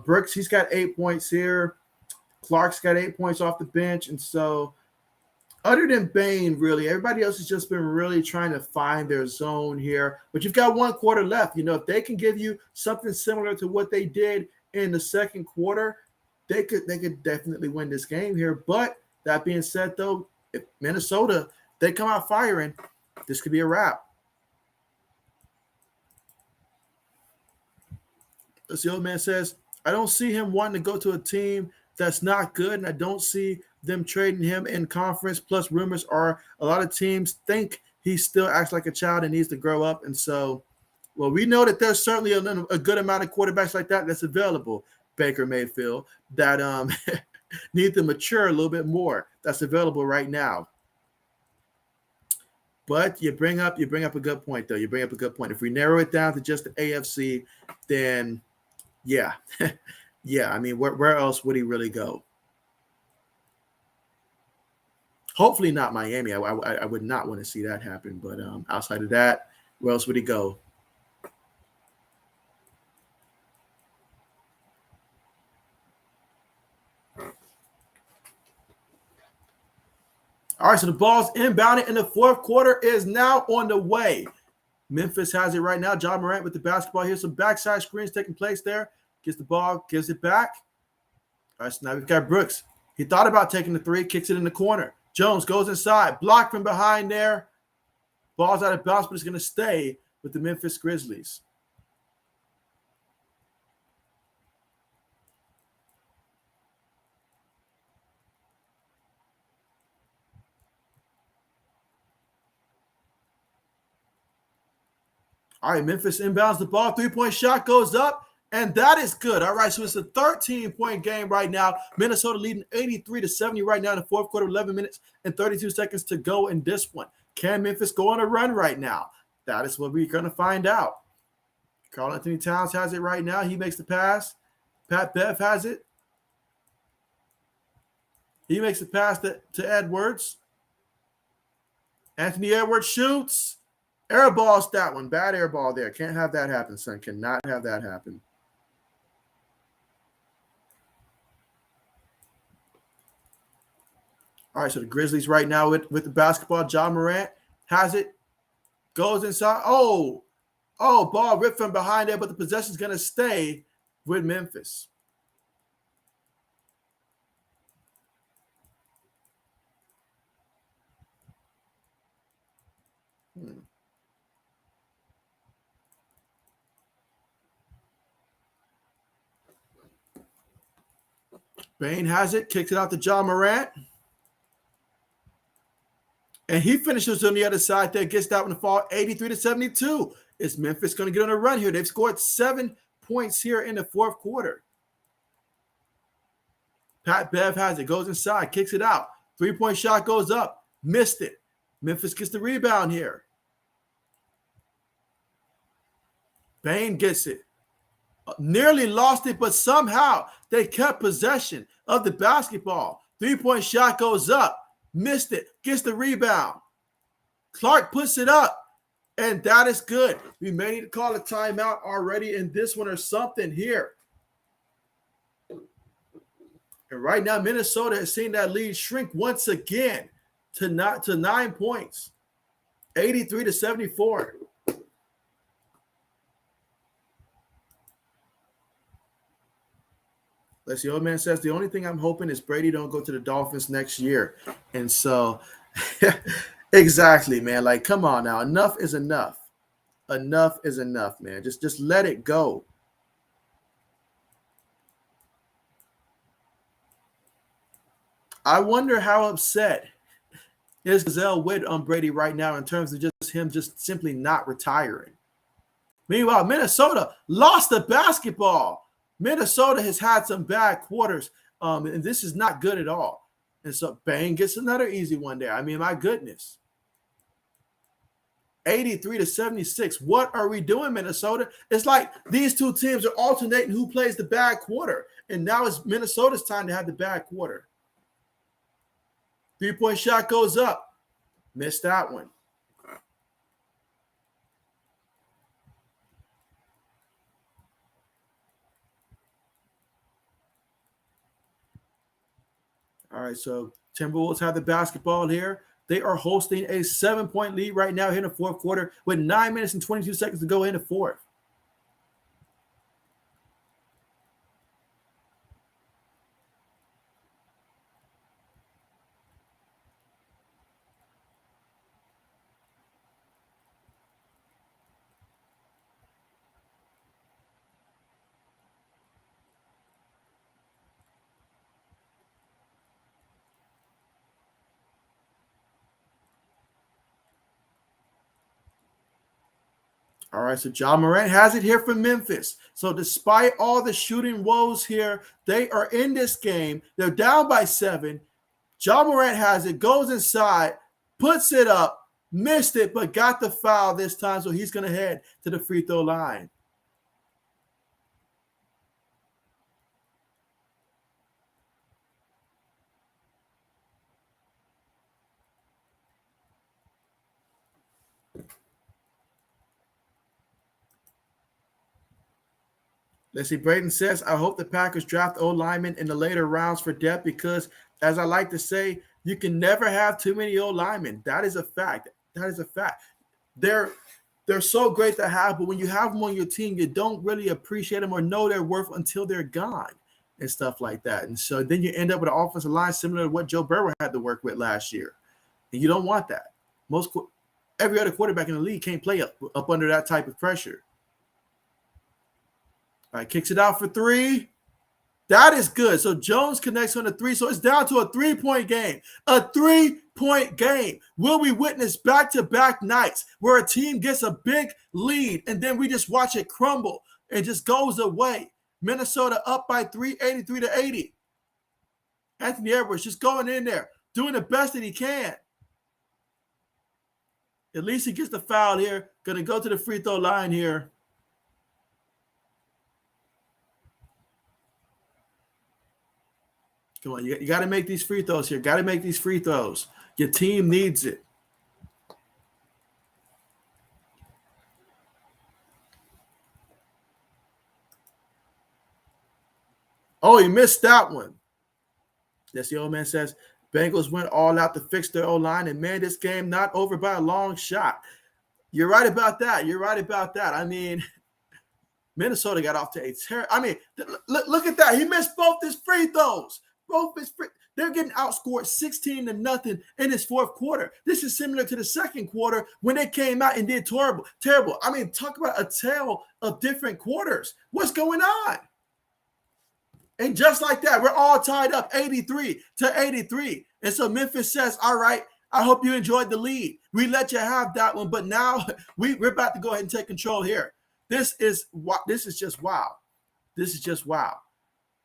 Brooks, he's got 8 points here. Clark's got 8 points off the bench. And so other than Bane, really, everybody else has just been really trying to find their zone here. But you've got one quarter left. You know, if they can give you something similar to what they did in the second quarter, they could definitely win this game here. But that being said, though, if Minnesota, they come out firing, this could be a wrap. As the old man says, I don't see him wanting to go to a team that's not good, and I don't see them trading him in conference. Plus, rumors are a lot of teams think he still acts like a child and needs to grow up. And so, well, we know that there's certainly a good amount of quarterbacks like that that's available, Baker Mayfield, that need to mature a little bit more. That's available right now. But you bring up a good point, though. You bring up a good point. If we narrow it down to just the AFC, then yeah. Yeah, I mean, where else would he really go? Hopefully not Miami. I would not want to see that happen. But outside of that, where else would he go? All right, so the ball's inbounded, and the fourth quarter is now on the way. Memphis has it right now. Ja Morant with the basketball. Here's some backside screens taking place there. Gets the ball, gives it back. All right, so now we've got Brooks. He thought about taking the three, kicks it in the corner. Jones goes inside, blocked from behind there. Ball's out of bounds, but it's going to stay with the Memphis Grizzlies. All right, Memphis inbounds the ball. Three-point shot goes up, and that is good. All right, so it's a 13-point game right now. Minnesota leading 83-70 right now in the fourth quarter, 11 minutes and 32 seconds to go in this one. Can Memphis go on a run right now? That is what we're going to find out. Karl-Anthony Towns has it right now. He makes the pass. Pat Bev has it. He makes the pass to Edwards. Anthony Edwards shoots. Air balls that one. Bad air ball there. Can't have that happen, son. Cannot have that happen. All right, so the Grizzlies right now with the basketball. Ja Morant has it. Goes inside. Oh, ball ripped from behind there, but the possession is going to stay with Memphis. Bane has it, kicks it out to Ja Morant. And he finishes on the other side there, gets that one to fall 83-72. Is Memphis going to get on a run here? They've scored 7 points here in the fourth quarter. Pat Bev has it, goes inside, kicks it out. 3-point shot goes up, missed it. Memphis gets the rebound here. Bane gets it. Nearly lost it, but somehow they kept possession of the basketball. 3-point shot goes up. Missed it, gets the rebound. Clark puts it up, and that is good. We may need to call a timeout already in this one or something here. And right now, Minnesota has seen that lead shrink once again to 9 points, 83-74. Let's see, old man says, the only thing I'm hoping is Brady don't go to the Dolphins next year. And so, exactly, man. Like, come on now. Enough is enough. Enough is enough, man. Just let it go. I wonder how upset is Gazelle with on Brady right now in terms of just him just simply not retiring. Meanwhile, Minnesota lost the basketball. Minnesota has had some bad quarters, and this is not good at all. And so Bane gets another easy one there. I mean, my goodness. 83-76. What are we doing, Minnesota? It's like these two teams are alternating who plays the bad quarter. And now it's Minnesota's time to have the bad quarter. 3-point shot goes up. Missed that one. All right, so Timberwolves have the basketball here. They are hosting a 7-point lead right now here in the fourth quarter with 9 minutes and 22 seconds to go in the fourth. All right, so Ja Morant has it here for Memphis. So despite all the shooting woes here, they are in this game. They're down by 7. Ja Morant has it, goes inside, puts it up, missed it, but got the foul this time, so he's going to head to the free throw line. Let's see, Braden says, I hope the Packers draft O-linemen in the later rounds for depth because, as I like to say, you can never have too many O-linemen. That is a fact. That is a fact. They're so great to have, but when you have them on your team, you don't really appreciate them or know their worth until they're gone and stuff like that. And so then you end up with an offensive line similar to what Joe Burrow had to work with last year. And you don't want that. Every other quarterback in the league can't play up under that type of pressure. All right, kicks it out for 3. That is good. So Jones connects on the 3. So it's down to a 3-point game. A 3-point game. Will we witness back-to-back nights where a team gets a big lead and then we just watch it crumble and just goes away? Minnesota up by 3, 83-80. Anthony Edwards just going in there, doing the best that he can. At least he gets the foul here. Going to go to the free throw line here. Come on, you got to make these free throws here. Got to make these free throws. Your team needs it. Oh, he missed that one. Yes, the old man says, Bengals went all out to fix their O-line, and man, this game not over by a long shot. You're right about that. You're right about that. I mean, Minnesota got off to a terrible. I mean, look at that. He missed both his free throws. They're getting outscored 16-0 in this fourth quarter. This is similar to the second quarter when they came out and did terrible. I mean, talk about a tale of different quarters. What's going on? And just like that, we're all tied up 83-83. And so Memphis says, all right, I hope you enjoyed the lead. We let you have that one, but now we're about to go ahead and take control here. This is just wow. This is just wow.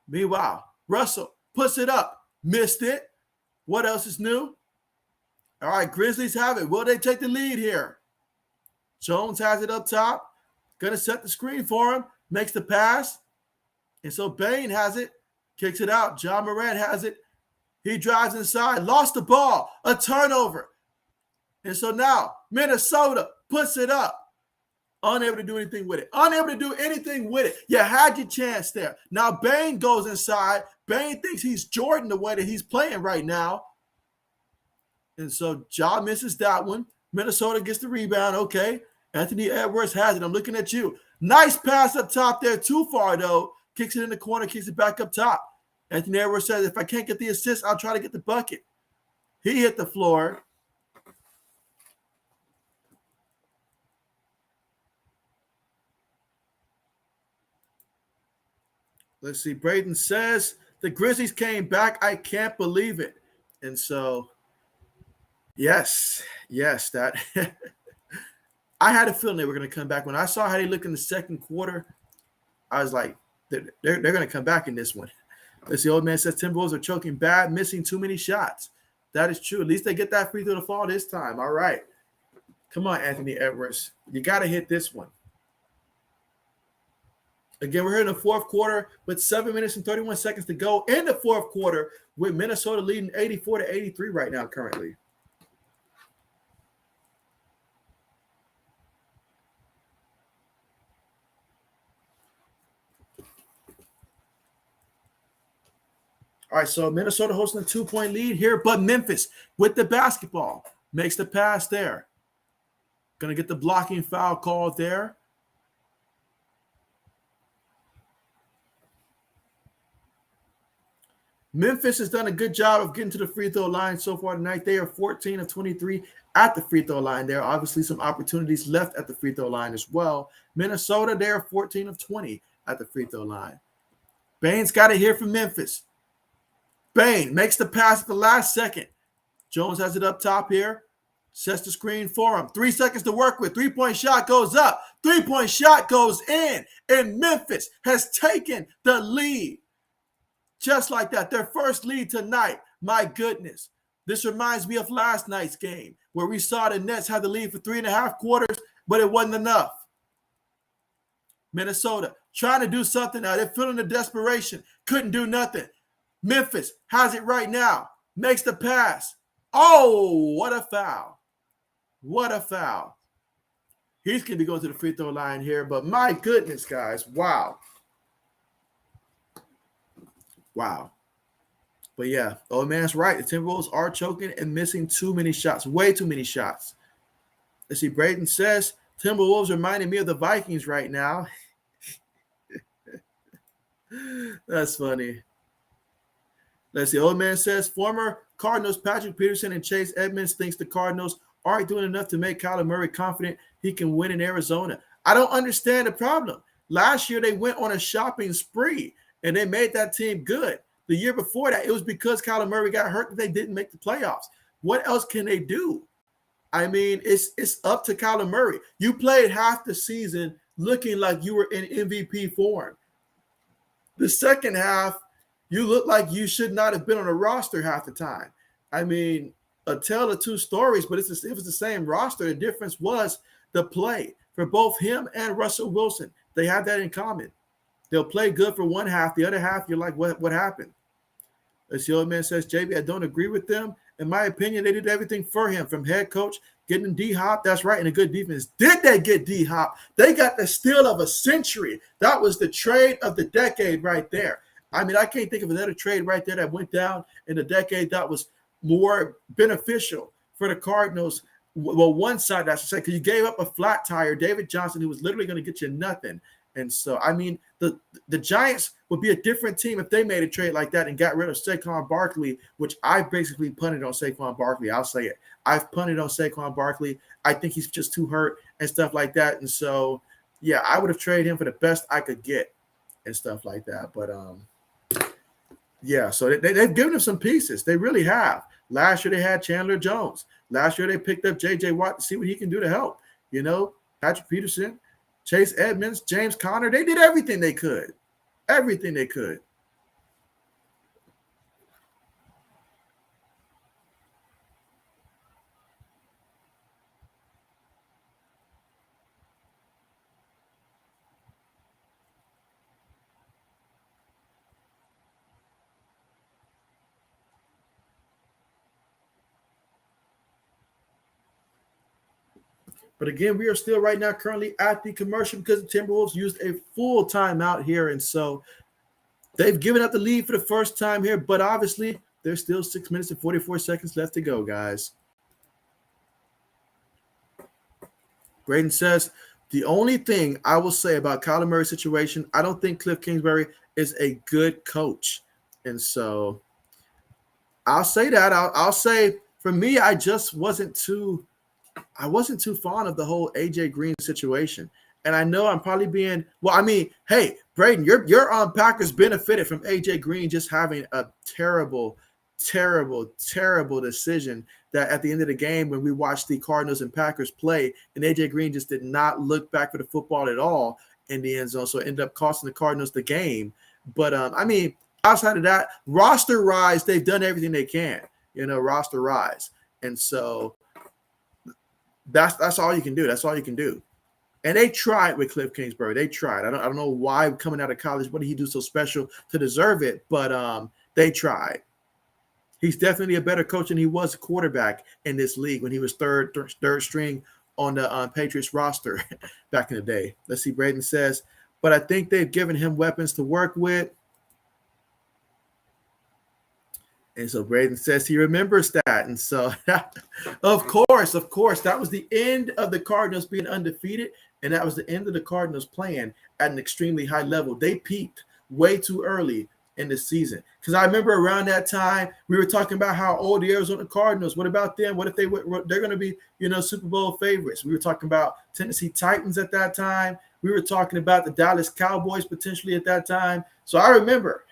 Meanwhile, Russell puts it up, missed it. What else is new? All right, Grizzlies have it. Will they take the lead here? Jones has it up top. Going to set the screen for him. Makes the pass. And so Bain has it. Kicks it out. John Morant has it. He drives inside. Lost the ball. A turnover. And so now Minnesota puts it up. Unable to do anything with it. Unable to do anything with it. You had your chance there. Now Bain goes inside. Bain thinks he's Jordan the way that he's playing right now. And so Ja misses that one. Minnesota gets the rebound. Okay. Anthony Edwards has it. I'm looking at you. Nice pass up top there. Too far, though. Kicks it in the corner. Kicks it back up top. Anthony Edwards says, if I can't get the assist, I'll try to get the bucket. He hit the floor. Let's see. Braden says, the Grizzlies came back. I can't believe it. And so, yes, that I had a feeling they were going to come back. When I saw how they looked in the second quarter, I was like, they're going to come back in this one. Let's see. Old man says Timberwolves are choking bad, missing too many shots. That is true. At least they get that free throw to fall this time. All right. Come on, Anthony Edwards. You got to hit this one. Again, we're here in the fourth quarter with 7 minutes and 31 seconds to go in the fourth quarter with Minnesota leading 84-83 right now currently. All right, so Minnesota hosting a 2-point lead here, but Memphis with the basketball makes the pass there. Going to get the blocking foul called there. Memphis has done a good job of getting to the free throw line so far tonight. They are 14 of 23 at the free throw line. There are obviously some opportunities left at the free throw line as well. Minnesota, they are 14 of 20 at the free throw line. Bain's got it here from Memphis. Bain makes the pass at the last second. Jones has it up top here. Sets the screen for him. 3 seconds to work with. Three-point shot goes up. Three-point shot goes in. And Memphis has taken the lead. Just like that, their first lead tonight. My goodness. This reminds me of last night's game where we saw the Nets have the lead for 3.5 quarters, but it wasn't enough. Minnesota trying to do something now. They're feeling the desperation. Couldn't do nothing. Memphis has it right now. Makes the pass. Oh, what a foul. What a foul. He's going to be going to the free throw line here, but my goodness, guys. Wow. Wow. But yeah, old man's right. The Timberwolves are choking and missing too many shots. Way too many shots. Let's see. Braden says, Timberwolves reminding me of the Vikings right now. That's funny. Let's see. Old man says, former Cardinals Patrick Peterson and Chase Edmonds thinks the Cardinals aren't doing enough to make Kyler Murray confident he can win in Arizona. I don't understand the problem. Last year, they went on a shopping spree. And they made that team good. The year before that, it was because Kyler Murray got hurt that they didn't make the playoffs. What else can they do? I mean, it's up to Kyler Murray. You played half the season looking like you were in MVP form. The second half, you look like you should not have been on a roster half the time. I mean, a tale of two stories, but it was the same roster. The difference was the play for both him and Russell Wilson. They have that in common. They'll play good for one half. The other half, you're like, what happened? As the old man says, JB, I don't agree with them. In my opinion, they did everything for him, from head coach, getting D-Hop. That's right, and a good defense. Did they get D-Hop? They got the steal of a century. That was the trade of the decade right there. I mean, I can't think of another trade right there that went down in the decade that was more beneficial for the Cardinals. Well, one side, I should say, because you gave up a flat tire, David Johnson, who was literally going to get you nothing. And so, I mean, the Giants would be a different team if they made a trade like that and got rid of Saquon Barkley, which I basically punted on Saquon Barkley. I'll say it. I've punted on Saquon Barkley. I think he's just too hurt and stuff like that. And so, yeah, I would have traded him for the best I could get and stuff like that. But, yeah, so they've given him some pieces. They really have. Last year they had Chandler Jones. Last year they picked up J.J. Watt to see what he can do to help. You know, Patrick Peterson, Chase Edmonds, James Conner. They did everything they could. Everything they could. But again, we are still right now currently at the commercial because the Timberwolves used a full timeout here. And so they've given up the lead for the first time here, but obviously there's still 6 minutes and 44 seconds left to go, guys. Braden says, the only thing I will say about Kyler Murray's situation, I don't think Cliff Kingsbury is a good coach. And so I'll say that. I'll say for me, I just wasn't too fond of the whole AJ Green situation. And I know I'm probably being hey, Braden, your Packers benefited from AJ Green just having a terrible decision that at the end of the game when we watched the Cardinals and Packers play, and AJ Green just did not look back for the football at all in the end zone. So it ended up costing the Cardinals the game. But outside of that, roster rise, they've done everything they can, roster rise. And so that's all you can do. That's all you can do. And they tried with Cliff Kingsbury. They tried. I don't know why coming out of college, what did he do so special to deserve it? But they tried. He's definitely a better coach than he was a quarterback in this league when he was third string on the Patriots roster back in the day. Let's see, Braden says, but I think they've given him weapons to work with. And so Braden says he remembers that. And so, of course, that was the end of the Cardinals being undefeated. And that was the end of the Cardinals playing at an extremely high level. They peaked way too early in the season. Because I remember around that time, we were talking about how old the Arizona Cardinals, what about them? What if they're going to be, Super Bowl favorites? We were talking about Tennessee Titans at that time. We were talking about the Dallas Cowboys potentially at that time. So I remember.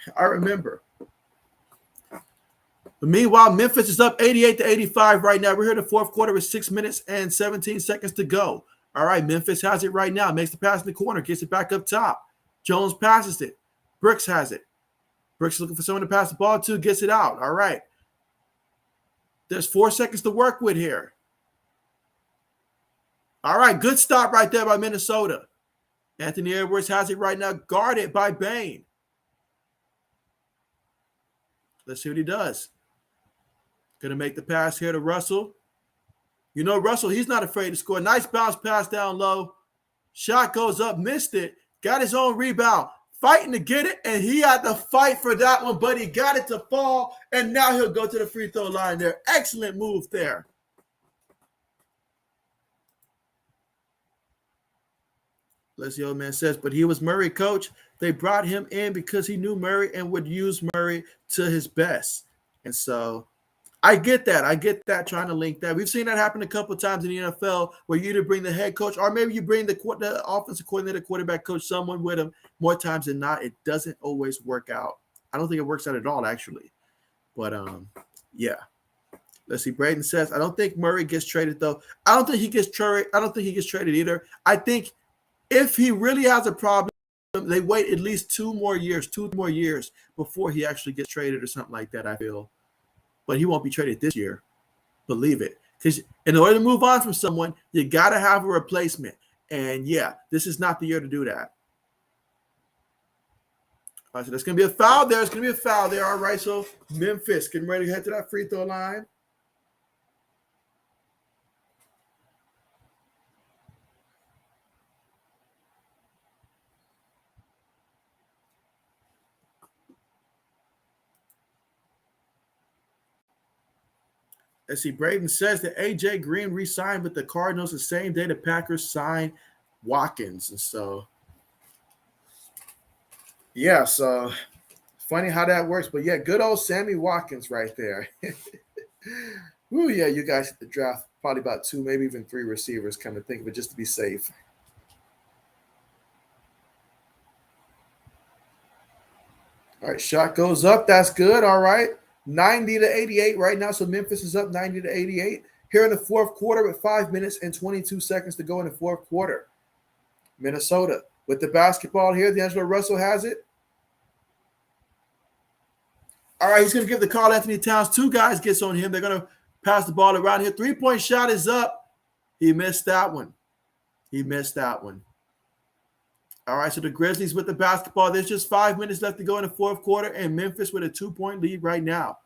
But meanwhile, Memphis is up 88-85 right now. We're here in the fourth quarter with 6 minutes and 17 seconds to go. All right, Memphis has it right now. Makes the pass in the corner, gets it back up top. Jones passes it. Brooks has it. Brooks is looking for someone to pass the ball to, gets it out. All right. There's 4 seconds to work with here. All right, good stop right there by Minnesota. Anthony Edwards has it right now, guarded by Bain. Let's see what he does. Going to make the pass here to Russell. Russell, he's not afraid to score. Nice bounce pass down low. Shot goes up, missed it. Got his own rebound. Fighting to get it, and he had to fight for that one, but he got it to fall, and now he'll go to the free throw line there. Excellent move there. Les the old man says, but he was Murray, coach. They brought him in because he knew Murray and would use Murray to his best. And so I get that, trying to link that. We've seen that happen a couple of times in the NFL where you either bring the head coach or maybe you bring the offensive coordinator, quarterback coach, someone with him. More times than not, it doesn't always work out. I don't think it works out at all, actually. But, yeah. Let's see. Braden says, I don't think Murray gets traded, though. I don't think he gets traded either. I think if he really has a problem, they wait at least 2 more years before he actually gets traded or something like that, I feel. But he won't be traded this year. Believe it. Because in order to move on from someone, you got to have a replacement. And, yeah, this is not the year to do that. All right, so there's going to be a foul there. All right, so Memphis getting ready to head to that free throw line. Let's see, Braden says that A.J. Green re-signed with the Cardinals the same day the Packers signed Watkins. And so, Yeah, so funny how that works. But yeah, good old Sammy Watkins right there. Ooh, yeah, you guys hit the draft probably about 2, maybe even 3 receivers, kind of think of it, just to be safe. All right, shot goes up. That's good. All right. 90-88 right now. So Memphis is up 90-88. Here in the fourth quarter with 5 minutes and 22 seconds to go in the fourth quarter. Minnesota with the basketball here. D'Angelo Russell has it. All right, he's going to give the Karl Anthony Towns. 2 guys gets on him. They're going to pass the ball around here. 3-point shot is up. He missed that one. All right, so the Grizzlies with the basketball. There's just 5 minutes left to go in the fourth quarter, and Memphis with a 2-point lead right now.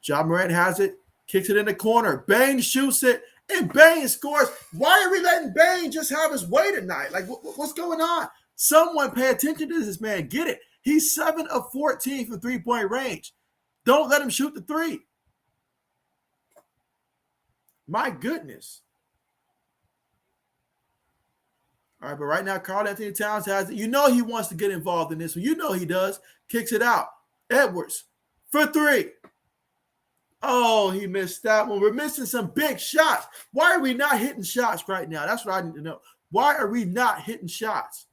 Ja Morant has it, kicks it in the corner. Bane shoots it, and Bane scores. Why are we letting Bane just have his way tonight? Like, what's going on? Someone pay attention to this man. Get it. He's 7 of 14 from three-point range. Don't let him shoot the 3. My goodness. All right, but right now, Karl Anthony Towns has it. You know he wants to get involved in this one. You know he does. Kicks it out. Edwards for 3. Oh, he missed that one. We're missing some big shots. Why are we not hitting shots right now? That's what I need to know. Why are we not hitting shots?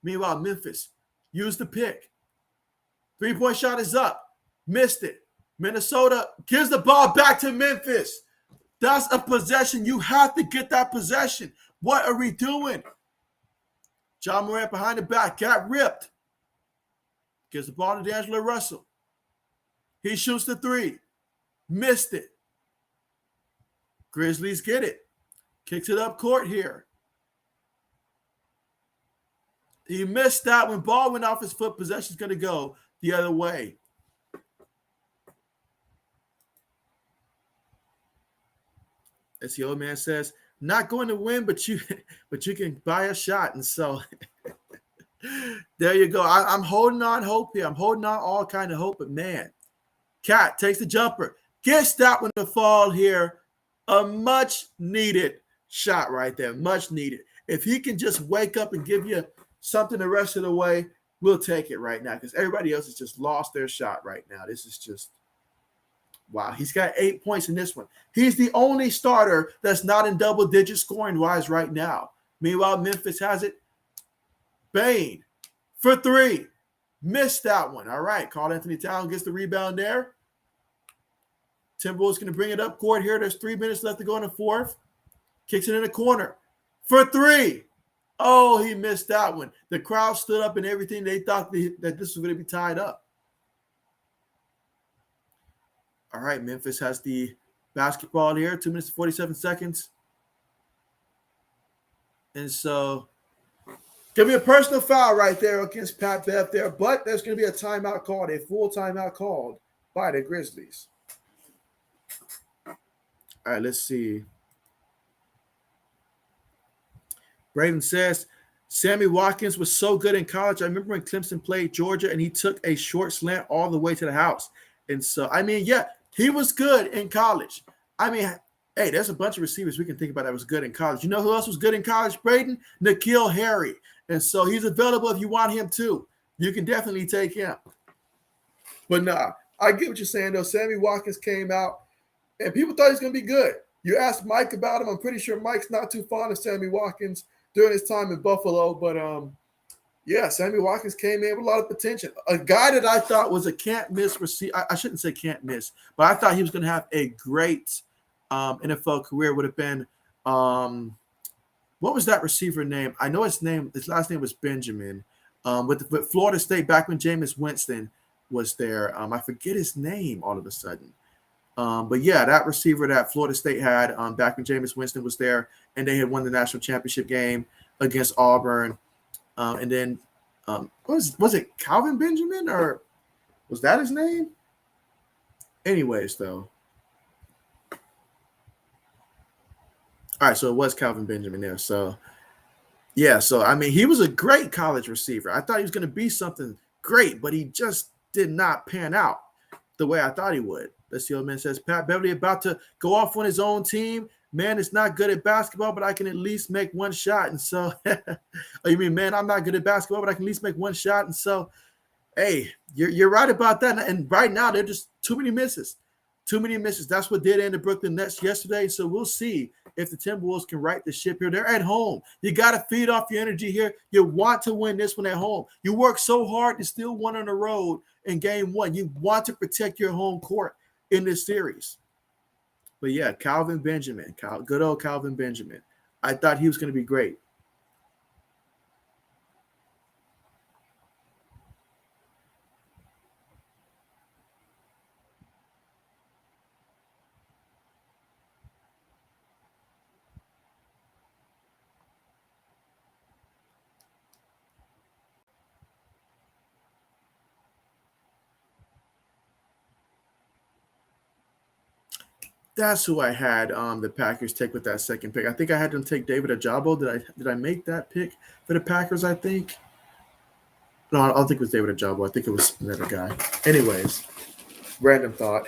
Meanwhile, Memphis used the pick. 3-point shot is up. Missed it. Minnesota gives the ball back to Memphis. That's a possession. You have to get that possession. What are we doing? Ja Morant behind the back. Got ripped. Gives the ball to D'Angelo Russell. He shoots the 3. Missed it. Grizzlies get it. Kicks it up court here. He missed that when ball went off his foot. Possession's going to go the other way. As the old man says, not going to win, but you can buy a shot. And so there you go. I'm holding on hope here. I'm holding on all kind of hope, but man, Cat takes the jumper. Gets that one to fall here. A much needed shot right there. Much needed. If he can just wake up and give you something the rest of the way, we'll take it right now because everybody else has just lost their shot right now. This is just, wow. He's got 8 points in this one. He's the only starter that's not in double digit scoring wise right now. Meanwhile, Memphis has it. Bane for 3. Missed that one. All right. Karl Anthony Towns gets the rebound there. Timberwolves going to bring it up court here. There's 3 minutes left to go in the fourth. Kicks it in the corner for 3. Oh, he missed that one. The crowd stood up and everything. They thought that this was going to be tied up. All right, Memphis has the basketball here. 2 minutes and 47 seconds. And so, give me a personal foul right there against Pat Bev there. But there's going to be a timeout called, a full timeout called by the Grizzlies. All right, let's see. Braden says, Sammy Watkins was so good in college. I remember when Clemson played Georgia and he took a short slant all the way to the house. And so, I mean, yeah, he was good in college. I mean, hey, there's a bunch of receivers we can think about that was good in college. You know who else was good in college, Braden? N'Keal Harry. And so he's available if you want him too. You can definitely take him. But nah, I get what you're saying, though. Sammy Watkins came out, and people thought he was going to be good. You asked Mike about him. I'm pretty sure Mike's not too fond of Sammy Watkins during his time in Buffalo. But, yeah, Sammy Watkins came in with a lot of potential. A guy that I thought was a can't-miss receiver. I shouldn't say can't-miss, but I thought he was going to have a great NFL career. Would have been what was that receiver name? I know his last name was Benjamin. With Florida State back when Jameis Winston was there. I forget his name all of a sudden. But yeah, that receiver that Florida State had back when Jameis Winston was there, and they had won the national championship game against Auburn. And then was it Calvin Benjamin, or was that his name? Anyways, though. All right, so it was Calvin Benjamin there. So, yeah, so, I mean, he was a great college receiver. I thought he was going to be something great, but he just did not pan out the way I thought he would. Let's see what man says. Pat Beverly about to go off on his own team. man is not good at basketball, but I can at least make one shot. And so, oh, you mean, man, I'm not good at basketball, but I can at least make one shot. And so, hey, you're right about that. And right now, they're just too many misses. Too many misses. That's what did end the Brooklyn Nets yesterday. So we'll see if the Timberwolves can right the ship here. They're at home. You got to feed off your energy here. You want to win this one at home. You work so hard to still win on the road in game one. You want to protect your home court in this series. But yeah, Calvin Benjamin, good old Calvin Benjamin. I thought he was going to be great. That's who I had the Packers take with that second pick. I think I had them take David Ajabo. Did I make that pick for the Packers, I think? No, I don't think it was David Ajabo. I think it was another guy. Anyways, random thought.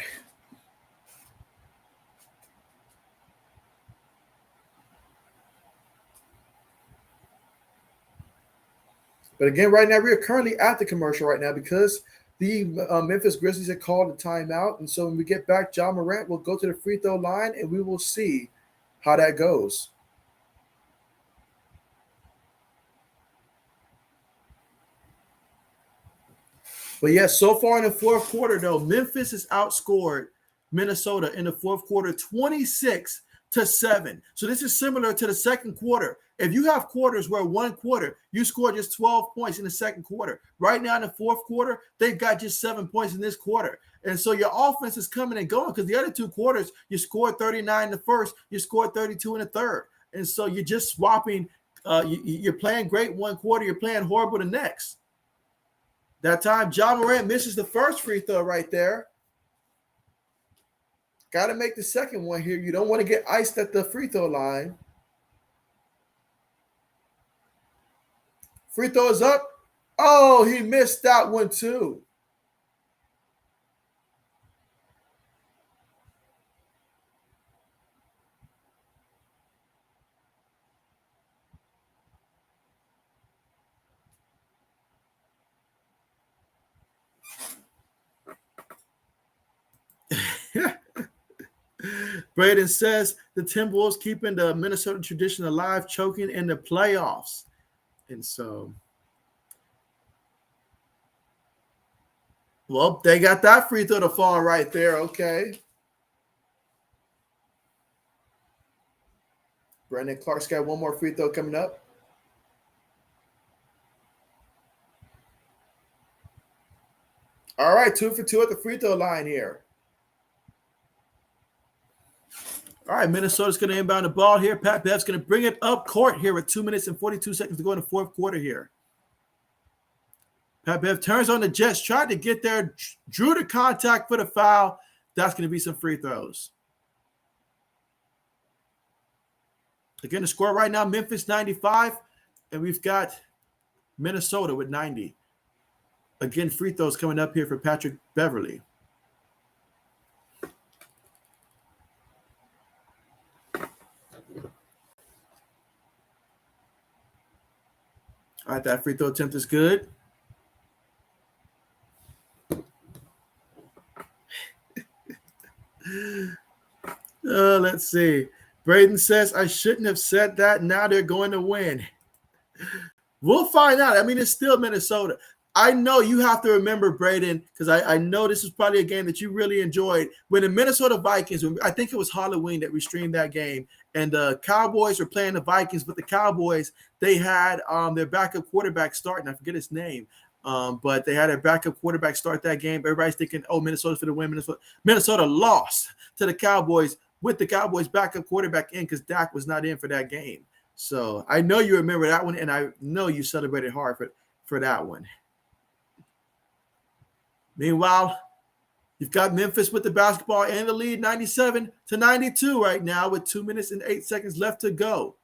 But again, right now, we are currently at the commercial right now because the Memphis Grizzlies have called a timeout. And so when we get back, John Morant will go to the free throw line and we will see how that goes. But yes, so far in the fourth quarter, though, Memphis has outscored Minnesota in the fourth quarter 26-7. So this is similar to the second quarter. If you have quarters where one quarter you score just 12 points in the second quarter, right now in the fourth quarter, they've got just 7 points in this quarter. And so your offense is coming and going because the other two quarters, you scored 39 in the first, you scored 32 in the third. And so you're just swapping. You're playing great one quarter, you're playing horrible the next. That time, John Morant misses the first free throw right there. Got to make the second one here. You don't want to get iced at the free throw line. Free throw is up. Oh, he missed that one too. Braden says the Timberwolves keeping the Minnesota tradition alive, choking in the playoffs. And so, well, they got that free throw to fall right there. Okay. Brandon Clark's got one more free throw coming up. All right, 2 for 2 at the free throw line here. All right, Minnesota's going to inbound the ball here. Pat Bev's going to bring it up court here with 2 minutes and 42 seconds to go in the fourth quarter here. Pat Bev turns on the Jets, tried to get there, drew the contact for the foul. That's going to be some free throws. Again, the score right now, Memphis 95, and we've got Minnesota with 90. Again, free throws coming up here for Patrick Beverly. All right, that free throw attempt is good. Let's see. Braden says, I shouldn't have said that. Now they're going to win. We'll find out. I mean, it's still Minnesota. I know you have to remember, Braden, because I know this is probably a game that you really enjoyed. When the Minnesota Vikings, I think it was Halloween that we streamed that game, and the Cowboys were playing the Vikings, but the Cowboys, they had their backup quarterback starting. I forget his name, but they had their backup quarterback start that game. Everybody's thinking, oh, Minnesota's for the win. Minnesota lost to the Cowboys with the Cowboys backup quarterback in because Dak was not in for that game. So I know you remember that one, and I know you celebrated hard for that one. Meanwhile, you've got Memphis with the basketball and the lead 97-92 right now with 2 minutes and 8 seconds left to go.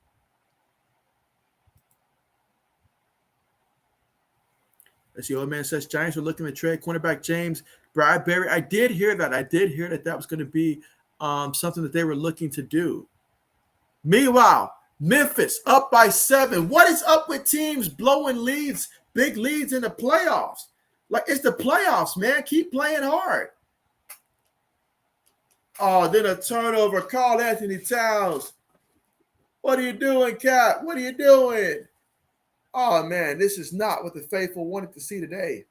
As the old man says, Giants are looking to trade cornerback James Bradbury. I did hear that. That was going to be something that they were looking to do. Meanwhile, Memphis up by 7. What is up with teams blowing leads, big leads in the playoffs? Like, it's the playoffs, man. Keep playing hard. Oh, then a turnover. Karl Anthony Towns. What are you doing, Cap? What are you doing? Oh, man, this is not what the faithful wanted to see today.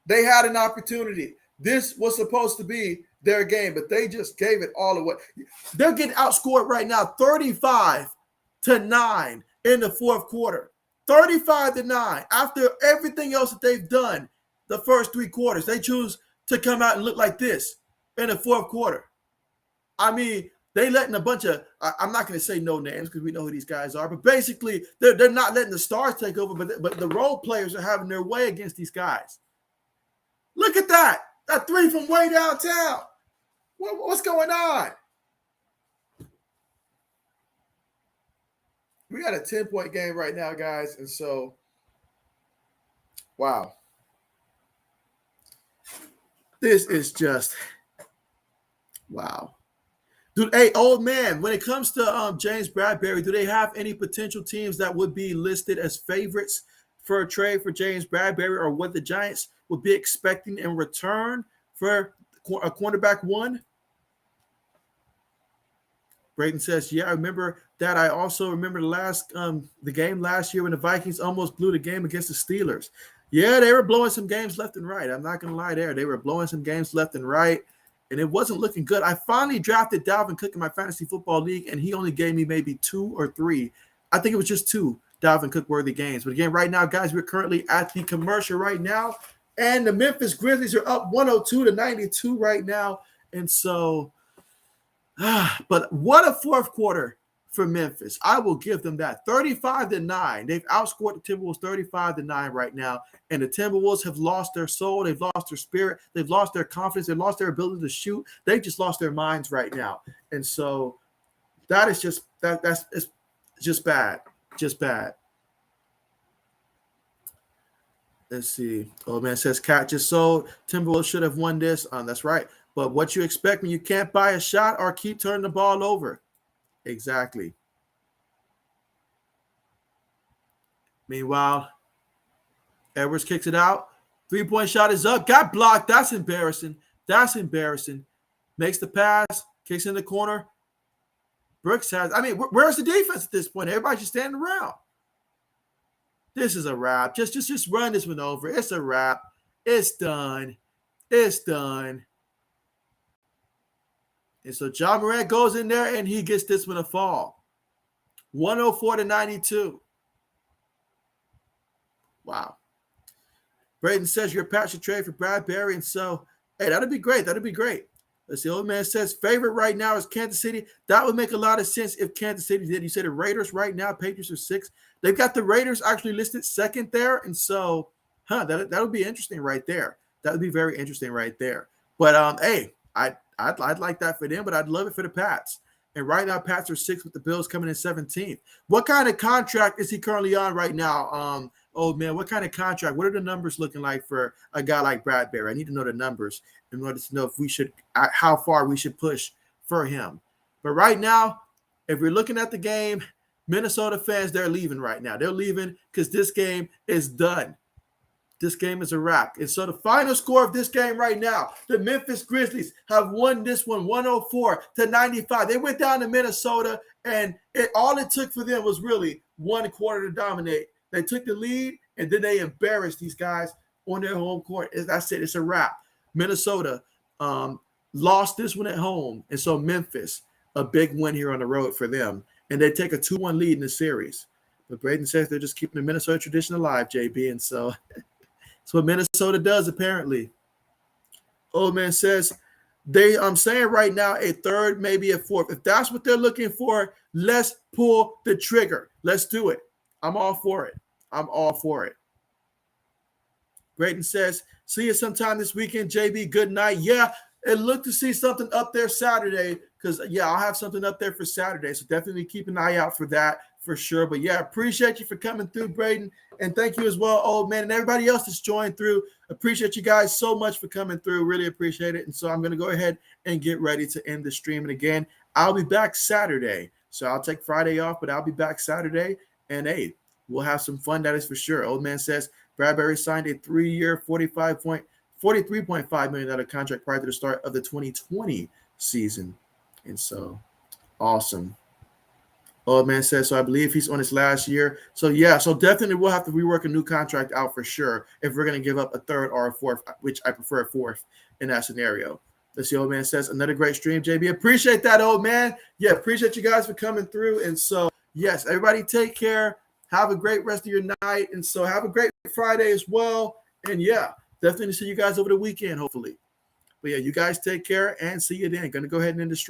They had an opportunity. This was supposed to be their game, but they just gave it all away. They're getting outscored right now 35-9 in the fourth quarter. 35-9. After everything else that they've done the first 3 quarters, they choose to come out and look like this in the fourth quarter. I mean, they letting a bunch of, I'm not going to say no names because we know who these guys are, but basically they're not letting the stars take over, but the role players are having their way against these guys. Look at that. That 3 from way downtown. What's going on? We got a 10-point game right now, guys. And so, wow. This is just, wow. Dude, hey, old man, when it comes to James Bradberry, do they have any potential teams that would be listed as favorites for a trade for James Bradberry, or what the Giants would be expecting in return for a cornerback 1? Braden says, yeah, I remember that. I also remember the game last year when the Vikings almost blew the game against the Steelers. Yeah, they were blowing some games left and right. I'm not going to lie there. They were blowing some games left and right, and it wasn't looking good. I finally drafted Dalvin Cook in my fantasy football league, and he only gave me maybe 2 or 3. I think it was just 2 Dalvin Cook-worthy games. But again, right now, guys, we're currently at the commercial right now, and the Memphis Grizzlies are up 102-92 right now. And so, but what a fourth quarter for Memphis. I will give them that. 35-9. They've outscored the Timberwolves 35-9 right now. And the Timberwolves have lost their soul. They've lost their spirit. They've lost their confidence. They've lost their ability to shoot. They've just lost their minds right now. And so that is just that's just bad. Just bad. Let's see. Oh, man, says Cat just sold. Timberwolves should have won this. That's right. But what you expect when you can't buy a shot or keep turning the ball over? Exactly. Meanwhile, Edwards kicks it out. 3-point shot is up. Got blocked. That's embarrassing. That's embarrassing. Makes the pass. Kicks in the corner. Brooks has, I mean, where's the defense at this point? Everybody's just standing around. This is a wrap. Just run this one over. It's a wrap. It's done. It's done. And so John Morant goes in there and he gets this one a fall. 104-92. Wow. Braden says your Pat should trade for Bradberry. And so, hey, that'd be great. That'd be great. Let's see. Old man says favorite right now is Kansas City. That would make a lot of sense if Kansas City did. You said the Raiders right now, Patriots are 6. They've got the Raiders actually listed second there. And so, that would be interesting right there. That would be very interesting right there. But, hey, I'd like that for them, but I'd love it for the Pats. And right now, Pats are 6 with the Bills coming in 17th. What kind of contract is he currently on right now? Old man, what kind of contract? What are the numbers looking like for a guy like Bradberry? I need to know the numbers in order to know if we should, how far we should push for him. But right now, if we're looking at the game, Minnesota fans, they're leaving right now. They're leaving because this game is done. This game is a wrap. And so the final score of this game right now, the Memphis Grizzlies have won this one 104-95. They went down to Minnesota, and all it took for them was really 1 quarter to dominate. They took the lead, and then they embarrassed these guys on their home court. As I said, it's a wrap. Minnesota lost this one at home, and so Memphis, a big win here on the road for them. And they take a 2-1 lead in the series. But Braden says they're just keeping the Minnesota tradition alive, JB, and so – that's what Minnesota does, apparently. Old man says I'm saying right now a third, maybe a fourth. If that's what they're looking for, let's pull the trigger. Let's do it. I'm all for it. I'm all for it. Brayton says, see you sometime this weekend, JB. Good night. Yeah, and look to see something up there Saturday because, yeah, I'll have something up there for Saturday. So definitely keep an eye out for that for sure. But, yeah, appreciate you for coming through, Brayden. And thank you as well, old man, and everybody else that's joined through. Appreciate you guys so much for coming through. Really appreciate it. And so I'm going to go ahead and get ready to end the stream. And again, I'll be back Saturday. So I'll take Friday off, but I'll be back Saturday. And hey, we'll have some fun, that is for sure. Old man says Bradbury signed a 3-year, $43.5 million contract prior to the start of the 2020 season. And so, awesome. Old man says, so I believe he's on his last year. So yeah, so definitely we'll have to rework a new contract out for sure if we're going to give up a third or a fourth, which I prefer a fourth in that scenario. Let's see, old man says, another great stream, JB. Appreciate that, old man. Yeah, appreciate you guys for coming through. And so, yes, everybody take care. Have a great rest of your night. And so have a great Friday as well. And yeah, definitely see you guys over the weekend, hopefully. But yeah, you guys take care and see you then. Going to go ahead and end the stream.